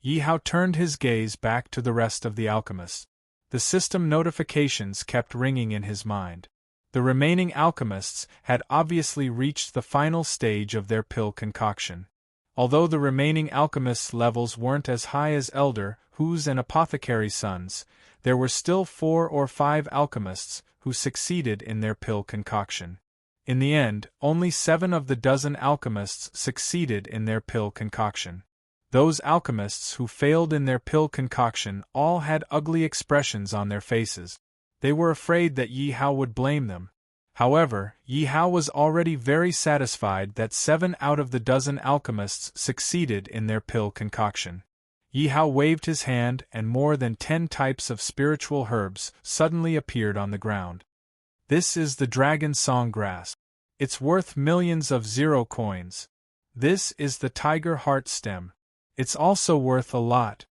[SPEAKER 1] Yi Hao turned his gaze back to the rest of the alchemists. The system notifications kept ringing in his mind. The remaining alchemists had obviously reached the final stage of their pill concoction. Although the remaining alchemists' levels weren't as high as Elder Hu's and Apothecary's sons, there were still 4 or 5 alchemists who succeeded in their pill concoction. In the end, only 7 of the dozen alchemists succeeded in their pill concoction. Those alchemists who failed in their pill concoction all had ugly expressions on their faces. They were afraid that Yi Hao would blame them. However, Yi Hao was already very satisfied that 7 out of the dozen alchemists succeeded in their pill concoction. Yi Hao waved his hand and more than 10 types of spiritual herbs suddenly appeared on the ground. This is the dragon song grass. It's worth millions of 0 coins. This is the tiger heart stem. It's also worth a lot.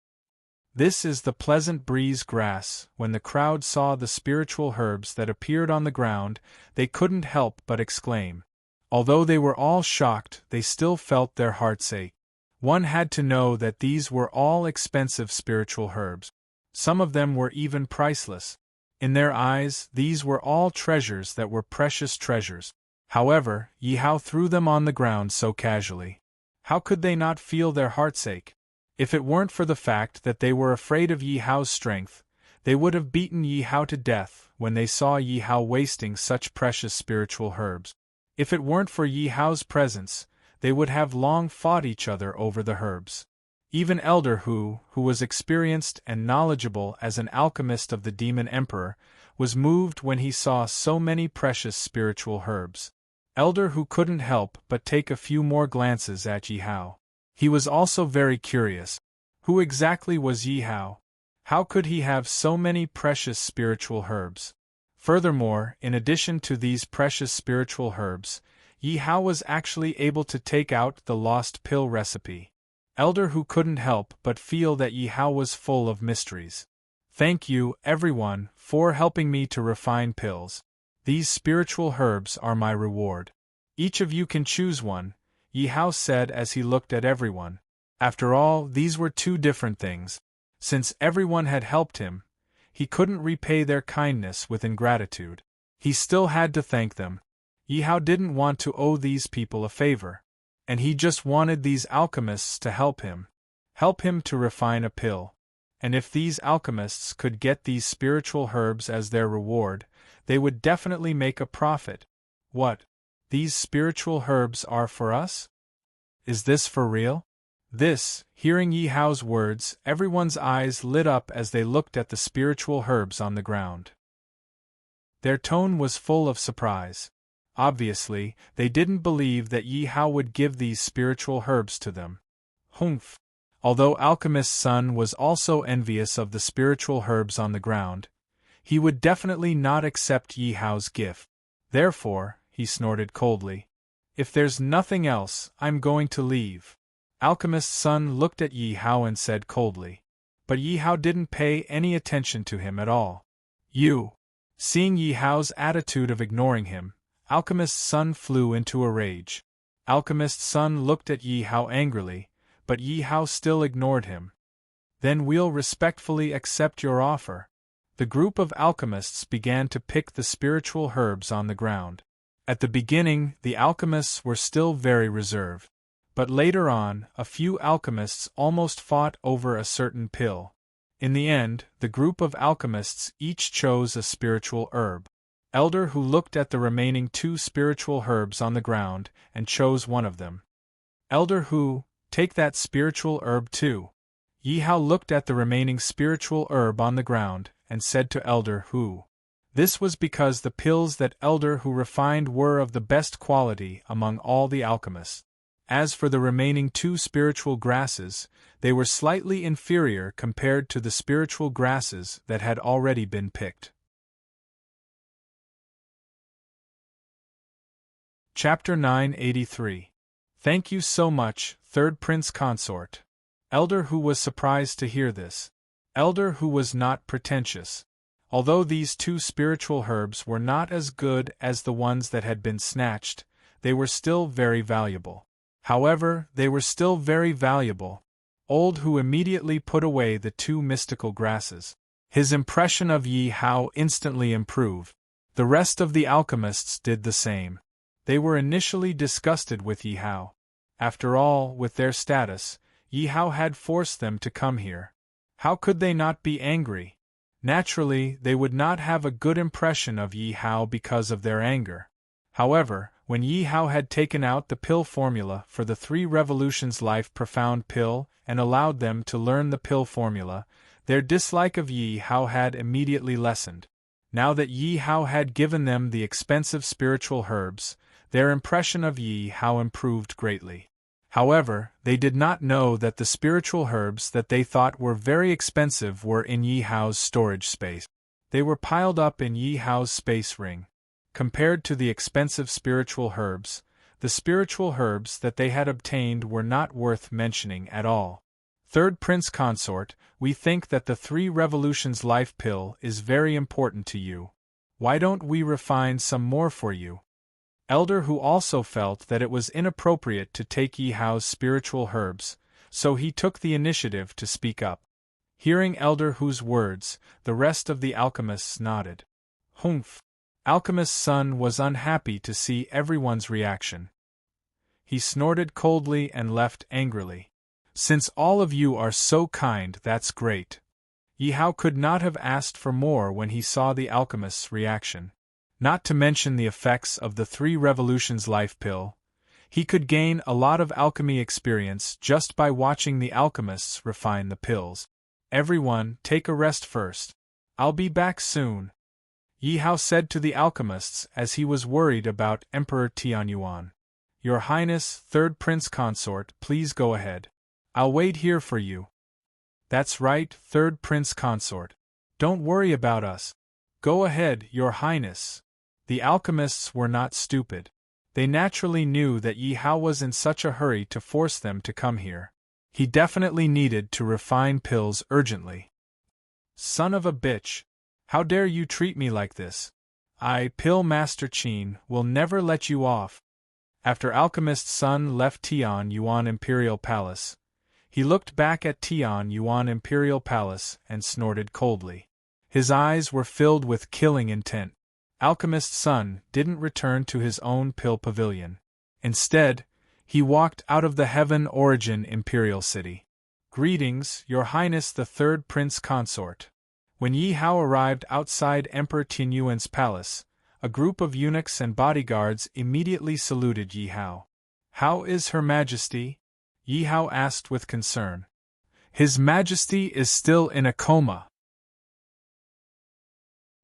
[SPEAKER 1] This is the pleasant breeze grass. When the crowd saw the spiritual herbs that appeared on the ground, they couldn't help but exclaim. Although they were all shocked, they still felt their hearts ache. One had to know that these were all expensive spiritual herbs. Some of them were even priceless. In their eyes, these were all treasures that were precious treasures. However, Yi Hao threw them on the ground so casually. How could they not feel their hearts ache? If it weren't for the fact that they were afraid of Yi Hao's strength, they would have beaten Yi Hao to death when they saw Yi Hao wasting such precious spiritual herbs. If it weren't for Yi Hao's presence, they would have long fought each other over the herbs. Even Elder Hu, who was experienced and knowledgeable as an alchemist of the Demon Emperor, was moved when he saw so many precious spiritual herbs. Elder Hu couldn't help but take a few more glances at Yi Hao. He was also very curious. Who exactly was Yi Hao? How could he have so many precious spiritual herbs? Furthermore, in addition to these precious spiritual herbs, Yi Hao was actually able to take out the lost pill recipe. Elder Hu couldn't help but feel that Yi Hao was full of mysteries. Thank you, everyone, for helping me to refine pills. These spiritual herbs are my reward. Each of you can choose one, Yi Hao said as he looked at everyone. After all, these were 2 different things. Since everyone had helped him, he couldn't repay their kindness with ingratitude. He still had to thank them. Yi Hao didn't want to owe these people a favor, and he just wanted these alchemists to help him to refine a pill. And if these alchemists could get these spiritual herbs as their reward, they would definitely make a profit. What? These spiritual herbs are for us? Is this for real? Hearing Yi Hao's words, everyone's eyes lit up as they looked at the spiritual herbs on the ground. Their tone was full of surprise. Obviously, they didn't believe that Yi Hao would give these spiritual herbs to them. Humph! Although Alchemist Sun was also envious of the spiritual herbs on the ground, he would definitely not accept Yi Hao's gift. Therefore, he snorted coldly. If there's nothing else, I'm going to leave. Alchemist Sun looked at Yi Hao and said coldly. But Yi Hao didn't pay any attention to him at all. You! Seeing Yi Hao's attitude of ignoring him, Alchemist Sun flew into a rage. Alchemist Sun looked at Yi Hao angrily, but Yi Hao still ignored him. Then we'll respectfully accept your offer. The group of alchemists began to pick the spiritual herbs on the ground. At the beginning, the alchemists were still very reserved. But later on, a few alchemists almost fought over a certain pill. In the end, the group of alchemists each chose a spiritual herb. Elder Hu looked at the remaining 2 spiritual herbs on the ground and chose one of them. Elder Hu, take that spiritual herb too. Yi Hao looked at the remaining spiritual herb on the ground and said to Elder Hu. This was because the pills that Elder Hu refined were of the best quality among all the alchemists. As for the remaining 2 spiritual grasses, they were slightly inferior compared to the spiritual grasses that had already been picked. Chapter 983. Thank you so much, Third Prince Consort. Elder Hu was surprised to hear this. Elder Hu was not pretentious. Although these 2 spiritual herbs were not as good as the ones that had been snatched, they were still very valuable. However, they were still very valuable. Old Hu immediately put away the 2 mystical grasses. His impression of Yi Hao instantly improved. The rest of the alchemists did the same. They were initially disgusted with Yi Hao. After all, with their status, Yi Hao had forced them to come here. How could they not be angry? Naturally, they would not have a good impression of Yi Hao because of their anger. However, when Yi Hao had taken out the pill formula for the 3 Revolutions Life Profound pill and allowed them to learn the pill formula, their dislike of Yi Hao had immediately lessened. Now that Yi Hao had given them the expensive spiritual herbs, their impression of Yi Hao improved greatly. However, they did not know that the spiritual herbs that they thought were very expensive were in Yi Hao's storage space. They were piled up in Yi Hao's space ring. Compared to the expensive spiritual herbs, the spiritual herbs that they had obtained were not worth mentioning at all. Third Prince Consort, we think that the 3 Revolutions Life Pill is very important to you. Why don't we refine some more for you? Elder Hu also felt that it was inappropriate to take Yi Hao's spiritual herbs, so he took the initiative to speak up. Hearing Elder Hu's words, the rest of the alchemists nodded. Humph! Alchemist's son was unhappy to see everyone's reaction. He snorted coldly and left angrily. Since all of you are so kind, that's great. Yi Hao could not have asked for more when he saw the alchemist's reaction. Not to mention the effects of the 3 Revolutions Life Pill, he could gain a lot of alchemy experience just by watching the alchemists refine the pills. Everyone, take a rest first. I'll be back soon, Yi Hao said to the alchemists as he was worried about Emperor Tianyuan. Your Highness, Third Prince Consort, please go ahead. I'll wait here for you. That's right, Third Prince Consort. Don't worry about us. Go ahead, Your Highness. The alchemists were not stupid. They naturally knew that Yi Hao was in such a hurry to force them to come here. He definitely needed to refine pills urgently. Son of a bitch! How dare you treat me like this? I, Pill Master Qin, will never let you off. After Alchemist's son left Tian Yuan Imperial Palace, he looked back at Tian Yuan Imperial Palace and snorted coldly. His eyes were filled with killing intent. Alchemist's son didn't return to his own pill pavilion. Instead, he walked out of the Heaven Origin Imperial City. Greetings, Your Highness the Third Prince Consort. When Yi Hao arrived outside Emperor Tianyuan's palace, a group of eunuchs and bodyguards immediately saluted Yi Hao. How is Her Majesty? Yi Hao asked with concern. His Majesty is still in a coma,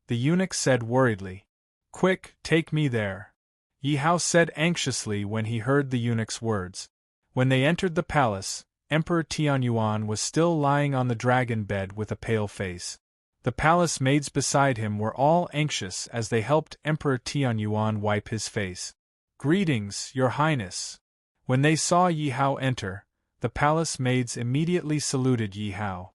[SPEAKER 1] the eunuch said worriedly. Quick, take me there, Yi Hao said anxiously when he heard the eunuch's words. When they entered the palace, Emperor Tianyuan was still lying on the dragon bed with a pale face. The palace maids beside him were all anxious as they helped Emperor Tianyuan wipe his face. Greetings, Your Highness. When they saw Yi Hao enter, the palace maids immediately saluted Yi Hao.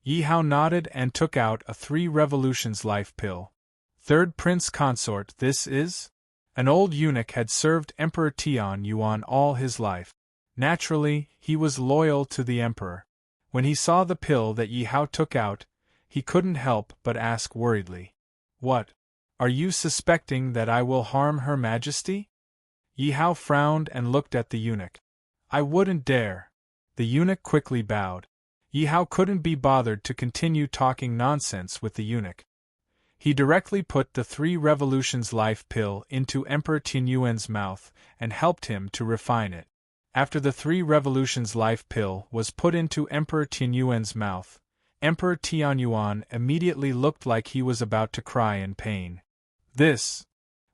[SPEAKER 1] Yi Hao nodded and took out a 3 Revolutions Life Pill. Third Prince Consort, this is? An old eunuch had served Emperor Tian Yuan all his life. Naturally, he was loyal to the emperor. When he saw the pill that Yi Hao took out, he couldn't help but ask worriedly. What? Are you suspecting that I will harm Her Majesty? Yi Hao frowned and looked at the eunuch. I wouldn't dare. The eunuch quickly bowed. Yi Hao couldn't be bothered to continue talking nonsense with the eunuch. He directly put the 3 Revolutions Life Pill into Emperor Tianyuan's mouth and helped him to refine it. After the 3 Revolutions Life Pill was put into Emperor Tianyuan's mouth, Emperor Tianyuan immediately looked like he was about to cry in pain.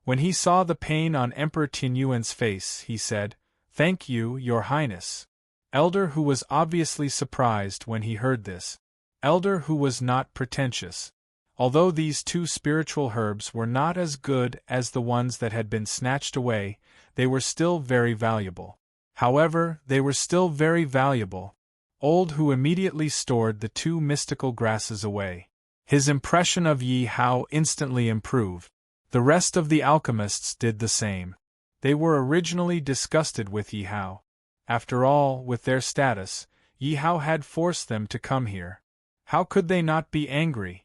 [SPEAKER 1] When he saw the pain on Emperor Tianyuan's face, he said, Thank you, Your Highness. Elder Hu was obviously surprised when he heard this. Elder Hu was not pretentious. Although these 2 spiritual herbs were not as good as the ones that had been snatched away, they were still very valuable. However, they were still very valuable. Old Hu immediately stored the 2 mystical grasses away. His impression of Yi Hao instantly improved. The rest of the alchemists did the same. They were originally disgusted with Yi Hao. After all, with their status, Yi Hao had forced them to come here. How could they not be angry?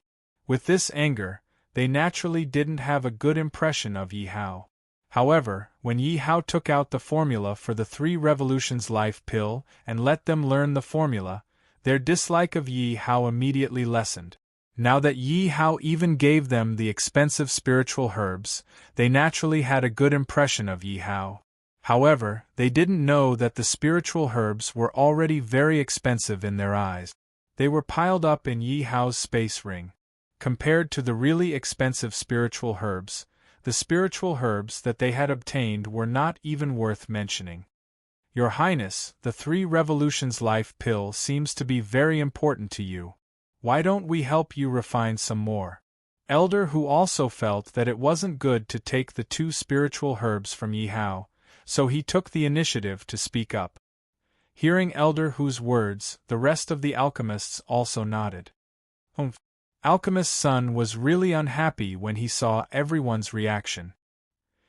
[SPEAKER 1] With this anger, they naturally didn't have a good impression of Yi Hao. However, when Yi Hao took out the formula for the 3 Revolutions Life Pill and let them learn the formula, their dislike of Yi Hao immediately lessened. Now that Yi Hao even gave them the expensive spiritual herbs, they naturally had a good impression of Yi Hao. However, they didn't know that the spiritual herbs were already very expensive in their eyes. They were piled up in Yi Hao's space ring. compared to the really expensive spiritual herbs. The spiritual herbs that they had obtained were not even worth mentioning. Your Highness, the 3 Revolutions Life pill seems to be very important to you. Why don't we help you refine some more? Elder Hu also felt that it wasn't good to take the 2 spiritual herbs from Yi Hao, so he took the initiative to speak up. Hearing Elder Hu's words, the rest of the alchemists also nodded. Alchemist's son was really unhappy when he saw everyone's reaction.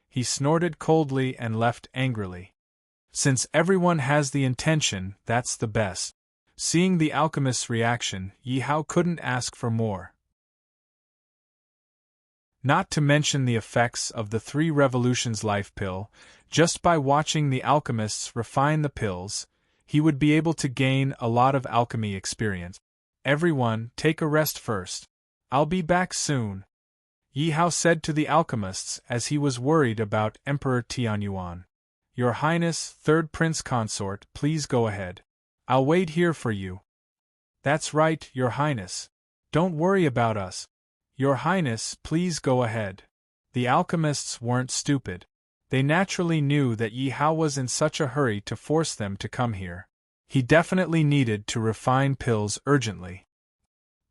[SPEAKER 1] He snorted coldly and left angrily. Since everyone has the intention, that's the best. Seeing the alchemist's reaction, Yi Hao couldn't ask for more. Not to mention the effects of the 3 Revolutions Life pill, just by watching the alchemists refine the pills, he would be able to gain a lot of alchemy experience. Everyone, take a rest first. I'll be back soon, Yi Hao said to the alchemists as he was worried about Emperor Tianyuan. Your Highness, 3rd Prince Consort, please go ahead. I'll wait here for you. That's right, Your Highness. Don't worry about us. Your Highness, please go ahead. The alchemists weren't stupid. They naturally knew that Yi Hao was in such a hurry to force them to come here. He definitely needed to refine pills urgently.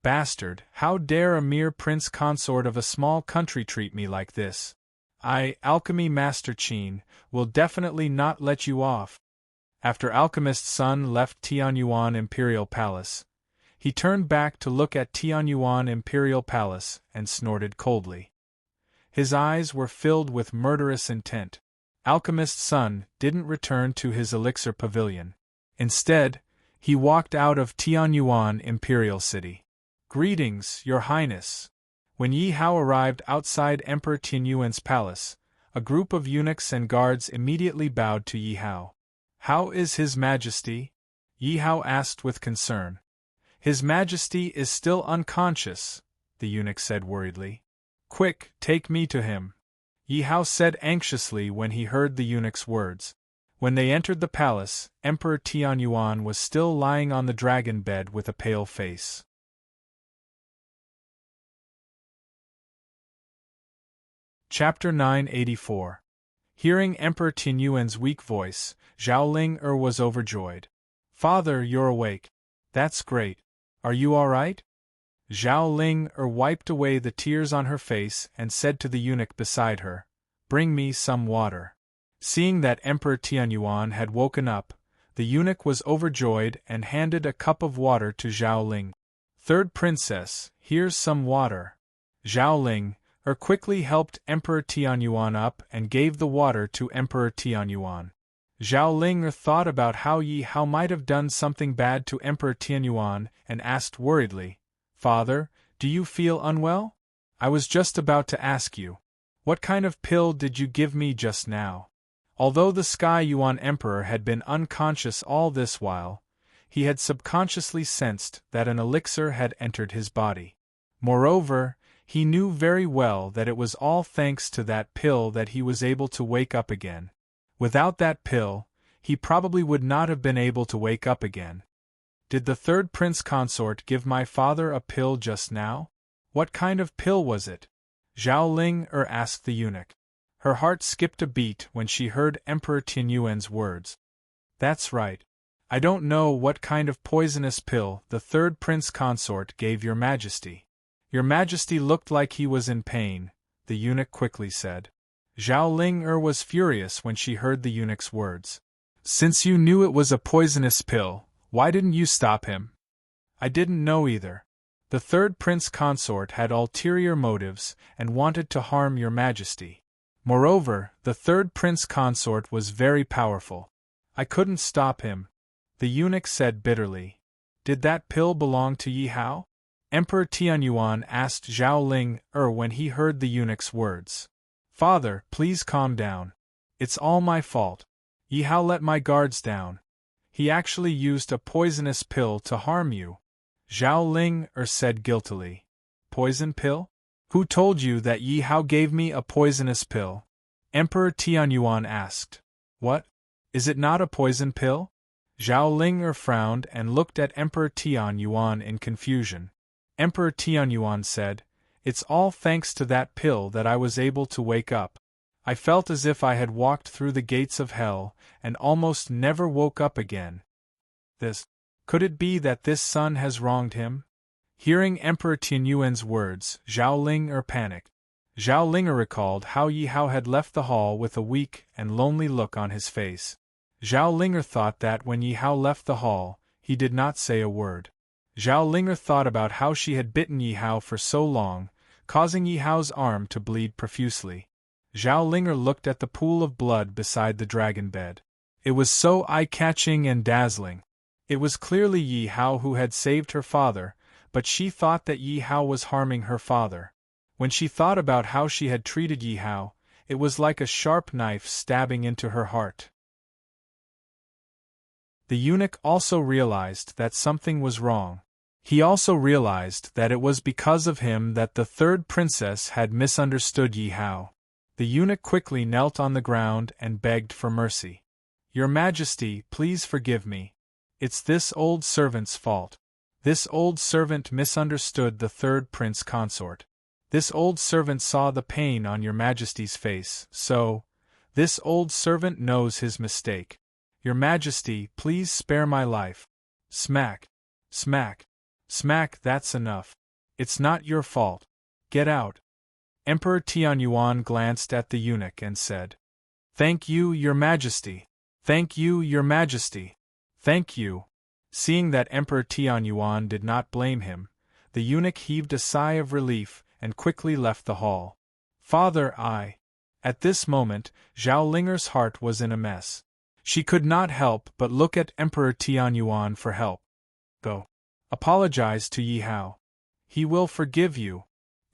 [SPEAKER 1] Bastard, how dare a mere prince consort of a small country treat me like this? Alchemy Master Qin, will definitely not let you off. After Alchemist's son left Tianyuan Imperial Palace, he turned back to look at Tianyuan Imperial Palace and snorted coldly. His eyes were filled with murderous intent. Alchemist's son didn't return to his elixir pavilion. Instead, he walked out of Tianyuan Imperial City. Greetings, Your Highness. When Yi Hao arrived outside Emperor Tianyuan's palace, a group of eunuchs and guards immediately bowed to Yi Hao. How is His Majesty? Yi Hao asked with concern. His Majesty is still unconscious, the eunuch said worriedly. Quick, take me to him, Yi Hao said anxiously when he heard the eunuch's words. When they entered the palace, Emperor Tianyuan was still lying on the dragon bed with a pale face. Chapter 984. Hearing Emperor Tianyuan's weak voice, Zhao Ling was overjoyed. Father, you're awake. That's great. Are you all right? Zhao Ling wiped away the tears on her face and said to the eunuch beside her, Bring me some water. Seeing that Emperor Tianyuan had woken up, the eunuch was overjoyed and handed a cup of water to Zhao Ling. Third Princess, here's some water. Zhao Ling quickly helped Emperor Tianyuan up and gave the water to Emperor Tianyuan. Zhao Ling thought about how Yi Hao might have done something bad to Emperor Tianyuan and asked worriedly, Father, do you feel unwell? I was just about to ask you. What kind of pill did you give me just now? Although the Sky Yuan Emperor had been unconscious all this while, he had subconsciously sensed that an elixir had entered his body. Moreover, he knew very well that it was all thanks to that pill that he was able to wake up again. Without that pill, he probably would not have been able to wake up again. Did the 3rd Prince Consort give my father a pill just now? What kind of pill was it? Zhao Ling asked the eunuch. Her heart skipped a beat when she heard Emperor Tianyuan's words. That's right. I don't know what kind of poisonous pill the 3rd Prince Consort gave Your Majesty. Your Majesty looked like he was in pain, the eunuch quickly said. Zhao Ling was furious when she heard the eunuch's words. Since you knew it was a poisonous pill, why didn't you stop him? I didn't know either. The 3rd Prince Consort had ulterior motives and wanted to harm Your Majesty. Moreover, the 3rd Prince Consort was very powerful. I couldn't stop him, the eunuch said bitterly. Did that pill belong to Yi Hao? Emperor Tianyuan asked Zhao Ling when he heard the eunuch's words. Father, please calm down. It's all my fault. Yi Hao let my guards down. He actually used a poisonous pill to harm you. Zhao Ling said guiltily. Poison pill? Who told you that Yi Hao gave me a poisonous pill? Emperor Tianyuan asked. What? Is it not a poison pill? Zhao Ling frowned and looked at Emperor Tianyuan in confusion. Emperor Tianyuan said, It's all thanks to that pill that I was able to wake up. I felt as if I had walked through the gates of hell, and almost never woke up again. Could it be that this son has wronged him? Hearing Emperor Tianyuan's words, Zhao Ling panicked. Zhao Ling recalled how Yi Hao had left the hall with a weak and lonely look on his face. Zhao Ling thought that when Yi Hao left the hall, he did not say a word. Zhao Ling thought about how she had bitten Yi Hao for so long, causing Yi Hao's arm to bleed profusely. Zhao Ling looked at the pool of blood beside the dragon bed. It was so eye-catching and dazzling. It was clearly Yi Hao who had saved her father, but she thought that Yi Hao was harming her father. When she thought about how she had treated Yi Hao, it was like a sharp knife stabbing into her heart. The eunuch also realized that something was wrong. He also realized that it was because of him that the third princess had misunderstood Yi Hao. The eunuch quickly knelt on the ground and begged for mercy. "Your Majesty, please forgive me. It's this old servant's fault. This old servant misunderstood the third prince consort. This old servant saw the pain on your Majesty's face, so this old servant knows his mistake. Your Majesty, please spare my life." Smack. Smack. Smack, that's enough. It's not your fault. Get out. Emperor Tianyuan glanced at the eunuch and said, "Thank you, Your Majesty. Thank you, Your Majesty. Thank you." Seeing that Emperor Tianyuan did not blame him, the eunuch heaved a sigh of relief and quickly left the hall. "Father, I..." At this moment, Zhao Linger's heart was in a mess. She could not help but look at Emperor Tianyuan for help. "Go. Apologize to Yi Hao. He will forgive you,"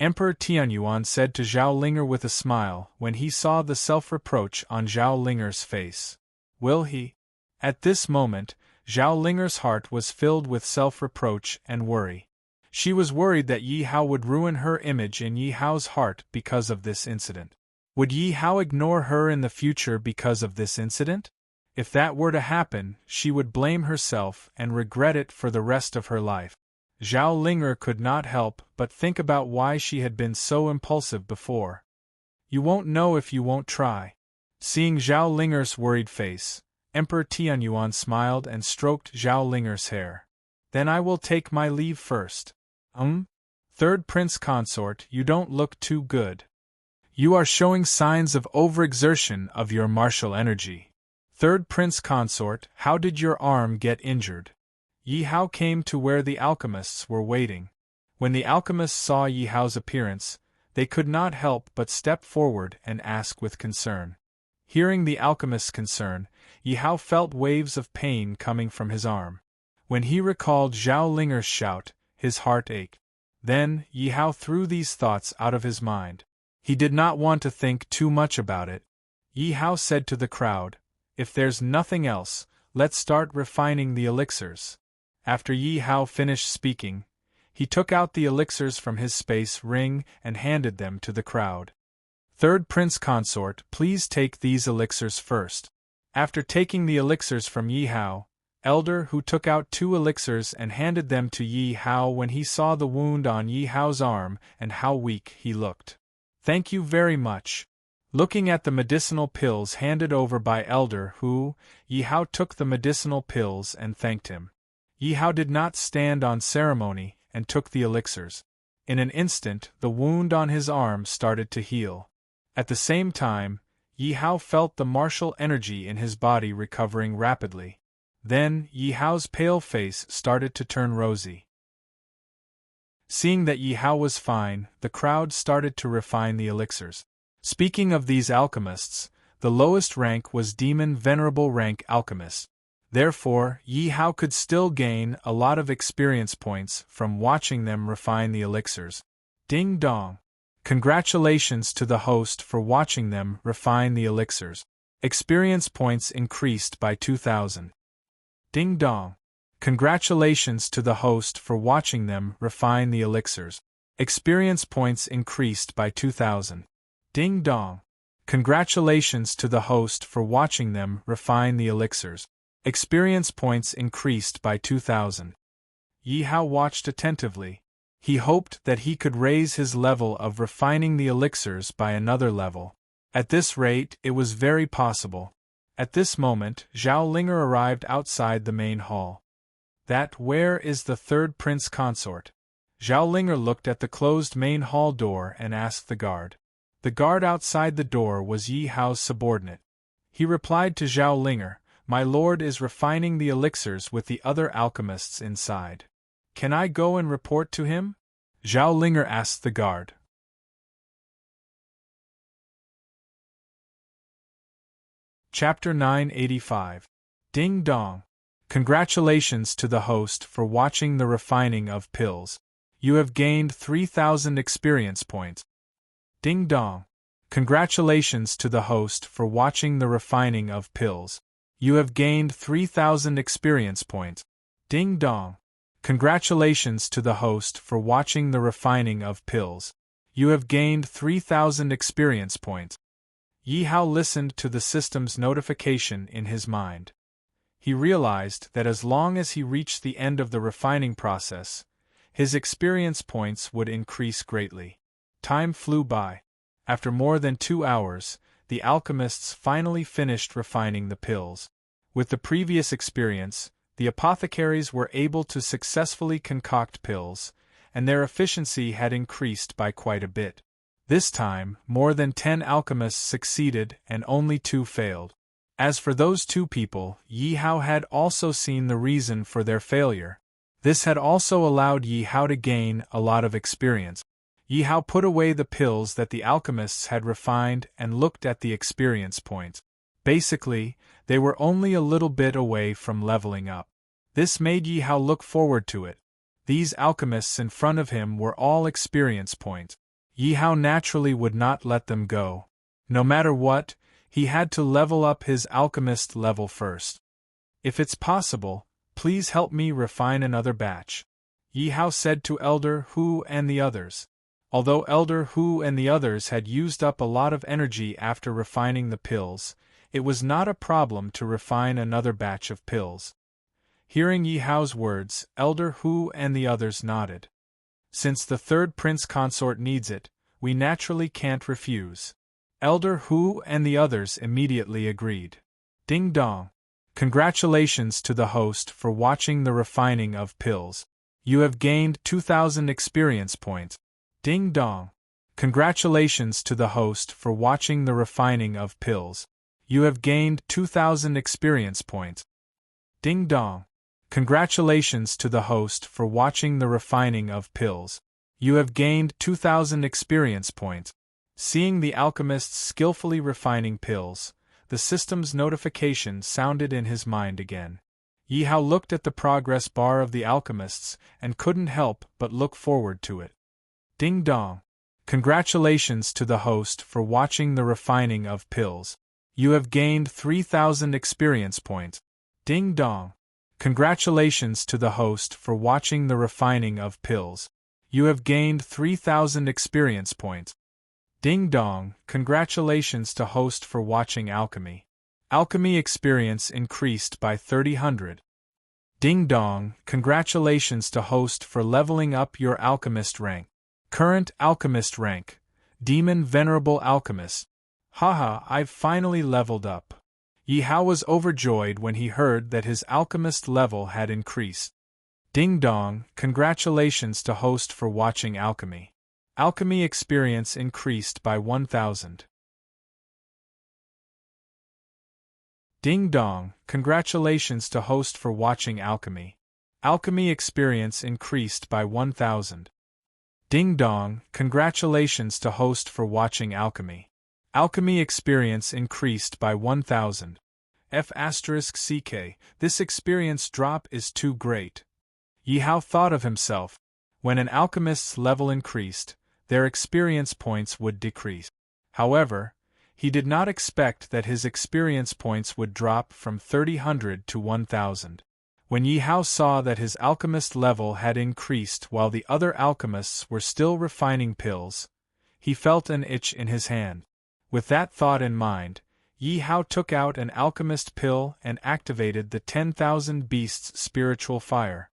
[SPEAKER 1] Emperor Tianyuan said to Zhao Linger with a smile when he saw the self-reproach on Zhao Linger's face. "Will he?" At this moment, Zhao Linger's heart was filled with self-reproach and worry. She was worried that Yi Hao would ruin her image in Yi Hao's heart because of this incident. Would Yi Hao ignore her in the future because of this incident? If that were to happen, she would blame herself and regret it for the rest of her life. Zhao Linger could not help but think about why she had been so impulsive before. "You won't know if you won't try." Seeing Zhao Linger's worried face, Emperor Tianyuan smiled and stroked Zhao Linger's hair. "Then I will take my leave first." Third Prince Consort, you don't look too good. You are showing signs of overexertion of your martial energy. Third Prince Consort, how did your arm get injured? Yi Hao came to where the alchemists were waiting. When the alchemists saw Yi Hao's appearance, they could not help but step forward and ask with concern. Hearing the alchemist's concern, Yi Hao felt waves of pain coming from his arm. When he recalled Zhao Linger's shout, his heart ached. Then, Yi Hao threw these thoughts out of his mind. He did not want to think too much about it. Yi Hao said to the crowd, "If there's nothing else, let's start refining the elixirs." After Yi Hao finished speaking, he took out the elixirs from his space ring and handed them to the crowd. "Third Prince Consort, please take these elixirs first." After taking the elixirs from Yi Hao, Elder Hu took out 2 elixirs and handed them to Yi Hao when he saw the wound on Yi Hao's arm and how weak he looked. "Thank you very much." Looking at the medicinal pills handed over by Elder Hu, Yi Hao took the medicinal pills and thanked him. Yi Hao did not stand on ceremony and took the elixirs. In an instant, the wound on his arm started to heal. At the same time, Yi Hao felt the martial energy in his body recovering rapidly. Then, Yi Hao's pale face started to turn rosy. Seeing that Yi Hao was fine, the crowd started to refine the elixirs. Speaking of these alchemists, the lowest rank was Demon Venerable Rank Alchemist. Therefore, Yi Hao could still gain a lot of experience points from watching them refine the elixirs. Ding dong! Congratulations to the host for watching them refine the elixirs. Experience points increased by 2,000. Ding dong! Congratulations to the host for watching them refine the elixirs. Experience points increased by 2,000. Ding dong! Congratulations to the host for watching them refine the elixirs. Experience points increased by 2,000. Yi Hao watched attentively. He hoped that he could raise his level of refining the elixirs by another level. At this rate, it was very possible. At this moment, Zhao Linger arrived outside the main hall. Where is the third prince consort? Zhao Linger looked at the closed main hall door and asked the guard. The guard outside the door was Yi Hao's subordinate. He replied to Zhao Linger, "My lord is refining the elixirs with the other alchemists inside. Can I go and report to him?" Zhao Linger asked the guard. Chapter 985. Ding Dong. Congratulations to the host for watching the refining of pills. You have gained 3,000 experience points. Ding Dong. Congratulations to the host for watching the refining of pills. You have gained 3,000 experience points. Ding Dong. Congratulations to the host for watching the refining of pills. You have gained 3,000 experience points. Yi Hao listened to the system's notification in his mind. He realized that as long as he reached the end of the refining process, his experience points would increase greatly. Time flew by. After more than 2 hours, the alchemists finally finished refining the pills. With the previous experience, the apothecaries were able to successfully concoct pills, and their efficiency had increased by quite a bit. This time, more than 10 alchemists succeeded and only 2 failed. As for those 2 people, Yi Hao had also seen the reason for their failure. This had also allowed Yi Hao to gain a lot of experience. Yi Hao put away the pills that the alchemists had refined and looked at the experience points. Basically, they were only a little bit away from leveling up. This made Yi Hao look forward to it. These alchemists in front of him were all experience points. Yi Hao naturally would not let them go. No matter what, he had to level up his alchemist level first. "If it's possible, please help me refine another batch," Yi Hao said to Elder Hu and the others. Although Elder Hu and the others had used up a lot of energy after refining the pills, it was not a problem to refine another batch of pills. Hearing Yi Hao's words, Elder Hu and the others nodded. "Since the third prince consort needs it, we naturally can't refuse." Elder Hu and the others immediately agreed. Ding Dong. Congratulations to the host for watching the refining of pills. You have gained 2,000 experience points. Ding Dong. Congratulations to the host for watching the refining of pills. You have gained 2,000 experience points. Ding Dong. Congratulations to the host for watching the refining of pills. You have gained 2,000 experience points. Seeing the alchemists skillfully refining pills, the system's notification sounded in his mind again. Yi Hao looked at the progress bar of the alchemists and couldn't help but look forward to it. Ding Dong. Congratulations to the host for watching the refining of pills. You have gained 3,000 experience points. Ding Dong. Congratulations to the host for watching the refining of pills. You have gained 3,000 experience points. Ding Dong. Congratulations to host for watching alchemy. Alchemy experience increased by 3,000. Ding Dong. Congratulations to host for leveling up your alchemist rank. Current alchemist rank. Demon Venerable Alchemist. Haha, I've finally leveled up. Yi Hao was overjoyed when he heard that his alchemist level had increased. Ding Dong. Congratulations to host for watching alchemy. Alchemy experience increased by 1,000. Ding Dong. Congratulations to host for watching alchemy. Alchemy experience increased by 1,000. Ding Dong. Congratulations to host for watching alchemy. Alchemy experience increased by 1,000. F***CK, this experience drop is too great. Yi Hao thought of himself. When an alchemist's level increased, their experience points would decrease. However, he did not expect that his experience points would drop from 3,000 to 1,000. When Yi Hao saw that his alchemist level had increased while the other alchemists were still refining pills, he felt an itch in his hand. With that thought in mind, Yi Hao took out an alchemist pill and activated the 10,000 Beasts spiritual fire.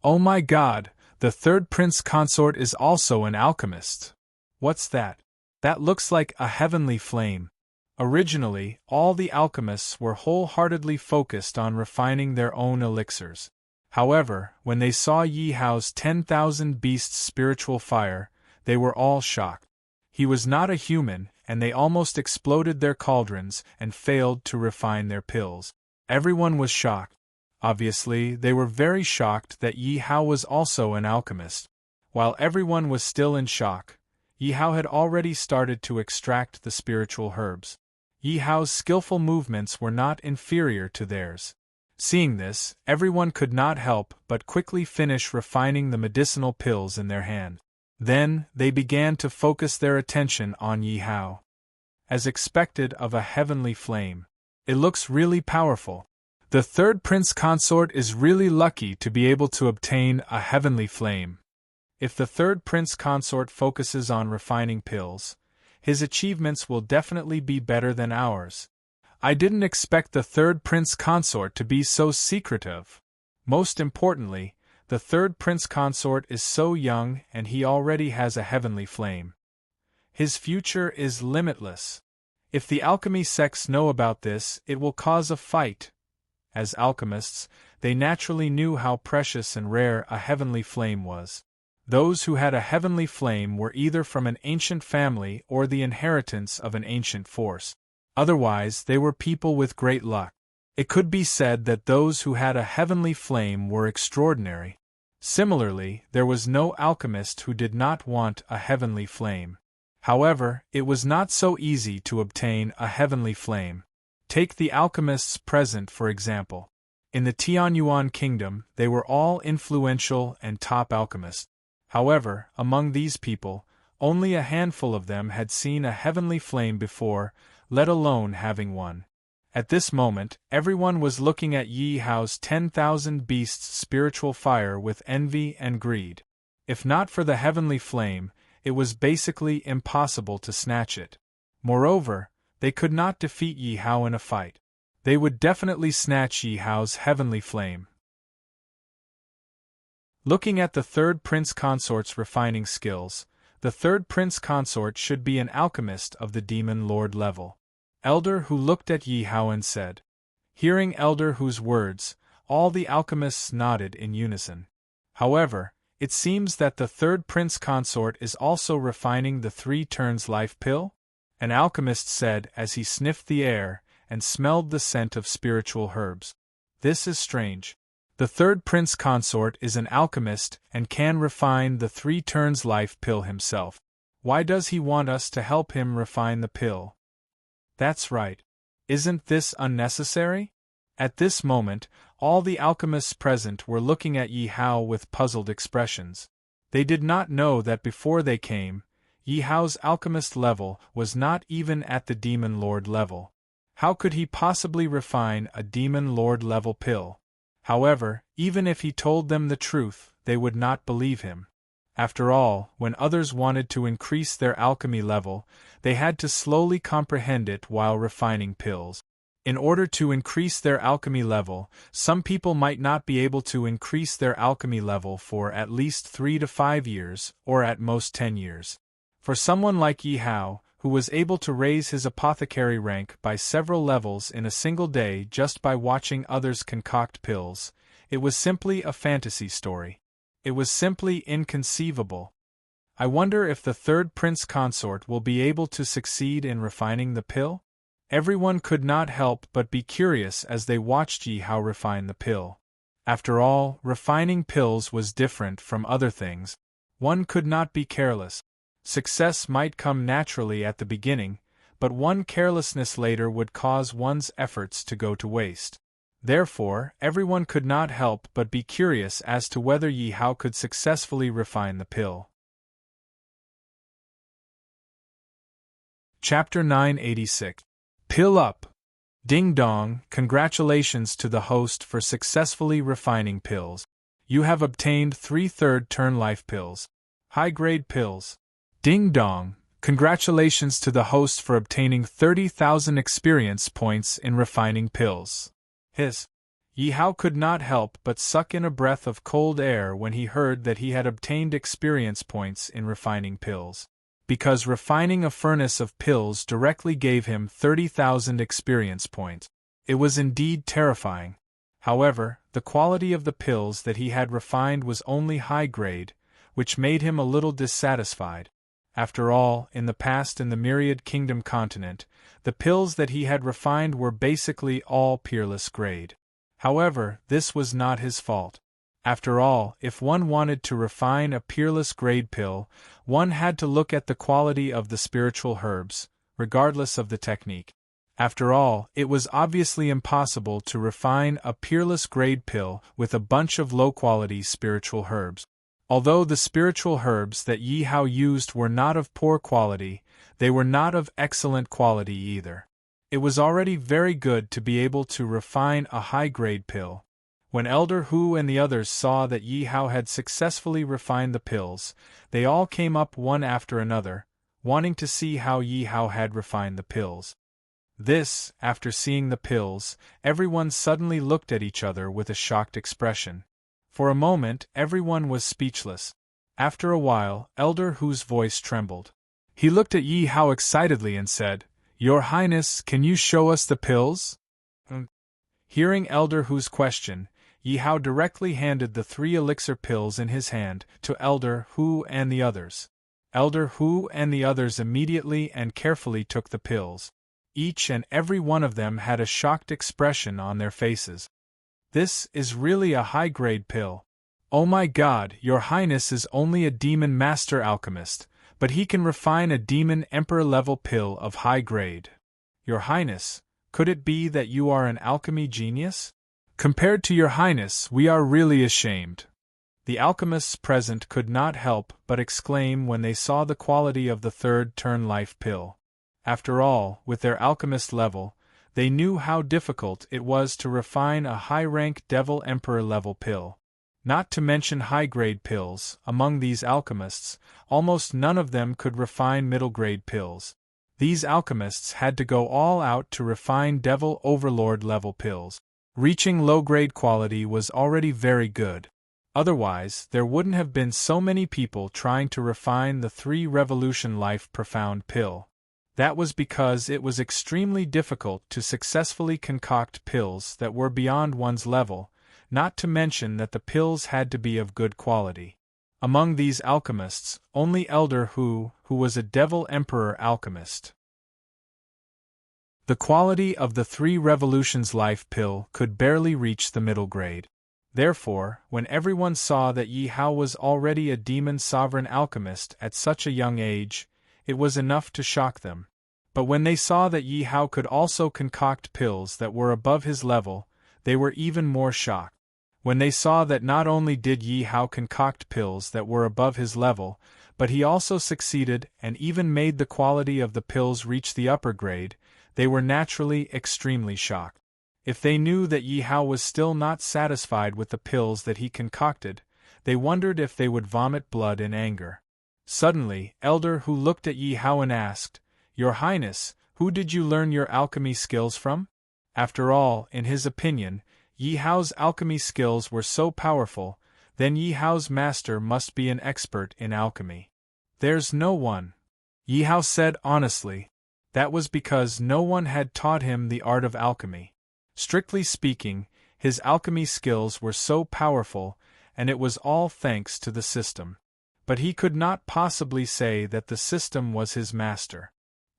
[SPEAKER 1] Oh my god, The third prince consort is also an alchemist. What's that? That looks like a heavenly flame. Originally, all the alchemists were wholeheartedly focused on refining their own elixirs. However, when they saw Yi Hao's 10,000 beasts' spiritual fire, they were all shocked. He was not a human, and they almost exploded their cauldrons and failed to refine their pills. Everyone was shocked. Obviously, they were very shocked that Yi Hao was also an alchemist. While everyone was still in shock, Yi Hao had already started to extract the spiritual herbs. Yi Hao's skillful movements were not inferior to theirs. Seeing this, everyone could not help but quickly finish refining the medicinal pills in their hand. Then, they began to focus their attention on Yi Hao. As expected of a heavenly flame, it looks really powerful. The third prince consort is really lucky to be able to obtain a heavenly flame. If the third prince consort focuses on refining pills, his achievements will definitely be better than ours. I didn't expect the third prince consort to be so secretive. Most importantly, the third prince consort is so young and he already has a heavenly flame. His future is limitless. If the alchemy sects know about this, it will cause a fight. As alchemists, they naturally knew how precious and rare a heavenly flame was. Those who had a heavenly flame were either from an ancient family or the inheritance of an ancient force. Otherwise, they were people with great luck. It could be said that those who had a heavenly flame were extraordinary. Similarly, there was no alchemist who did not want a heavenly flame. However, it was not so easy to obtain a heavenly flame. Take the alchemists present for example. In the Tianyuan kingdom, they were all influential and top alchemists. However, among these people, only a handful of them had seen a heavenly flame before, let alone having one. At this moment, everyone was looking at Yi Hao's 10,000 beasts' spiritual fire with envy and greed. If not for the heavenly flame, it was basically impossible to snatch it. Moreover, they could not defeat Yi Hao in a fight. They would definitely snatch Yi Hao's heavenly flame. Looking at the third prince consort's refining skills, the third prince consort should be an alchemist of the demon lord level. Elder Hu looked at Yi Hao and said. Hearing Elder Hu's words, all the alchemists nodded in unison. However, it seems that the third prince consort is also refining the 3 turns life pill? An alchemist said as he sniffed the air and smelled the scent of spiritual herbs. This is strange. The third prince consort is an alchemist and can refine the 3 turns life pill himself. Why does he want us to help him refine the pill? That's right. Isn't this unnecessary? At this moment, all the alchemists present were looking at Yi Hao with puzzled expressions. They did not know that before they came, Yi Hao's alchemist level was not even at the demon lord level. How could he possibly refine a demon lord level pill? However, even if he told them the truth, they would not believe him. After all, when others wanted to increase their alchemy level, they had to slowly comprehend it while refining pills. In order to increase their alchemy level, some people might not be able to increase their alchemy level for at least 3 to 5 years, or at most 10 years. For someone like Yi Hao, who was able to raise his apothecary rank by several levels in a single day just by watching others concoct pills, it was simply a fantasy story. It was simply inconceivable. I wonder if the third prince consort will be able to succeed in refining the pill? Everyone could not help but be curious as they watched Yi Hao refine the pill. After all, refining pills was different from other things. One could not be careless. Success might come naturally at the beginning, but one carelessness later would cause one's efforts to go to waste. Therefore, everyone could not help but be curious as to whether Yi Hao could successfully refine the pill. Chapter 986. Pill Up! Ding dong, congratulations to the host for successfully refining pills. You have obtained 3/3 turn life pills. High-grade pills. Ding dong, congratulations to the host for obtaining 30,000 experience points in refining pills. Yi Hao could not help but suck in a breath of cold air when he heard that he had obtained experience points in refining pills. Because refining a furnace of pills directly gave him 30,000 experience points. It was indeed terrifying. However, the quality of the pills that he had refined was only high grade, which made him a little dissatisfied. After all, in the past in the Myriad Kingdom continent, the pills that he had refined were basically all peerless grade. However, this was not his fault. After all, if one wanted to refine a peerless grade pill, one had to look at the quality of the spiritual herbs, regardless of the technique. After all, it was obviously impossible to refine a peerless grade pill with a bunch of low-quality spiritual herbs. Although the spiritual herbs that Yi Hao used were not of poor quality, they were not of excellent quality either. It was already very good to be able to refine a high-grade pill. When Elder Hu and the others saw that Yi Hao had successfully refined the pills, they all came up one after another, wanting to see how Yi Hao had refined the pills. This, after seeing the pills, everyone suddenly looked at each other with a shocked expression. For a moment, everyone was speechless. After a while, Elder Hu's voice trembled. He looked at Yi Hao excitedly and said, "Your Highness, can you show us the pills?" Hearing Elder Hu's question, Yi Hao directly handed the 3 elixir pills in his hand to Elder Hu and the others. Elder Hu and the others immediately and carefully took the pills. Each and every one of them had a shocked expression on their faces. "This is really a high-grade pill. Oh my God, Your Highness is only a demon master alchemist, but he can refine a demon emperor-level pill of high grade. Your Highness, could it be that you are an alchemy genius? Compared to Your Highness, we are really ashamed." The alchemists present could not help but exclaim when they saw the quality of the third turn life pill. After all, with their alchemist level, they knew how difficult it was to refine a high-rank Devil Emperor level pill. Not to mention high-grade pills, among these alchemists, almost none of them could refine middle-grade pills. These alchemists had to go all out to refine Devil Overlord level pills. Reaching low-grade quality was already very good. Otherwise, there wouldn't have been so many people trying to refine the 3 Revolution Life Profound pill. That was because it was extremely difficult to successfully concoct pills that were beyond one's level, not to mention that the pills had to be of good quality. Among these alchemists, only Elder Hu was a Devil Emperor alchemist. The quality of the 3 Revolutions Life pill could barely reach the middle grade. Therefore, when everyone saw that Yi Hao was already a demon sovereign alchemist at such a young age, it was enough to shock them. But when they saw that Yi Hao could also concoct pills that were above his level, they were even more shocked. When they saw that not only did Yi Hao concoct pills that were above his level, but he also succeeded and even made the quality of the pills reach the upper grade, they were naturally extremely shocked. If they knew that Yi Hao was still not satisfied with the pills that he concocted, they wondered if they would vomit blood in anger. Suddenly, Elder Hu looked at Yi Hao and asked, "Your Highness, who did you learn your alchemy skills from?" After all, in his opinion, Yi Hao's alchemy skills were so powerful, then Yi Hao's master must be an expert in alchemy. "There's no one," Yi Hao said honestly. That was because no one had taught him the art of alchemy. Strictly speaking, his alchemy skills were so powerful, and it was all thanks to the system. But he could not possibly say that the system was his master.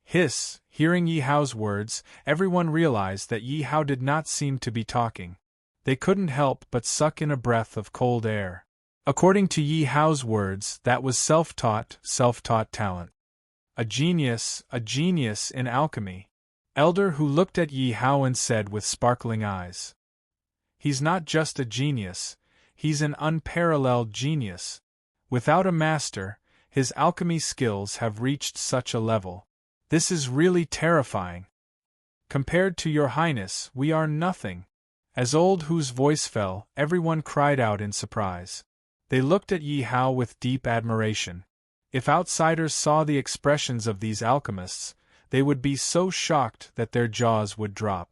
[SPEAKER 1] Hearing Yi Hao's words, everyone realized that Yi Hao did not seem to be talking. They couldn't help but suck in a breath of cold air. According to Yi Hao's words, that was self-taught talent. A genius in alchemy. Elder Hu looked at Yi Hao and said with sparkling eyes, "He's not just a genius, he's an unparalleled genius. Without a master, his alchemy skills have reached such a level. This is really terrifying. Compared to Your Highness, we are nothing." As Old Hu's voice fell, everyone cried out in surprise. They looked at Yi Hao with deep admiration. If outsiders saw the expressions of these alchemists, they would be so shocked that their jaws would drop.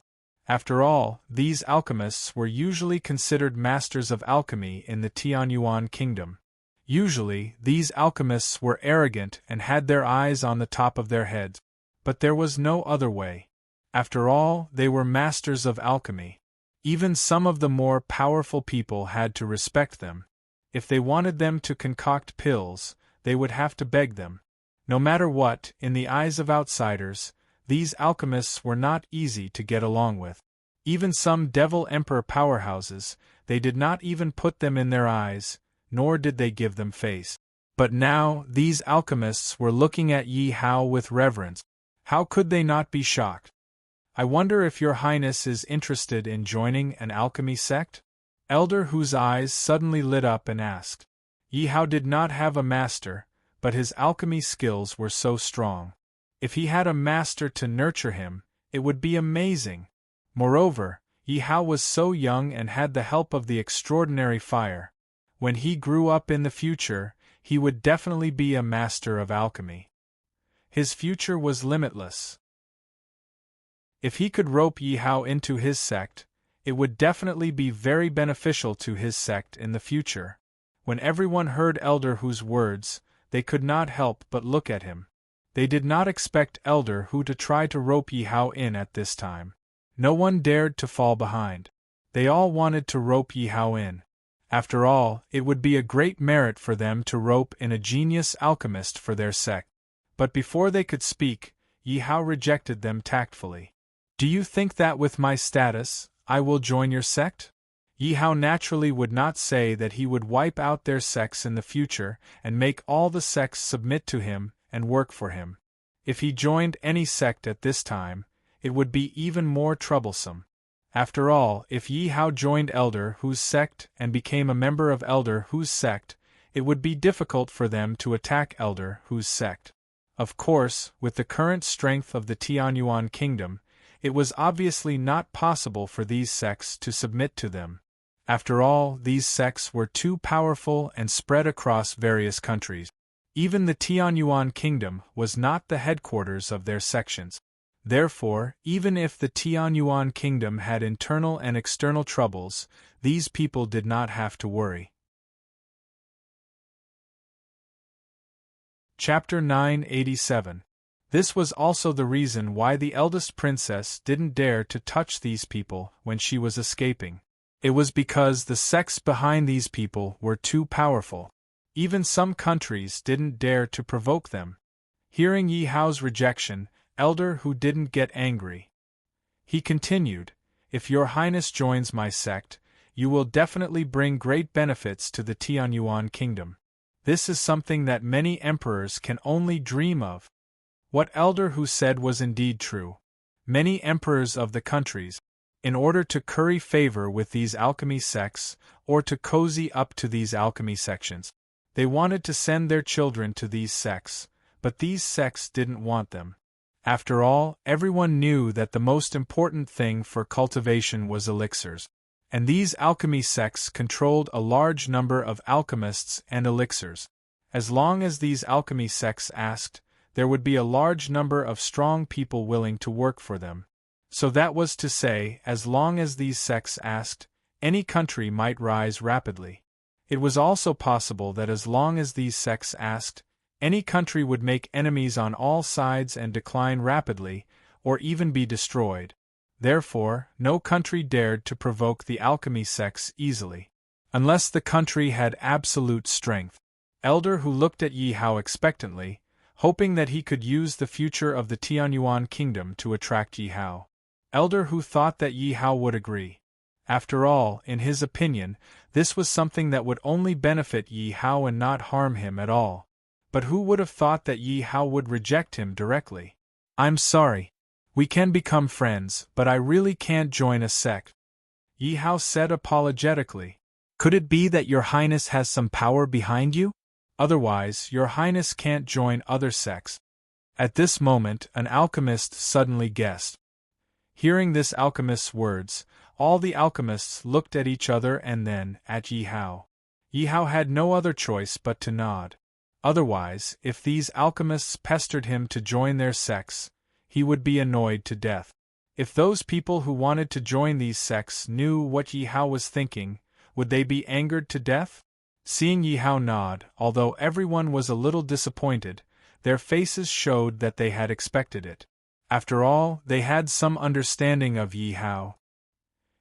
[SPEAKER 1] After all, these alchemists were usually considered masters of alchemy in the Tianyuan kingdom. Usually, these alchemists were arrogant and had their eyes on the top of their heads. But there was no other way. After all, they were masters of alchemy. Even some of the more powerful people had to respect them. If they wanted them to concoct pills, they would have to beg them. No matter what, in the eyes of outsiders, these alchemists were not easy to get along with. Even some devil emperor powerhouses, they did not even put them in their eyes, nor did they give them face. But now, these alchemists were looking at Yi Hao with reverence. How could they not be shocked? I wonder if your highness is interested in joining an alchemy sect? Elder Hu's eyes suddenly lit up and asked. Yi Hao did not have a master, but his alchemy skills were so strong. If he had a master to nurture him, it would be amazing. Moreover, Yi Hao was so young and had the help of the extraordinary fire. When he grew up in the future, he would definitely be a master of alchemy. His future was limitless. If he could rope Yi Hao into his sect, it would definitely be very beneficial to his sect in the future. When everyone heard Elder Hu's words, they could not help but look at him. They did not expect Elder Hu to try to rope Yi Hao in at this time. No one dared to fall behind. They all wanted to rope Yi Hao in. After all, it would be a great merit for them to rope in a genius alchemist for their sect. But before they could speak, Yi Hao rejected them tactfully. Do you think that with my status, I will join your sect? Yi Hao naturally would not say that he would wipe out their sects in the future and make all the sects submit to him and work for him. If he joined any sect at this time, it would be even more troublesome. After all, if Yi Hao joined Elder Hu's sect and became a member of Elder Hu's sect, it would be difficult for them to attack Elder Hu's sect. Of course, with the current strength of the Tianyuan kingdom, it was obviously not possible for these sects to submit to them. After all, these sects were too powerful and spread across various countries. Even the Tianyuan kingdom was not the headquarters of their sections. Therefore, even if the Tianyuan kingdom had internal and external troubles, these people did not have to worry. Chapter 987. This was also the reason why the eldest princess didn't dare to touch these people when she was escaping. It was because the sects behind these people were too powerful. Even some countries didn't dare to provoke them. Hearing Yi Hao's rejection, Elder Hu didn't get angry. He continued, "If your highness joins my sect, you will definitely bring great benefits to the Tianyuan kingdom. This is something that many emperors can only dream of." What Elder Hu said was indeed true. Many emperors of the countries, in order to curry favor with these alchemy sects, or to cozy up to these alchemy sections, they wanted to send their children to these sects, but these sects didn't want them. After all, everyone knew that the most important thing for cultivation was elixirs, and these alchemy sects controlled a large number of alchemists and elixirs. As long as these alchemy sects asked, there would be a large number of strong people willing to work for them. So that was to say, as long as these sects asked, any country might rise rapidly. It was also possible that as long as these sects asked, any country would make enemies on all sides and decline rapidly, or even be destroyed. Therefore, no country dared to provoke the alchemy sects easily, unless the country had absolute strength. Elder Hu looked at Yi Hao expectantly, hoping that he could use the future of the Tianyuan kingdom to attract Yi Hao. Elder Hu thought that Yi Hao would agree. After all, in his opinion, this was something that would only benefit Yi Hao and not harm him at all. But who would have thought that Yi Hao would reject him directly? "I'm sorry. We can become friends, but I really can't join a sect," Yi Hao said apologetically. "Could it be that your highness has some power behind you? Otherwise, your highness can't join other sects." At this moment, an alchemist suddenly guessed. Hearing this alchemist's words, all the alchemists looked at each other and then at Yi Hao. Yi Hao had no other choice but to nod. Otherwise, if these alchemists pestered him to join their sects, he would be annoyed to death. If those people who wanted to join these sects knew what Yi Hao was thinking, would they be angered to death? Seeing Yi Hao nod, although everyone was a little disappointed, their faces showed that they had expected it. After all, they had some understanding of Yi Hao.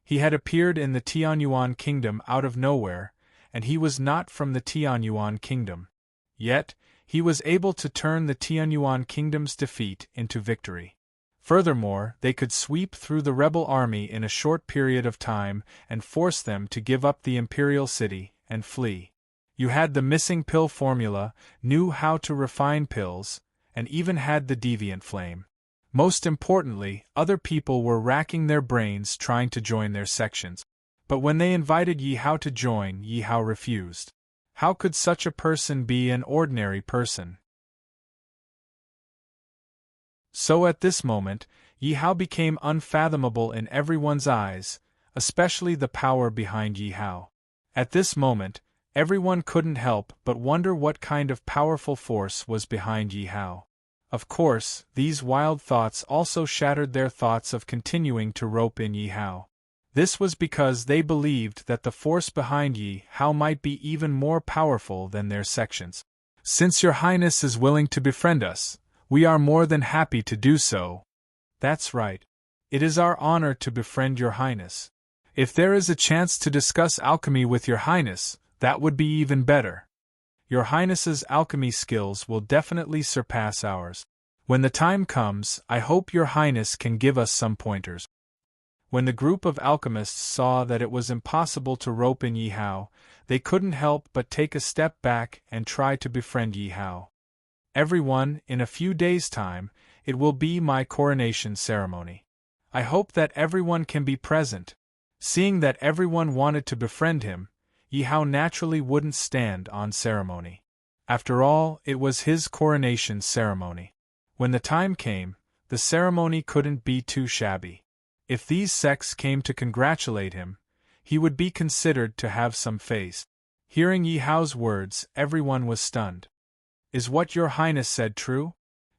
[SPEAKER 1] He had appeared in the Tianyuan kingdom out of nowhere, and he was not from the Tianyuan kingdom. Yet, he was able to turn the Tianyuan kingdom's defeat into victory. Furthermore, they could sweep through the rebel army in a short period of time and force them to give up the imperial city and flee. You had the missing pill formula, knew how to refine pills, and even had the deviant flame. Most importantly, other people were racking their brains trying to join their sections. But when they invited Yi Hao to join, Yi Hao refused. How could such a person be an ordinary person? So at this moment, Yi Hao became unfathomable in everyone's eyes, especially the power behind Yi Hao. At this moment, everyone couldn't help but wonder what kind of powerful force was behind Yi Hao. Of course, these wild thoughts also shattered their thoughts of continuing to rope in Yi Hao. This was because they believed that the force behind Yi Hao might be even more powerful than their sections. Since Your Highness is willing to befriend us, we are more than happy to do so. That's right. It is our honor to befriend Your Highness. If there is a chance to discuss alchemy with Your Highness, that would be even better. Your Highness's alchemy skills will definitely surpass ours. When the time comes, I hope Your Highness can give us some pointers. When the group of alchemists saw that it was impossible to rope in Yi Hao, they couldn't help but take a step back and try to befriend Yi Hao. Everyone, in a few days' time, it will be my coronation ceremony. I hope that everyone can be present. Seeing that everyone wanted to befriend him, Yi Hao naturally wouldn't stand on ceremony. After all, it was his coronation ceremony. When the time came, the ceremony couldn't be too shabby. If these sects came to congratulate him, he would be considered to have some face. Hearing Yi Hao's words, everyone was stunned. Is what Your Highness said true?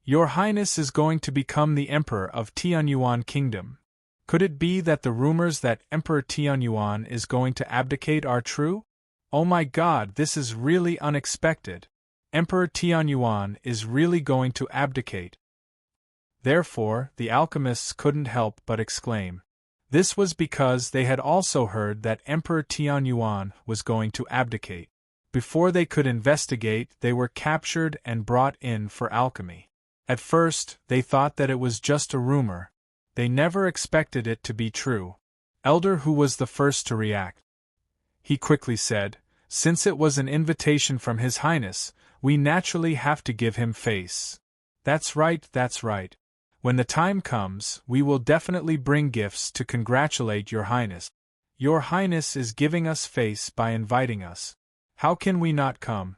[SPEAKER 1] Your Highness is going to become the Emperor of Tianyuan Kingdom. Could it be that the rumors that Emperor Tianyuan is going to abdicate are true? Oh my God, this is really unexpected. Emperor Tianyuan is really going to abdicate. Therefore, the alchemists couldn't help but exclaim. This was because they had also heard that Emperor Tianyuan was going to abdicate. Before they could investigate, they were captured and brought in for alchemy. At first, they thought that it was just a rumor. They never expected it to be true. Elder Hu was the first to react. He quickly said, "Since it was an invitation from His Highness, we naturally have to give him face." That's right, that's right. When the time comes, we will definitely bring gifts to congratulate Your Highness. Your Highness is giving us face by inviting us. How can we not come?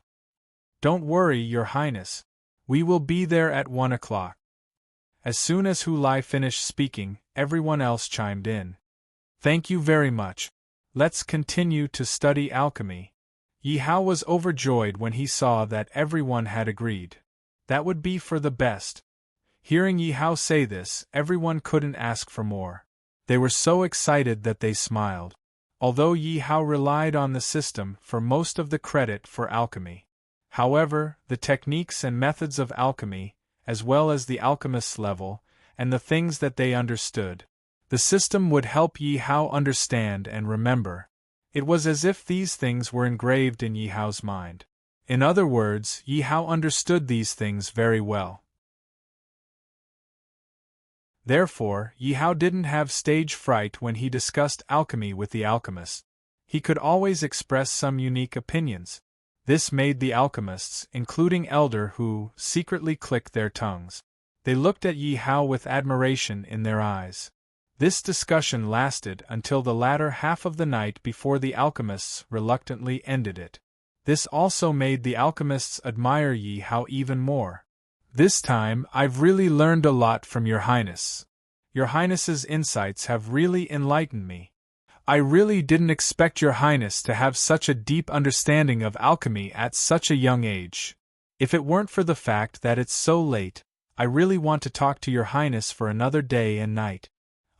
[SPEAKER 1] Don't worry, Your Highness. We will be there at 1 o'clock. As soon as Hu Lai finished speaking, everyone else chimed in. Thank you very much. Let's continue to study alchemy. Yi Hao was overjoyed when he saw that everyone had agreed. That would be for the best. Hearing Yi Hao say this, everyone couldn't ask for more. They were so excited that they smiled. Although Yi Hao relied on the system for most of the credit for alchemy. However, the techniques and methods of alchemy, as well as the alchemist's level, and the things that they understood, the system would help Yi Hao understand and remember. It was as if these things were engraved in Yi Hao's mind. In other words, Yi Hao understood these things very well. Therefore, Yi Hao didn't have stage fright when he discussed alchemy with the alchemists. He could always express some unique opinions. This made the alchemists, including Elder Hu, secretly click their tongues. They looked at Yi Hao with admiration in their eyes. This discussion lasted until the latter half of the night before the alchemists reluctantly ended it. This also made the alchemists admire Yi Hao even more. This time, I've really learned a lot from Your Highness. Your Highness's insights have really enlightened me. I really didn't expect Your Highness to have such a deep understanding of alchemy at such a young age. If it weren't for the fact that it's so late, I really want to talk to Your Highness for another day and night.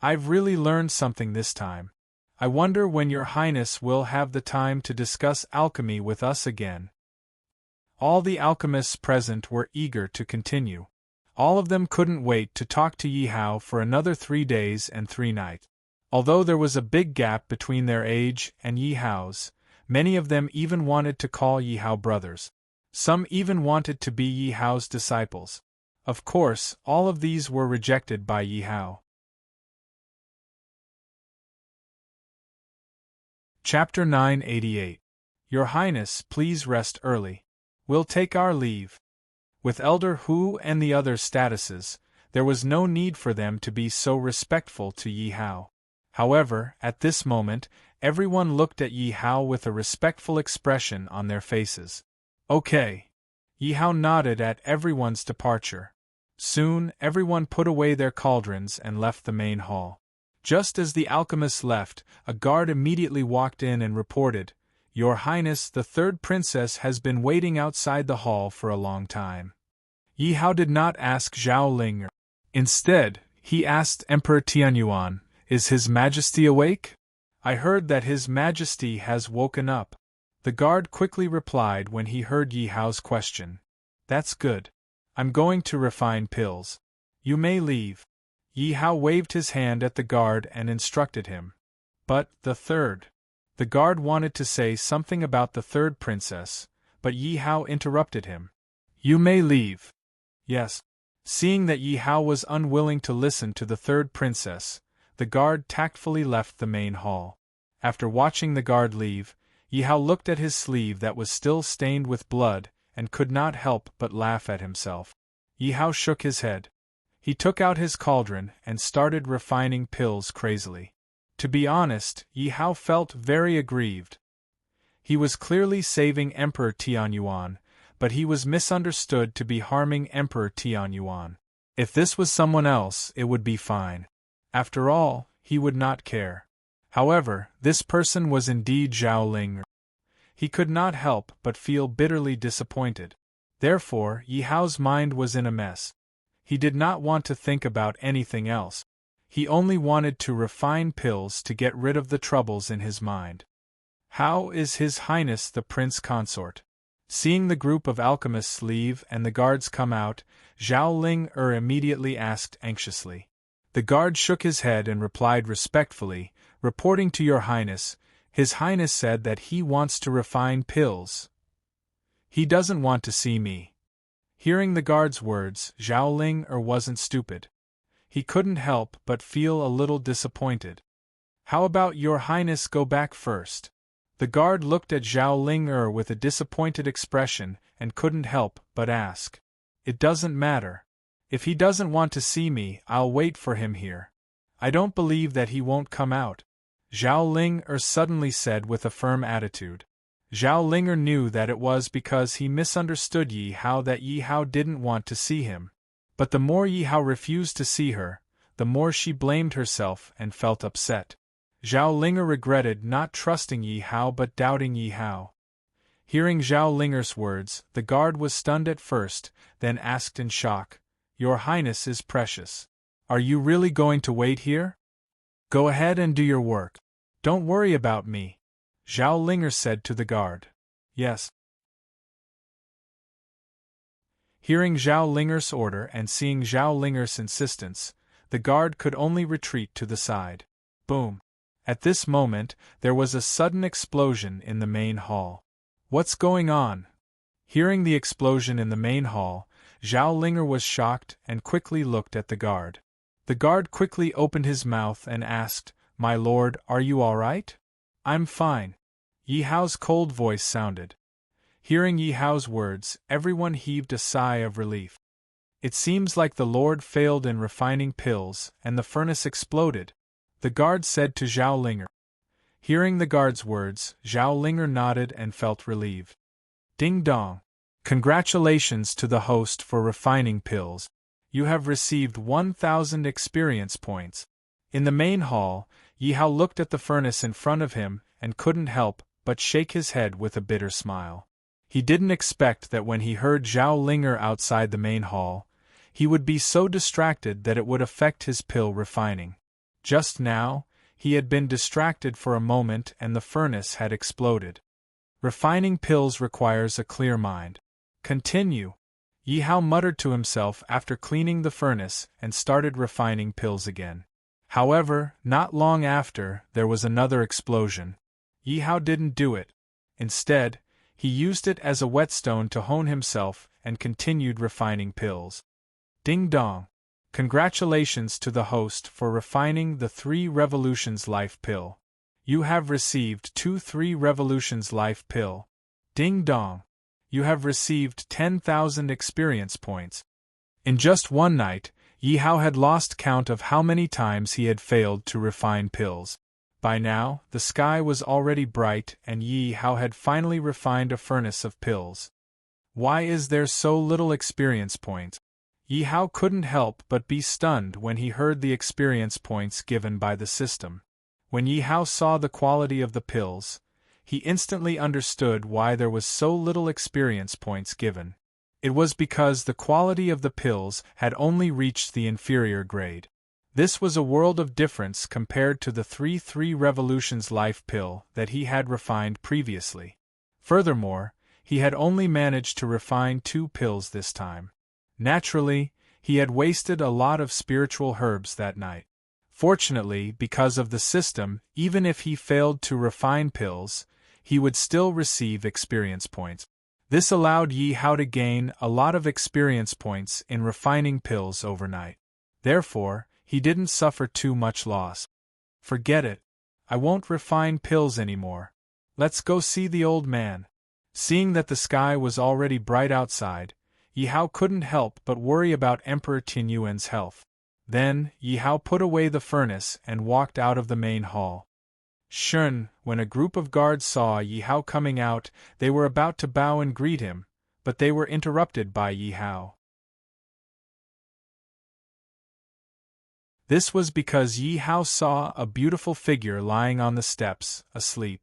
[SPEAKER 1] I've really learned something this time. I wonder when your highness will have the time to discuss alchemy with us again. All the alchemists present were eager to continue. All of them couldn't wait to talk to Yi Hao for another 3 days and 3 nights. Although there was a big gap between their age and Yi Hao's, many of them even wanted to call Yi Hao brothers. Some even wanted to be Yi Hao's disciples. Of course, all of these were rejected by Yi Hao. Chapter 988. Your Highness, please rest early. We'll take our leave. With Elder Hu and the other statuses, there was no need for them to be so respectful to Yi Hao. However, at this moment, everyone looked at Yi Hao with a respectful expression on their faces. Okay. Yi Hao nodded at everyone's departure. Soon, everyone put away their cauldrons and left the main hall. Just as the alchemists left, a guard immediately walked in and reported, "Your Highness, the third princess has been waiting outside the hall for a long time." Yi Hao did not ask Zhao Ling. Instead, he asked Emperor Tianyuan, "Is His Majesty awake? I heard that His Majesty has woken up." The guard quickly replied when he heard Yi Hao's question. "That's good. I'm going to refine pills. You may leave." Yi Hao waved his hand at the guard and instructed him. But, the third. The guard wanted to say something about the third princess, but Yi Hao interrupted him. "You may leave." Yes. Seeing that Yi Hao was unwilling to listen to the third princess, the guard tactfully left the main hall. After watching the guard leave, Yi Hao looked at his sleeve that was still stained with blood, and could not help but laugh at himself. Yi Hao shook his head. He took out his cauldron and started refining pills crazily. To be honest, Yi Hao felt very aggrieved. He was clearly saving Emperor Tianyuan, but he was misunderstood to be harming Emperor Tianyuan. If this was someone else, it would be fine. After all, he would not care. However, this person was indeed Zhao Ling. He could not help but feel bitterly disappointed. Therefore, Yi Hao's mind was in a mess. He did not want to think about anything else. He only wanted to refine pills to get rid of the troubles in his mind. "How is His Highness the Prince Consort?" Seeing the group of alchemists leave and the guards come out, Zhao Ling immediately asked anxiously. The guard shook his head and replied respectfully, "Reporting to Your Highness, His Highness said that he wants to refine pills. He doesn't want to see me." Hearing the guard's words, Zhao Ling wasn't stupid. He couldn't help but feel a little disappointed. "How about Your Highness go back first?" The guard looked at Zhao Ling with a disappointed expression and couldn't help but ask. "It doesn't matter. If he doesn't want to see me, I'll wait for him here. I don't believe that he won't come out," Zhao Ling suddenly said with a firm attitude. Zhao Ling knew that it was because he misunderstood Yi Hao that Yi Hao didn't want to see him. But the more Yi Hao refused to see her, the more she blamed herself and felt upset. Zhao Ling regretted not trusting Yi Hao but doubting Yi Hao. Hearing Zhao Ling's words, the guard was stunned at first, then asked in shock, "Your Highness is precious. Are you really going to wait here? Go ahead and do your work. Don't worry about me," Zhao Ling said to the guard. "Yes." Hearing Zhao Ling's order and seeing Zhao Ling's insistence, the guard could only retreat to the side. Boom! At this moment, there was a sudden explosion in the main hall. "What's going on?" Hearing the explosion in the main hall, Zhao Ling was shocked and quickly looked at the guard. The guard quickly opened his mouth and asked, "My lord, are you all right?" "I'm fine," Yi Hao's cold voice sounded. Hearing Yi Hao's words, everyone heaved a sigh of relief. "It seems like the Lord failed in refining pills, and the furnace exploded," the guard said to Zhao Ling. Hearing the guard's words, Zhao Ling nodded and felt relieved. "Ding dong! Congratulations to the host for refining pills. You have received 1,000 experience points." In the main hall, Yi Hao looked at the furnace in front of him and couldn't help but shake his head with a bitter smile. He didn't expect that when he heard Zhao Ling outside the main hall, he would be so distracted that it would affect his pill refining. Just now, he had been distracted for a moment and the furnace had exploded. Refining pills requires a clear mind. Continue. Yi Hao muttered to himself after cleaning the furnace and started refining pills again. However, not long after, there was another explosion. Yi Hao didn't do it. Instead, he used it as a whetstone to hone himself and continued refining pills. Ding dong! Congratulations to the host for refining the 3 Revolutions Life Pill. You have received 2 3 Revolutions Life Pill. Ding dong! You have received 10,000 experience points. In just one night, Yi Hao had lost count of how many times he had failed to refine pills. By now, the sky was already bright and Yi Hao had finally refined a furnace of pills. Why is there so little experience points? Yi Hao couldn't help but be stunned when he heard the experience points given by the system. When Yi Hao saw the quality of the pills, he instantly understood why there was so little experience points given. It was because the quality of the pills had only reached the inferior grade. This was a world of difference compared to the 3 Revolutions Life Pill that he had refined previously. Furthermore, he had only managed to refine 2 pills this time. Naturally, he had wasted a lot of spiritual herbs that night. Fortunately, because of the system, even if he failed to refine pills, he would still receive experience points. This allowed Yi Hao to gain a lot of experience points in refining pills overnight. Therefore, he didn't suffer too much loss. Forget it. I won't refine pills anymore. Let's go see the old man. Seeing that the sky was already bright outside, Yi Hao couldn't help but worry about Emperor Tianyuan's health. Then, Yi Hao put away the furnace and walked out of the main hall. When a group of guards saw Yi Hao coming out, they were about to bow and greet him, but they were interrupted by Yi Hao. This was because Yi Hao saw a beautiful figure lying on the steps, asleep.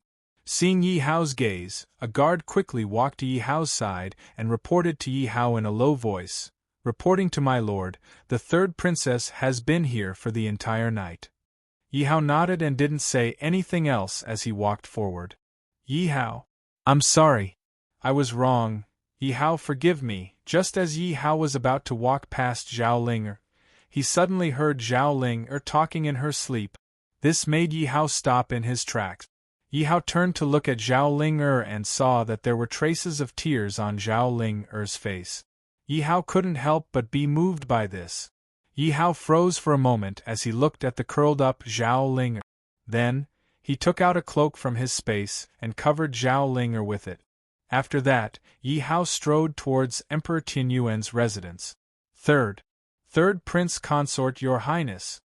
[SPEAKER 1] Seeing Yi Hao's gaze, a guard quickly walked to Yi Hao's side and reported to Yi Hao in a low voice, "Reporting to my lord, the 3rd princess has been here for the entire night." Yi Hao nodded and didn't say anything else as he walked forward. "Yi Hao. I'm sorry. I was wrong. Yi Hao, forgive me." Just as Yi Hao was about to walk past Zhao Ling'er, he suddenly heard Zhao Ling'er talking in her sleep. This made Yi Hao stop in his tracks. Yi Hao turned to look at Zhao Ling'er and saw that there were traces of tears on Zhao Ling'er's face. Yi Hao couldn't help but be moved by this. Yi Hao froze for a moment as he looked at the curled-up Zhao Ling'er. Then, he took out a cloak from his space and covered Zhao Ling'er with it. After that, Yi Hao strode towards Emperor Tianyuan's residence. Third Prince Consort, Your Highness.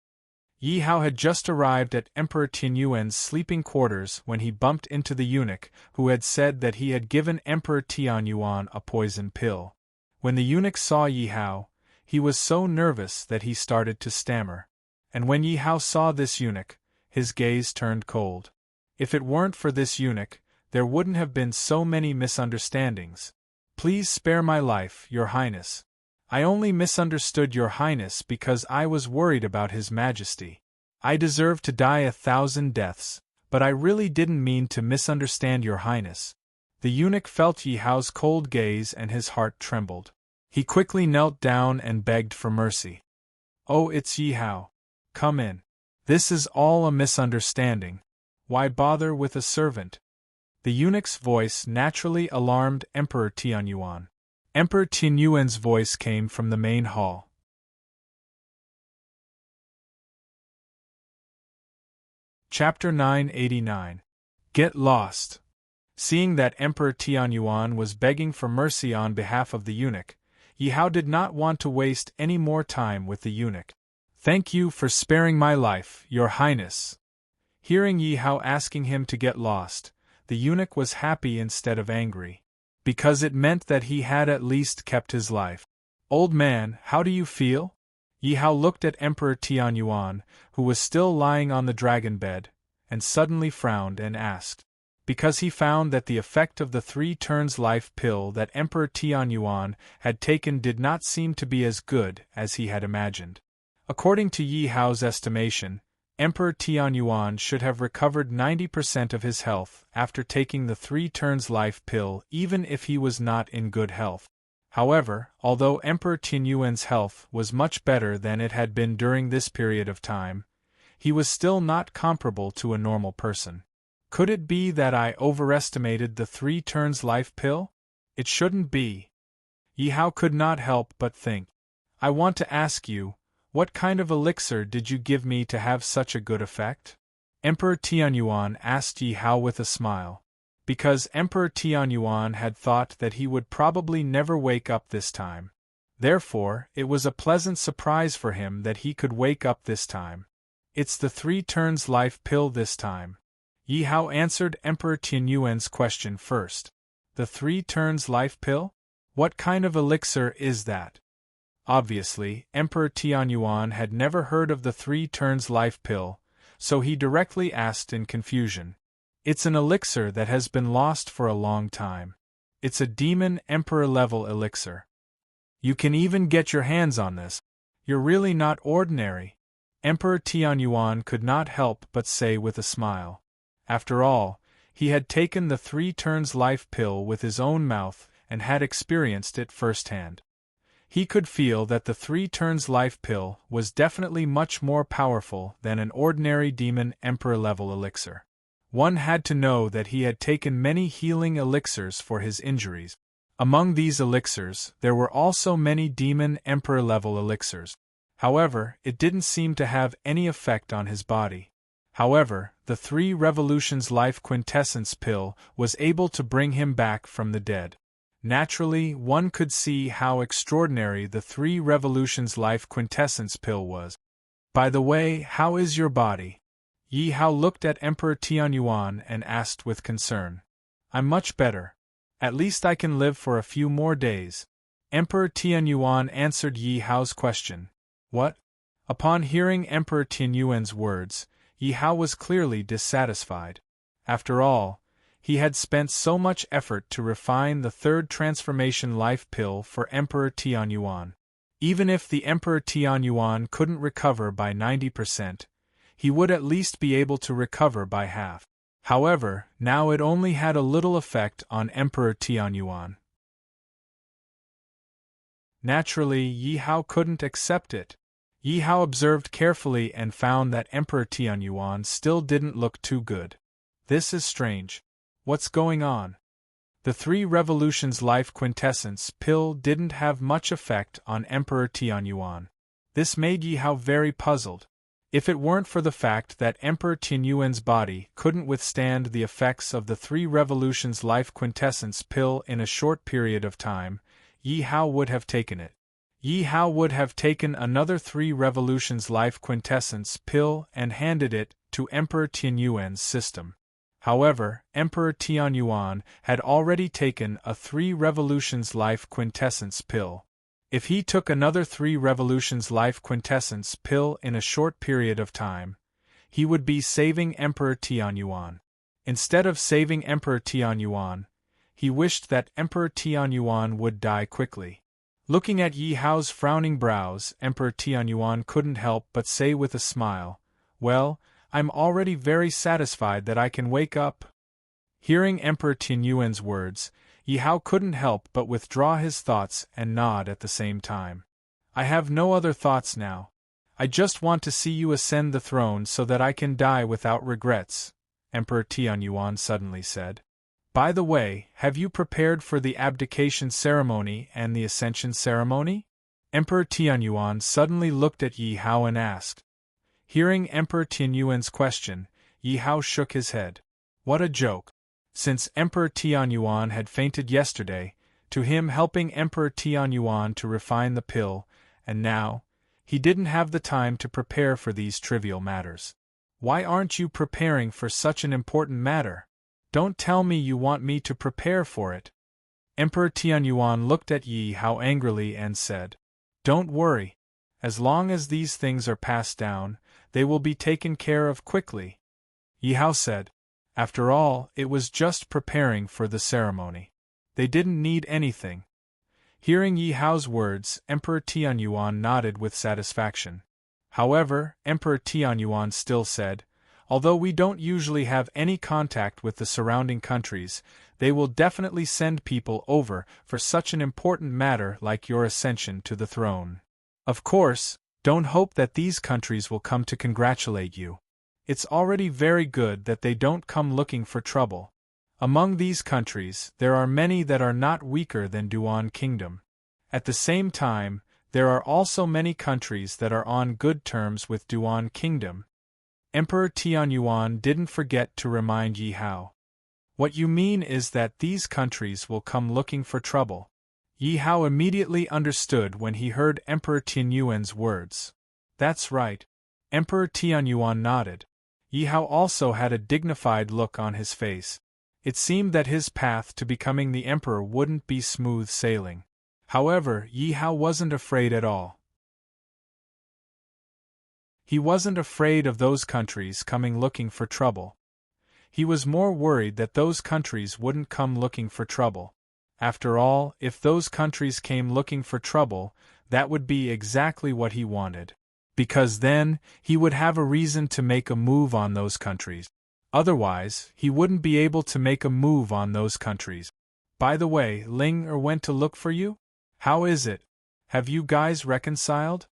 [SPEAKER 1] Yi Hao had just arrived at Emperor Tianyuan's sleeping quarters when he bumped into the eunuch who had said that he had given Emperor Tianyuan a poison pill. When the eunuch saw Yi Hao, he was so nervous that he started to stammer. And when Yi Hao saw this eunuch, his gaze turned cold. If it weren't for this eunuch, there wouldn't have been so many misunderstandings. "Please spare my life, Your Highness. I only misunderstood Your Highness because I was worried about His Majesty. I deserve to die 1,000 deaths, but I really didn't mean to misunderstand Your Highness." The eunuch felt Yi Hao's cold gaze and his heart trembled. He quickly knelt down and begged for mercy. "Oh, it's Yi Hao. Come in. This is all a misunderstanding. Why bother with a servant?" The eunuch's voice naturally alarmed Emperor Tianyuan. Emperor Tianyuan's voice came from the main hall. Chapter 989. Get Lost. Seeing that Emperor Tianyuan was begging for mercy on behalf of the eunuch, Yi Hao did not want to waste any more time with the eunuch. "Thank you for sparing my life, Your Highness." Hearing Yi Hao asking him to get lost, the eunuch was happy instead of angry, because it meant that he had at least kept his life. "Old man, how do you feel?" Yi Hao looked at Emperor Tianyuan, who was still lying on the dragon bed, and suddenly frowned and asked. Because he found that the effect of the 3 turns life pill that Emperor Tianyuan had taken did not seem to be as good as he had imagined. According to Yi Hao's estimation, Emperor Tianyuan should have recovered 90% of his health after taking the 3 turns life pill even if he was not in good health. However, although Emperor Tianyuan's health was much better than it had been during this period of time, he was still not comparable to a normal person. Could it be that I overestimated the 3 turns life pill? It shouldn't be. Yi Hao could not help but think. I want to ask you, what kind of elixir did you give me to have such a good effect? Emperor Tianyuan asked Yi Hao with a smile. Because Emperor Tianyuan had thought that he would probably never wake up this time. Therefore, it was a pleasant surprise for him that he could wake up this time. It's the 3 turns life pill this time. Yi Hao answered Emperor Tianyuan's question first. The 3 turns life pill? What kind of elixir is that? Obviously, Emperor Tianyuan had never heard of the 3 turns life pill, so he directly asked in confusion. It's an elixir that has been lost for a long time. It's a demon emperor level elixir. You can even get your hands on this. You're really not ordinary. Emperor Tianyuan could not help but say with a smile. After all, he had taken the 3 turns life pill with his own mouth and had experienced it firsthand. He could feel that the 3 turns life pill was definitely much more powerful than an ordinary demon emperor level elixir. One had to know that he had taken many healing elixirs for his injuries. Among these elixirs, there were also many demon emperor level elixirs. However, it didn't seem to have any effect on his body. However, the 3 revolutions life quintessence pill was able to bring him back from the dead. Naturally, one could see how extraordinary the 3 revolutions life quintessence pill was. By the way, how is your body? Yi Hao looked at Emperor Tianyuan and asked with concern. I'm much better. At least I can live for a few more days. Emperor Tianyuan answered Yi Hao's question. What? Upon hearing Emperor Tianyuan's words, Yi Hao was clearly dissatisfied. After all, he had spent so much effort to refine the 3rd transformation life pill for Emperor Tianyuan. Even if the Emperor Tianyuan couldn't recover by 90%, he would at least be able to recover by half. However, now it only had a little effect on Emperor Tianyuan. Naturally, Yi Hao couldn't accept it. Yi Hao observed carefully and found that Emperor Tianyuan still didn't look too good. This is strange. What's going on? The 3 revolutions life quintessence pill didn't have much effect on Emperor Tianyuan. This made Yi Hao very puzzled. If it weren't for the fact that Emperor Tianyuan's body couldn't withstand the effects of the 3 revolutions life quintessence pill in a short period of time, Yi Hao would have taken it. Yi Hao would have taken another 3 revolutions life quintessence pill and handed it to Emperor Tianyuan's system. However, Emperor Tianyuan had already taken a 3 revolutions life quintessence pill. If he took another 3 revolutions life quintessence pill in a short period of time, he would be saving Emperor Tianyuan. Instead of saving Emperor Tianyuan, he wished that Emperor Tianyuan would die quickly. Looking at Yi Hao's frowning brows, Emperor Tianyuan couldn't help but say with a smile, "Well, I'm already very satisfied that I can wake up." Hearing Emperor Tianyuan's words, Yi Hao couldn't help but withdraw his thoughts and nod at the same time. "I have no other thoughts now. I just want to see you ascend the throne so that I can die without regrets," Emperor Tianyuan suddenly said. "By the way, have you prepared for the abdication ceremony and the ascension ceremony?" Emperor Tianyuan suddenly looked at Yi Hao and asked. Hearing Emperor Tianyuan's question, Yi Hao shook his head. What a joke! Since Emperor Tianyuan had fainted yesterday, to him helping Emperor Tianyuan to refine the pill, and now, he didn't have the time to prepare for these trivial matters. Why aren't you preparing for such an important matter? Don't tell me you want me to prepare for it. Emperor Tianyuan looked at Yi Hao angrily and said, "Don't worry. As long as these things are passed down, they will be taken care of quickly." Yi Hao said, "After all, it was just preparing for the ceremony. They didn't need anything." Hearing Yi Hao's words, Emperor Tianyuan nodded with satisfaction. However, Emperor Tianyuan still said, although we don't usually have any contact with the surrounding countries, they will definitely send people over for such an important matter like your ascension to the throne. Of course, don't hope that these countries will come to congratulate you. It's already very good that they don't come looking for trouble. Among these countries, there are many that are not weaker than Duan Kingdom. At the same time, there are also many countries that are on good terms with Duan Kingdom. Emperor Tianyuan didn't forget to remind Yi Hao. What you mean is that these countries will come looking for trouble. Yi Hao immediately understood when he heard Emperor Tianyuan's words. That's right. Emperor Tianyuan nodded. Yi Hao also had a dignified look on his face. It seemed that his path to becoming the emperor wouldn't be smooth sailing. However, Yi Hao wasn't afraid at all. He wasn't afraid of those countries coming looking for trouble. He was more worried that those countries wouldn't come looking for trouble. After all, if those countries came looking for trouble, that would be exactly what he wanted. Because then, he would have a reason to make a move on those countries. Otherwise, he wouldn't be able to make a move on those countries. By the way, Ling went to look for you? How is it? Have you guys reconciled?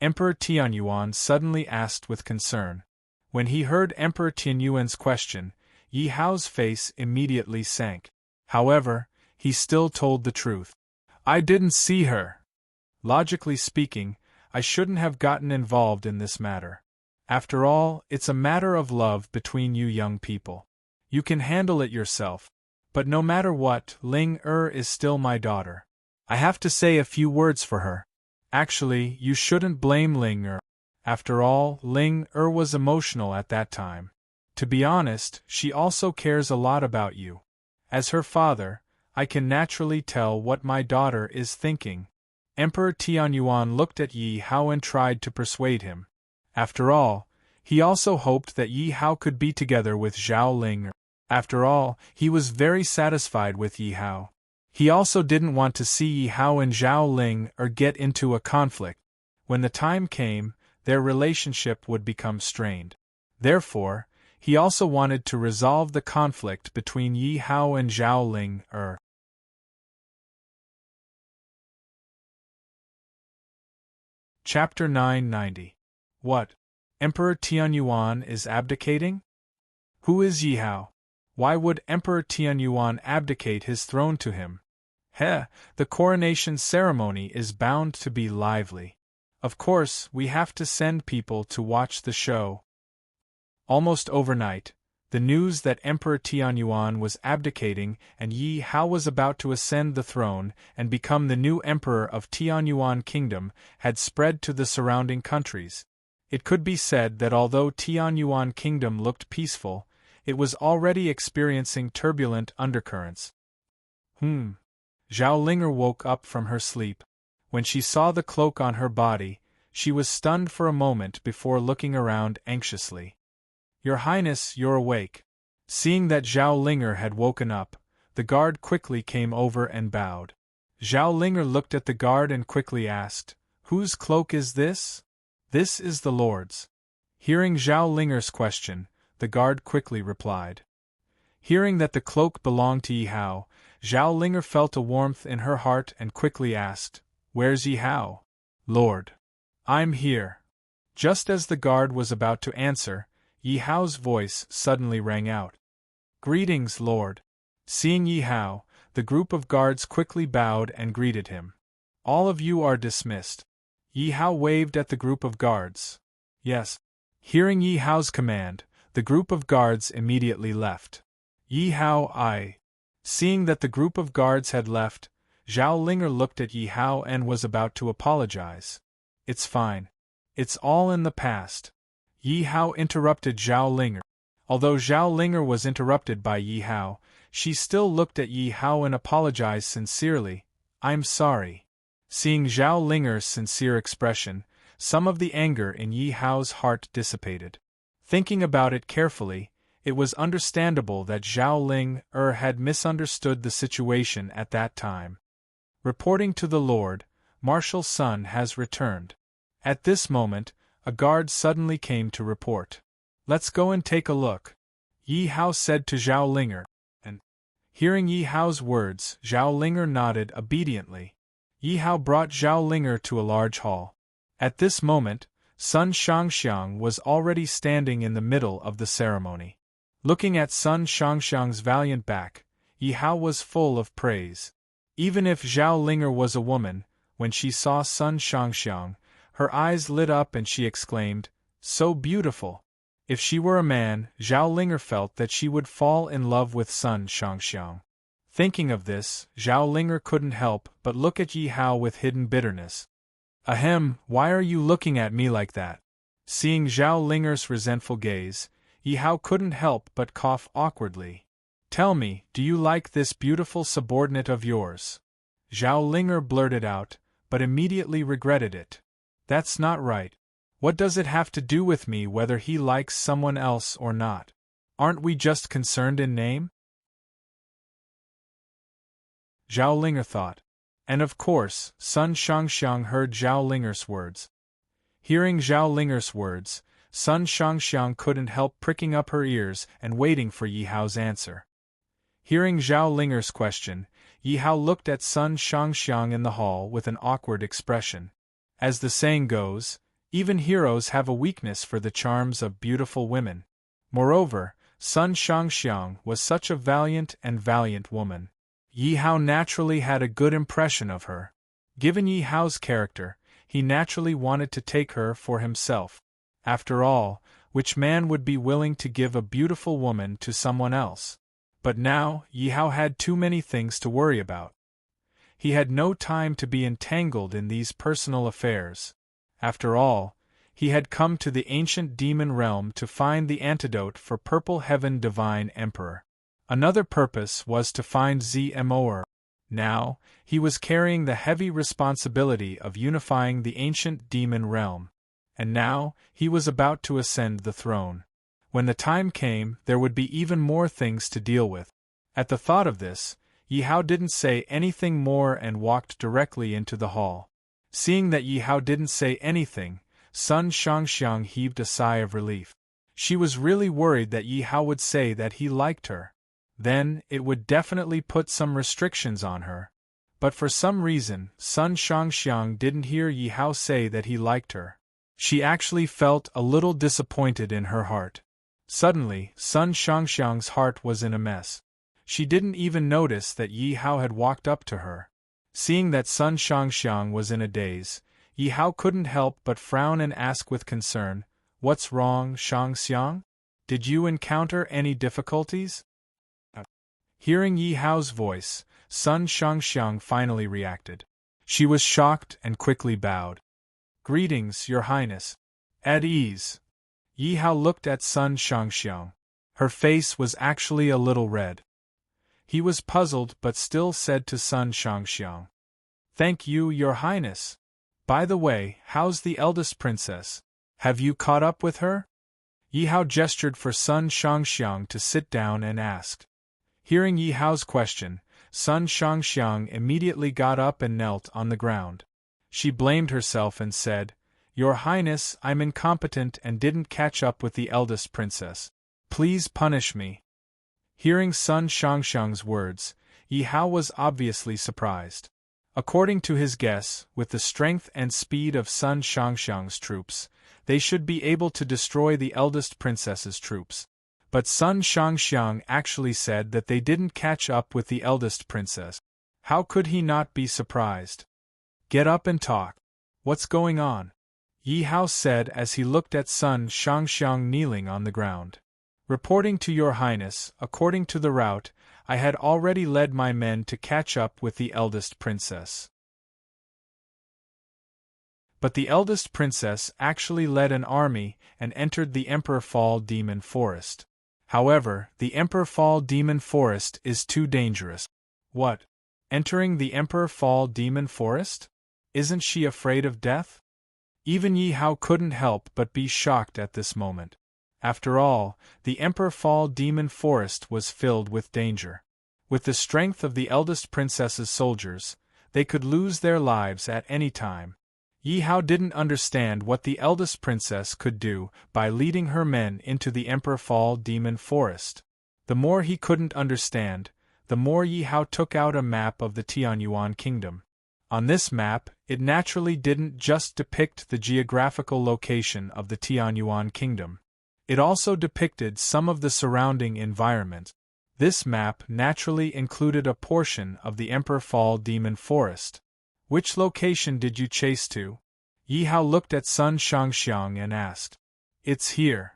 [SPEAKER 1] Emperor Tianyuan suddenly asked with concern. When he heard Emperor Tianyuan's question, Yi Hao's face immediately sank. However, he still told the truth. I didn't see her. Logically speaking, I shouldn't have gotten involved in this matter. After all, it's a matter of love between you young people. You can handle it yourself. But no matter what, Ling is still my daughter. I have to say a few words for her. Actually, you shouldn't blame Ling. After all, Ling was emotional at that time. To be honest, she also cares a lot about you. As her father, I can naturally tell what my daughter is thinking. Emperor Tianyuan looked at Yi Hao and tried to persuade him. After all, he also hoped that Yi Hao could be together with Zhao Ling. After all, he was very satisfied with Yi Hao. He also didn't want to see Yi Hao and Zhao Ling get into a conflict. When the time came, their relationship would become strained. Therefore, he also wanted to resolve the conflict between Yi Hao and Zhao Ling. Chapter 990. What? Emperor Tianyuan is abdicating? Who is Yi Hao? Why would Emperor Tianyuan abdicate his throne to him? The coronation ceremony is bound to be lively. Of course, we have to send people to watch the show. Almost overnight, the news that Emperor Tianyuan was abdicating and Yi Hao was about to ascend the throne and become the new emperor of Tianyuan Kingdom had spread to the surrounding countries. It could be said that although Tianyuan Kingdom looked peaceful, it was already experiencing turbulent undercurrents. Zhao Linger woke up from her sleep. When she saw the cloak on her body, she was stunned for a moment before looking around anxiously. Your Highness, you're awake. Seeing that Zhao Linger had woken up, the guard quickly came over and bowed. Zhao Linger looked at the guard and quickly asked, Whose cloak is this? This is the Lord's. Hearing Zhao Linger's question, the guard quickly replied. Hearing that the cloak belonged to Yi Hao, Zhao Linger felt a warmth in her heart and quickly asked, Where's Yi Hao? Lord. I'm here. Just as the guard was about to answer, Yi Hao's voice suddenly rang out. Greetings, Lord. Seeing Yi Hao, the group of guards quickly bowed and greeted him. All of you are dismissed. Yi Hao waved at the group of guards. Yes. Hearing Yi Hao's command, the group of guards immediately left. Yi Hao, Seeing that the group of guards had left, Zhao Linger looked at Yi Hao and was about to apologize. It's fine. It's all in the past. Yi Hao interrupted Zhao Linger. Although Zhao Linger was interrupted by Yi Hao, she still looked at Yi Hao and apologized sincerely. I'm sorry. Seeing Zhao Linger's sincere expression, some of the anger in Yi Hao's heart dissipated. Thinking about it carefully, it was understandable that Zhao Ling had misunderstood the situation at that time. Reporting to the Lord, Marshal Sun has returned. At this moment, a guard suddenly came to report. "Let's go and take a look," Yi Hao said to Zhao Linger, and, hearing Yi Hao's words, Zhao Linger nodded obediently. Yi Hao brought Zhao Linger to a large hall. At this moment, Sun Shangxiang was already standing in the middle of the ceremony. Looking at Sun Shangxiang's valiant back, Yi Hao was full of praise. Even if Zhao Linger was a woman, when she saw Sun Shangxiang, her eyes lit up and she exclaimed, "So beautiful!" If she were a man, Zhao Linger felt that she would fall in love with Sun Shangxiang. Thinking of this, Zhao Linger couldn't help but look at Yi Hao with hidden bitterness. "Ahem, why are you looking at me like that?" Seeing Zhao Linger's resentful gaze, Yi Hao couldn't help but cough awkwardly. "Tell me, do you like this beautiful subordinate of yours?" Zhao Linger blurted out, but immediately regretted it. "That's not right. What does it have to do with me whether he likes someone else or not? Aren't we just concerned in name?" Zhao Linger thought. And of course, Sun Shangxiang heard Zhao Linger's words. Hearing Zhao Linger's words, Sun Shangxiang couldn't help pricking up her ears and waiting for Yi Hao's answer. Hearing Zhao Linger's question, Yi Hao looked at Sun Shangxiang in the hall with an awkward expression. As the saying goes, even heroes have a weakness for the charms of beautiful women. Moreover, Sun Shangxiang was such a valiant woman. Yi Hao naturally had a good impression of her. Given Yi Hao's character, he naturally wanted to take her for himself. After all, which man would be willing to give a beautiful woman to someone else? But now, Yi Hao had too many things to worry about. He had no time to be entangled in these personal affairs. After all, he had come to the ancient demon realm to find the antidote for Purple Heaven Divine Emperor. Another purpose was to find Zmor. Now, he was carrying the heavy responsibility of unifying the ancient demon realm. And now, he was about to ascend the throne. When the time came, there would be even more things to deal with. At the thought of this, Yi Hao didn't say anything more and walked directly into the hall. Seeing that Yi Hao didn't say anything, Sun Shangxiang heaved a sigh of relief. She was really worried that Yi Hao would say that he liked her. Then, it would definitely put some restrictions on her. But for some reason, Sun Shangxiang didn't hear Yi Hao say that he liked her. She actually felt a little disappointed in her heart. Suddenly, Sun Shangxiang's heart was in a mess. She didn't even notice that Yi Hao had walked up to her. Seeing that Sun Shangxiang was in a daze, Yi Hao couldn't help but frown and ask with concern, "What's wrong, Shangxiang? Did you encounter any difficulties?" Hearing Yi Hao's voice, Sun Shangxiang finally reacted. She was shocked and quickly bowed. "Greetings, Your Highness." "At ease." Yi Hao looked at Sun Shangxiang. Her face was actually a little red. He was puzzled but still said to Sun Shangxiang, "Thank you, Your Highness. By the way, how's the eldest princess? Have you caught up with her?" Yi Hao gestured for Sun Shangxiang to sit down and asked. Hearing Yi Hao's question, Sun Shangxiang immediately got up and knelt on the ground. She blamed herself and said, "Your Highness, I'm incompetent and didn't catch up with the eldest princess. Please punish me." Hearing Sun Shangxiang's words, Yi Hao was obviously surprised. According to his guess, with the strength and speed of Sun Shangxiang's troops, they should be able to destroy the eldest princess's troops. But Sun Shangxiang actually said that they didn't catch up with the eldest princess. How could he not be surprised? "Get up and talk. What's going on?" Yi Hao said as he looked at Sun Shangxiang kneeling on the ground. "Reporting to Your Highness, according to the route, I had already led my men to catch up with the eldest princess. But the eldest princess actually led an army and entered the Emperor Fall Demon Forest. However, the Emperor Fall Demon Forest is too dangerous." "What? Entering the Emperor Fall Demon Forest? Isn't she afraid of death?" Even Yi Hao couldn't help but be shocked at this moment. After all, the Emperor Fall Demon Forest was filled with danger. With the strength of the eldest princess's soldiers, they could lose their lives at any time. Yi Hao didn't understand what the eldest princess could do by leading her men into the Emperor Fall Demon Forest. The more he couldn't understand, the more Yi Hao took out a map of the Tianyuan kingdom. On this map, it naturally didn't just depict the geographical location of the Tianyuan kingdom. It also depicted some of the surrounding environment. This map naturally included a portion of the Emperor Fall Demon Forest. Which location did you chase to? Yi Hao looked at Sun Shangxiang and asked. It's here.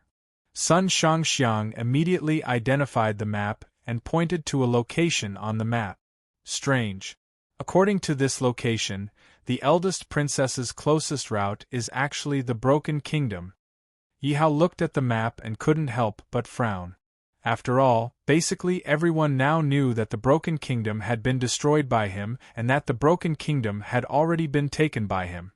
[SPEAKER 1] Sun Shangxiang immediately identified the map and pointed to a location on the map. Strange. According to this location, the eldest princess's closest route is actually the Broken Kingdom. Yi Hao looked at the map and couldn't help but frown. After all, basically everyone now knew that the Broken Kingdom had been destroyed by him and that the Broken Kingdom had already been taken by him.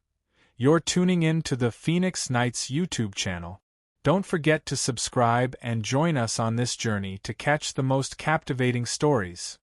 [SPEAKER 1] You're tuning in to the Phoenix Knights YouTube channel. Don't forget to subscribe and join us on this journey to catch the most captivating stories.